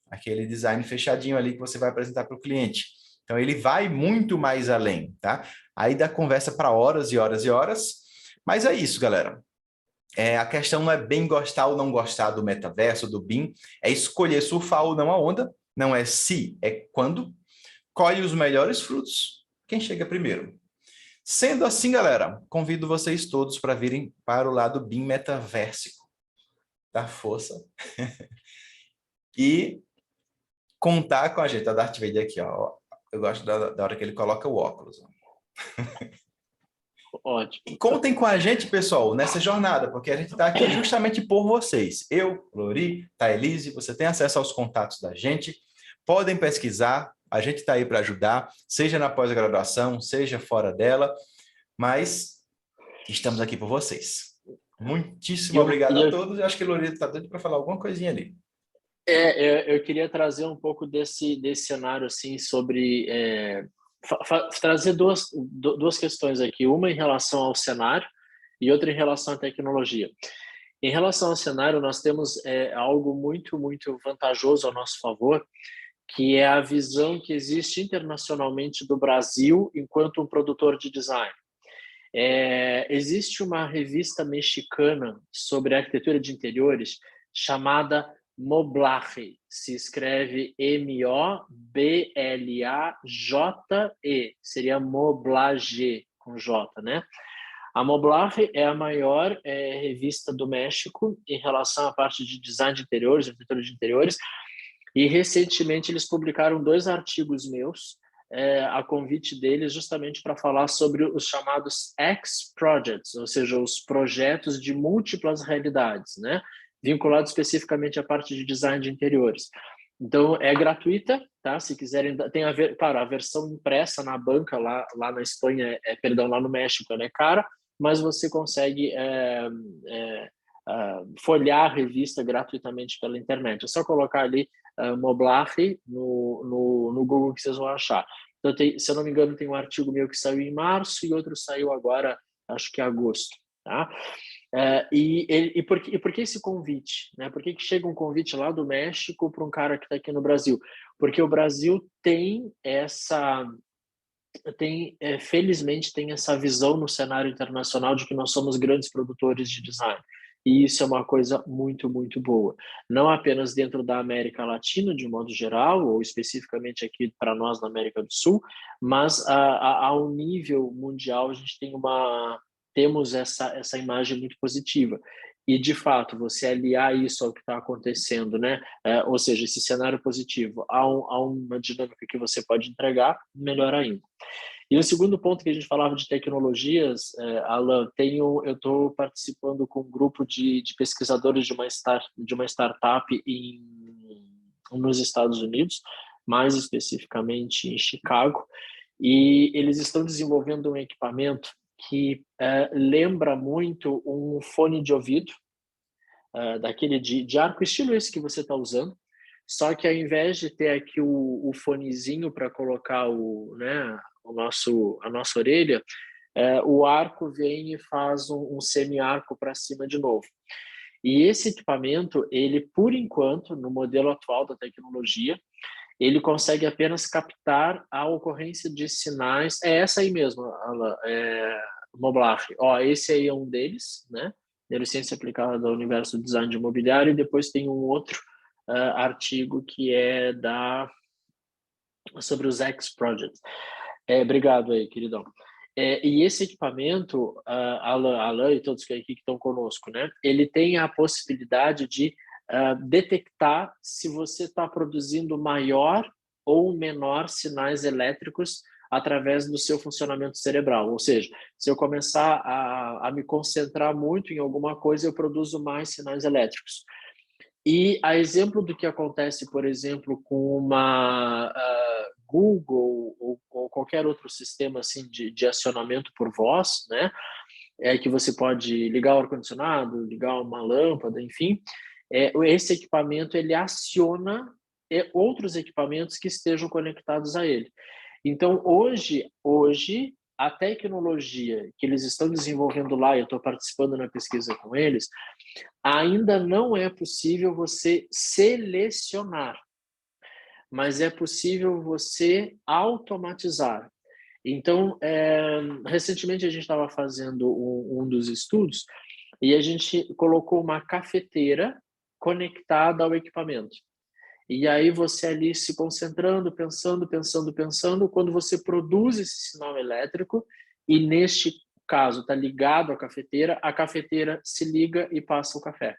aquele design fechadinho ali que você vai apresentar para o cliente. Então, ele vai muito mais além, tá? Aí dá conversa para horas e horas e horas, mas é isso, galera. A questão não é bem gostar ou não gostar do metaverso, do BIM, é escolher surfar ou não a onda, não é se, é quando. Colhe os melhores frutos, quem chega primeiro. Sendo assim, galera, convido vocês todos para virem para o lado BIM metaversico da força e contar com a gente. A Darth Vader aqui, ó. Eu gosto da hora que ele coloca o óculos. Ótimo. E contem com a gente, pessoal, nessa jornada, porque a gente está aqui justamente por vocês. Eu, Lori, Thailise, você tem acesso aos contatos da gente. Podem pesquisar, a gente está aí para ajudar, seja na pós-graduação, seja fora dela, mas estamos aqui por vocês. Muitíssimo obrigado a todos. Eu acho que o Lori está doido para falar alguma coisinha ali. Eu queria trazer um pouco desse cenário assim sobre trazer duas questões aqui, uma em relação ao cenário e outra em relação à tecnologia. Em relação ao cenário, nós temos algo muito, muito vantajoso ao nosso favor, que é a visão que existe internacionalmente do Brasil enquanto um produtor de design. Existe uma revista mexicana sobre arquitetura de interiores chamada Moblaje, se escreve M-O-B-L-A-J-E, seria Moblaje com J, né? A Moblaje é a maior revista do México em relação à parte de design de interiores, arquitetura de interiores, e recentemente eles publicaram 2 artigos meus, a convite deles, justamente para falar sobre os chamados X-Projects, ou seja, os projetos de múltiplas realidades, né? Vinculados especificamente à parte de design de interiores. Então, é gratuita, tá? Se quiserem, tem claro, a versão impressa na banca lá na Espanha, perdão, lá no México, ela é cara, mas você consegue folhear a revista gratuitamente pela internet. É só colocar ali Moblaje no Google que vocês vão achar. Então, se eu não me engano, tem um artigo meu que saiu em março e outro saiu agora, acho que em agosto, tá? E por que esse convite? Né? Por que chega um convite lá do México para um cara que está aqui no Brasil? Porque o Brasil felizmente tem essa visão no cenário internacional de que nós somos grandes produtores de design. E isso é uma coisa muito, muito boa. Não apenas dentro da América Latina, de modo geral, ou especificamente aqui para nós na América do Sul, mas ao nível mundial a gente temos essa imagem muito positiva. E, de fato, você aliar isso ao que está acontecendo, né? Ou seja, esse cenário positivo a uma dinâmica que você pode entregar, melhor ainda. E o segundo ponto que a gente falava de tecnologias, Alan, eu estou participando com um grupo de pesquisadores de uma startup nos Estados Unidos, mais especificamente em Chicago, e eles estão desenvolvendo um equipamento que lembra muito um fone de ouvido, daquele de arco, estilo esse que você está usando, só que ao invés de ter aqui o fonezinho para colocar a nossa orelha, o arco vem e faz um semi-arco para cima de novo. E esse equipamento, ele, por enquanto, no modelo atual da tecnologia, ele consegue apenas captar a ocorrência de sinais. É essa aí mesmo, Moblaje. Esse aí é um deles, né? Neurociência aplicada ao universo do design de imobiliário, e depois tem um outro artigo que é sobre os X-Projects. Obrigado aí, queridão. E esse equipamento, Alan e todos que aqui que estão conosco, né? Ele tem a possibilidade de detectar se você está produzindo maior ou menor sinais elétricos através do seu funcionamento cerebral. Ou seja, se eu começar a me concentrar muito em alguma coisa, eu produzo mais sinais elétricos. E a exemplo do que acontece, por exemplo, com uma Google ou qualquer outro sistema assim de acionamento por voz, né? Que você pode ligar o ar-condicionado, ligar uma lâmpada, enfim. Esse equipamento ele aciona outros equipamentos que estejam conectados a ele. Então, hoje a tecnologia que eles estão desenvolvendo lá, eu estou participando na pesquisa com eles, ainda não é possível você selecionar, mas é possível você automatizar. Então, recentemente a gente estava fazendo um dos estudos e a gente colocou uma cafeteira conectada ao equipamento. E aí você ali se concentrando, pensando, quando você produz esse sinal elétrico, e neste caso está ligado à cafeteira, a cafeteira se liga e passa o café.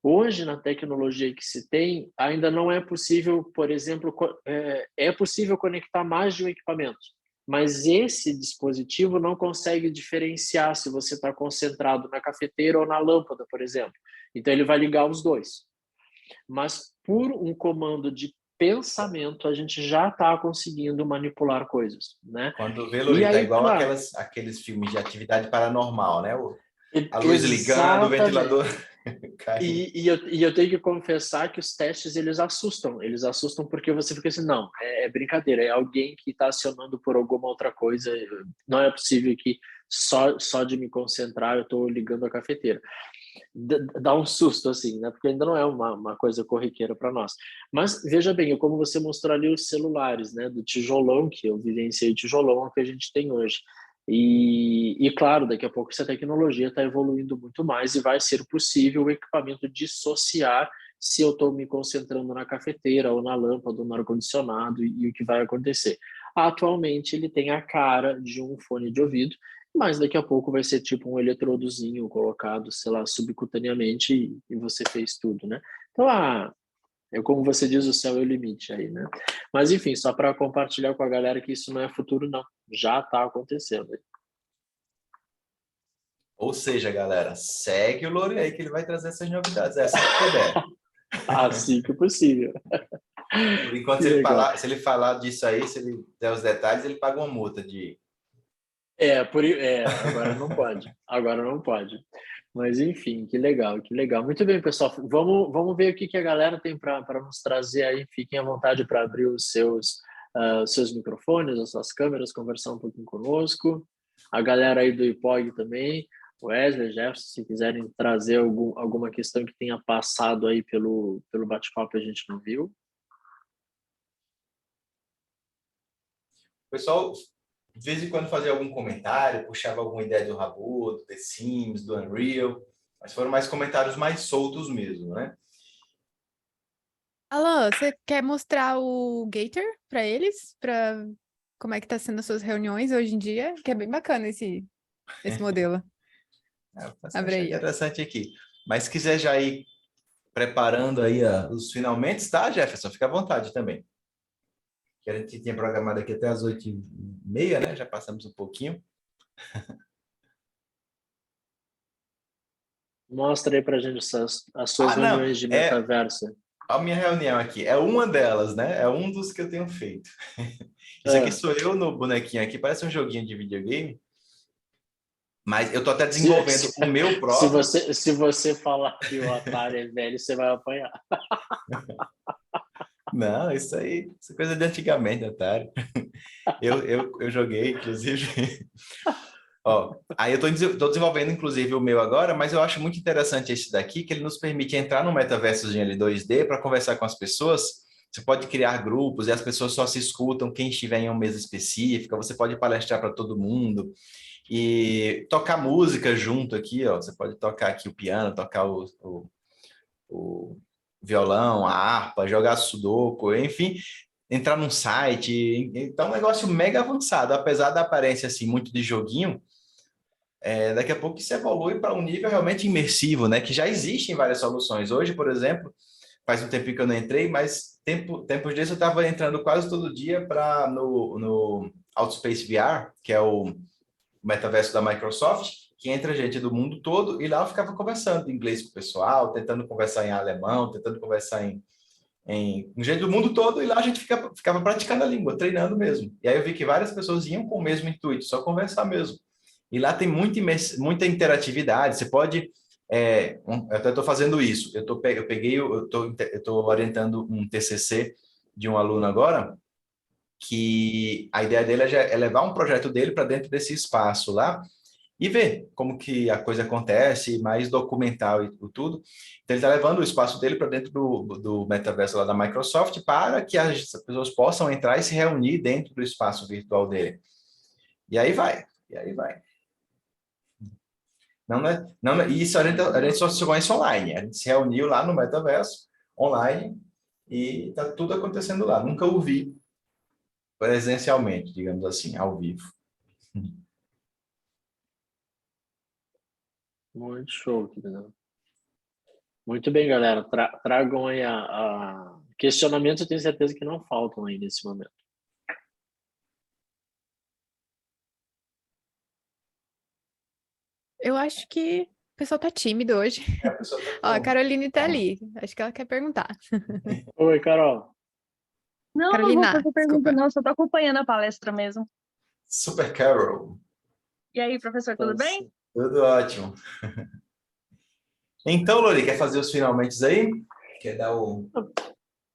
Hoje, na tecnologia que se tem, ainda não é possível, por exemplo, é possível conectar mais de um equipamento, mas esse dispositivo não consegue diferenciar se você está concentrado na cafeteira ou na lâmpada, por exemplo. Então, ele vai ligar os dois. Mas por um comando de pensamento, a gente já está conseguindo manipular coisas, né? Quando vê, Luri, tá igual aqueles filmes de atividade paranormal, né? A luz ligando, o ventilador caindo. E eu tenho que confessar que os testes, eles assustam porque você fica assim, não, é brincadeira, é alguém que está acionando por alguma outra coisa, não é possível que só de me concentrar eu estou ligando a cafeteira. dá um susto, assim, né? Porque ainda não é uma coisa corriqueira para nós. Mas veja bem, como você mostrou ali os celulares, né? Do tijolão, que eu vivenciei o tijolão que a gente tem hoje. E claro, daqui a pouco essa tecnologia está evoluindo muito mais e vai ser possível o equipamento dissociar se eu estou me concentrando na cafeteira ou na lâmpada ou no ar-condicionado e o que vai acontecer. Atualmente ele tem a cara de um fone de ouvido, mas daqui a pouco vai ser tipo um eletrodozinho colocado, sei lá, subcutaneamente e você fez tudo, né? Então, como você diz, o céu é o limite aí, né? Mas enfim, só para compartilhar com a galera que isso não é futuro, não. Já está acontecendo. Ou seja, galera, segue o Lore aí que ele vai trazer essas novidades. Essa que puder. Assim que possível. Por enquanto, se ele falar disso aí, se ele der os detalhes, ele paga uma multa de... Agora não pode. Agora não pode. Mas enfim, que legal, que legal. Muito bem, pessoal. Vamos ver o que a galera tem para nos trazer aí. Fiquem à vontade para abrir os seus microfones, as suas câmeras, conversar um pouquinho conosco. A galera aí do IPOG também, Wesley, Jefferson, se quiserem trazer alguma questão que tenha passado aí pelo bate-papo e a gente não viu. O pessoal, de vez em quando, fazia algum comentário, puxava alguma ideia do Rabu, do The Sims, do Unreal, mas foram mais comentários mais soltos mesmo, né? Alan, você quer mostrar o Gator para eles? Para como é que tá sendo as suas reuniões hoje em dia? Que é bem bacana esse modelo. Abre aí, ó. Interessante aqui. Mas se quiser já ir preparando aí os finalmente, tá, Jefferson? Fica à vontade também. Que a gente tinha programado aqui até as 8h30, né? Já passamos um pouquinho. Mostra aí pra gente as suas reuniões de metaverso. A minha reunião aqui é uma delas, né? É um dos que eu tenho feito. Isso aqui sou eu no bonequinho aqui, parece um joguinho de videogame. Mas eu tô até desenvolvendo o meu próprio. Se você falar que o Atari é velho, você vai apanhar. Não, isso aí, isso é coisa de antigamente, Atari. Eu joguei, inclusive. Ó, aí eu tô desenvolvendo, inclusive, o meu agora, mas eu acho muito interessante esse daqui, que ele nos permite entrar no metaversozinho ali 2D para conversar com as pessoas. Você pode criar grupos e as pessoas só se escutam quem estiver em uma mesa específica. Você pode palestrar para todo mundo e tocar música junto aqui, ó. Você pode tocar aqui o piano, tocar o violão, a harpa, jogar sudoku, enfim, entrar num site. Então, é um negócio mega avançado, apesar da aparência assim muito de joguinho. Daqui a pouco isso evolui para um nível realmente imersivo, né? Que já existem várias soluções. Hoje, por exemplo, faz um tempo que eu não entrei, mas tempos disso eu estava entrando quase todo dia no Outspace VR, que é o metaverso da Microsoft, que entra gente do mundo todo, e lá eu ficava conversando em inglês com o pessoal, tentando conversar em alemão, tentando conversar em gente do mundo todo, e lá a gente ficava praticando a língua, treinando mesmo. E aí eu vi que várias pessoas iam com o mesmo intuito, só conversar mesmo. E lá tem muita interatividade, você pode... eu até estou fazendo isso, eu estou orientando um TCC de um aluno agora, que a ideia dele é levar um projeto dele para dentro desse espaço lá e ver como que a coisa acontece, mais documental e tudo. Então, ele está levando o espaço dele para dentro do metaverso lá da Microsoft para que as pessoas possam entrar e se reunir dentro do espaço virtual dele. E aí vai. Isso a gente só se conhece online. A gente se reuniu lá no metaverso, online, e está tudo acontecendo lá. Nunca o vi presencialmente, digamos assim, ao vivo. Muito show, querido. Muito bem, galera. Tragam aí questionamentos, eu tenho certeza que não faltam aí nesse momento. Eu acho que o pessoal tá tímido hoje. Ó, a Caroline tá ali. Acho que ela quer perguntar. Oi, Carol. Não, Carolina, não vou fazer pergunta, desculpa. não, só tô acompanhando a palestra mesmo. Super Carol. E aí, professor, tudo bem? Tudo ótimo. Então, Lori, quer fazer os finalmente aí? Quer dar o...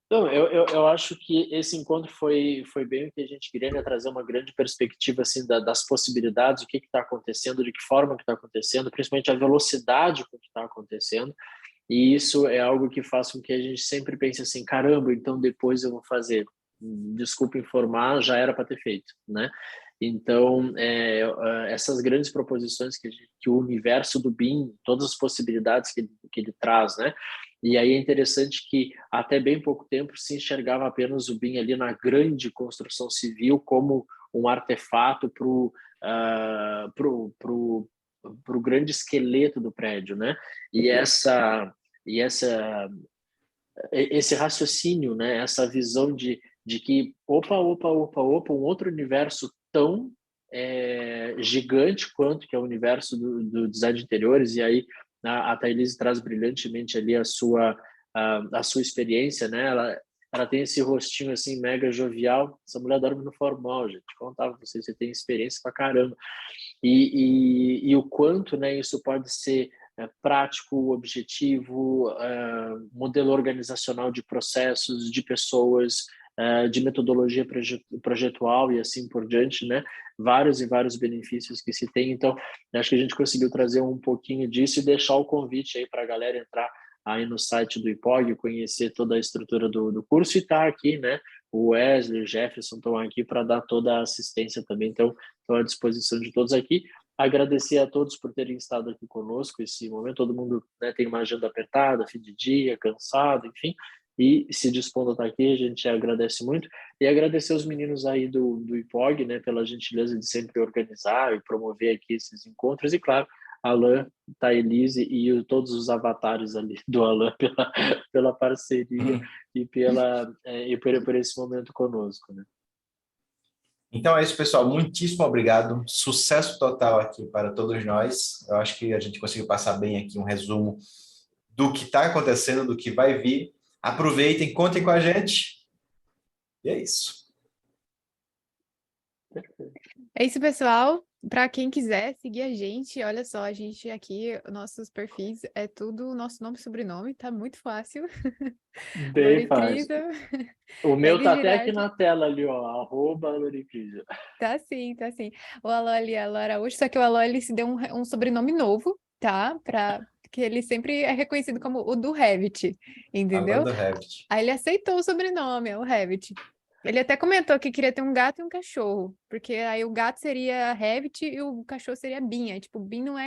Não, eu acho que esse encontro foi bem o que a gente queria, né? Trazer uma grande perspectiva assim das possibilidades, o que está acontecendo, de que forma que está acontecendo, principalmente a velocidade com que está acontecendo. E isso é algo que faz com que a gente sempre pense assim, caramba, então depois eu vou fazer. Desculpa informar, já era para ter feito, né? Então, essas grandes proposições que o universo do BIM, todas as possibilidades que ele traz, né? E aí é interessante que até bem pouco tempo se enxergava apenas o BIM ali na grande construção civil como um artefato para o grande esqueleto do prédio, né? E esse raciocínio, né? Essa visão de que, opa, um outro universo tão gigante quanto que é o universo do design de interiores, e aí a Thailise traz brilhantemente ali a sua experiência, né? Ela tem esse rostinho assim mega jovial. Essa mulher dorme no formal, gente. Contava pra vocês, você tem experiência pra caramba. E o quanto, né, isso pode ser prático, objetivo, modelo organizacional de processos, de pessoas, de metodologia projetual e assim por diante, né? Vários e vários benefícios que se tem. Então, acho que a gente conseguiu trazer um pouquinho disso e deixar o convite aí para a galera entrar aí no site do IPOG, conhecer toda a estrutura do curso e estar aqui, né? O Wesley, o Jefferson estão aqui para dar toda a assistência também, então estou à disposição de todos aqui. Agradecer a todos por terem estado aqui conosco esse momento. Todo mundo, né, tem uma agenda apertada, fim de dia, cansado, enfim, e se dispondo a estar aqui, a gente agradece muito. E agradecer os meninos aí do IPOG, né, pela gentileza de sempre organizar e promover aqui esses encontros. E, claro, Alan, Thailise e todos os avatares ali do Alan pela parceria e por esse momento conosco, né? Então é isso, pessoal. Muitíssimo obrigado. Sucesso total aqui para todos nós. Eu acho que a gente conseguiu passar bem aqui um resumo do que está acontecendo, do que vai vir. Aproveitem, contem com a gente. E é isso. É isso, pessoal. Para quem quiser seguir a gente, olha só, a gente aqui, nossos perfis é tudo nosso nome e sobrenome, tá muito fácil. Bem fácil. Loricrisa, O meu tá até aqui Girardi. na tela ali, ó, @Loricrisa. Tá sim, tá sim. O Alô ali, Alô Araújo, só que o Alô ele se deu um sobrenome novo, tá? Que ele sempre é reconhecido como o do Revit, Alan entendeu? do Revit. Aí ele aceitou o sobrenome, é o Revit. Ele até comentou que queria ter um gato e um cachorro, porque aí o gato seria Revit e o cachorro seria Bin. Aí, tipo, Bin não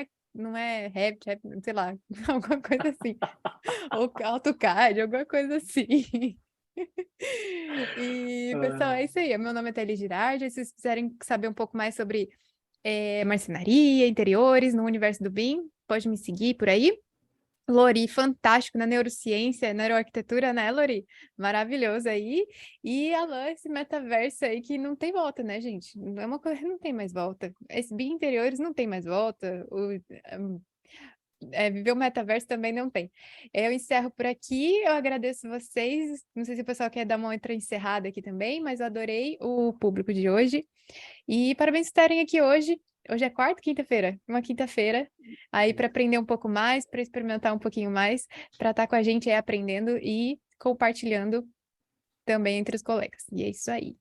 é Revit, sei lá, alguma coisa assim. Ou AutoCAD, alguma coisa assim. E, pessoal, é isso aí. Meu nome é Thailise Girardi. Se vocês quiserem saber um pouco mais sobre marcenaria, interiores, no universo do BIM, pode me seguir por aí. Lori, fantástico na neurociência, neuroarquitetura, né, Lori? Maravilhoso aí. E Alan, esse metaverso aí que não tem volta, né, gente? É uma coisa que não tem mais volta. Esse BIM interiores não tem mais volta. Viver o metaverso também não tem. Eu encerro por aqui, eu agradeço vocês. Não sei se o pessoal quer dar uma outra encerrada aqui também, mas eu adorei o público de hoje. E parabéns por estarem aqui hoje. Hoje é quarta, quinta-feira? Uma quinta-feira. Aí para aprender um pouco mais, para experimentar um pouquinho mais, para estar com a gente aí aprendendo e compartilhando também entre os colegas. E é isso aí.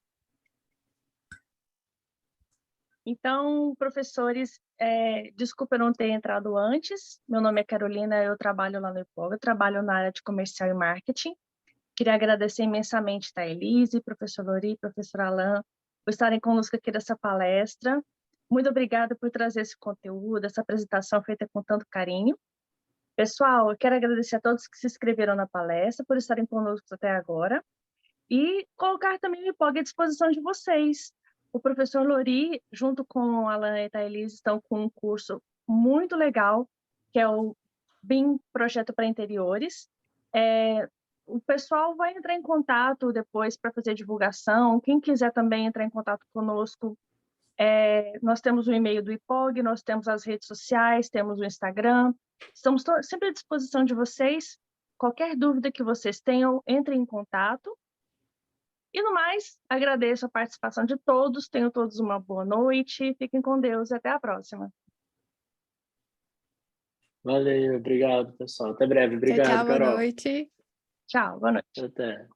Então, professores, desculpa eu não ter entrado antes. Meu nome é Carolina, eu trabalho lá no IPOG, eu trabalho na área de comercial e marketing. Queria agradecer imensamente a Elise, professor Lori, professor Alan, por estarem conosco aqui nessa palestra. Muito obrigada por trazer esse conteúdo, essa apresentação feita com tanto carinho. Pessoal, eu quero agradecer a todos que se inscreveram na palestra, por estarem conosco até agora, e colocar também o IPOG à disposição de vocês. O professor Lori, junto com a Alan e a Elise, estão com um curso muito legal, que é o BIM Projeto para Interiores. O pessoal vai entrar em contato depois para fazer divulgação. Quem quiser também entrar em contato conosco, nós temos o e-mail do IPOG, nós temos as redes sociais, temos o Instagram. Estamos sempre à disposição de vocês. Qualquer dúvida que vocês tenham, entrem em contato. E no mais, agradeço a participação de todos, tenham todos uma boa noite, fiquem com Deus e até a próxima. Valeu, obrigado, pessoal. Até breve. Tchau, Obrigado, tchau, boa Carol. noite. Tchau, boa noite. Até.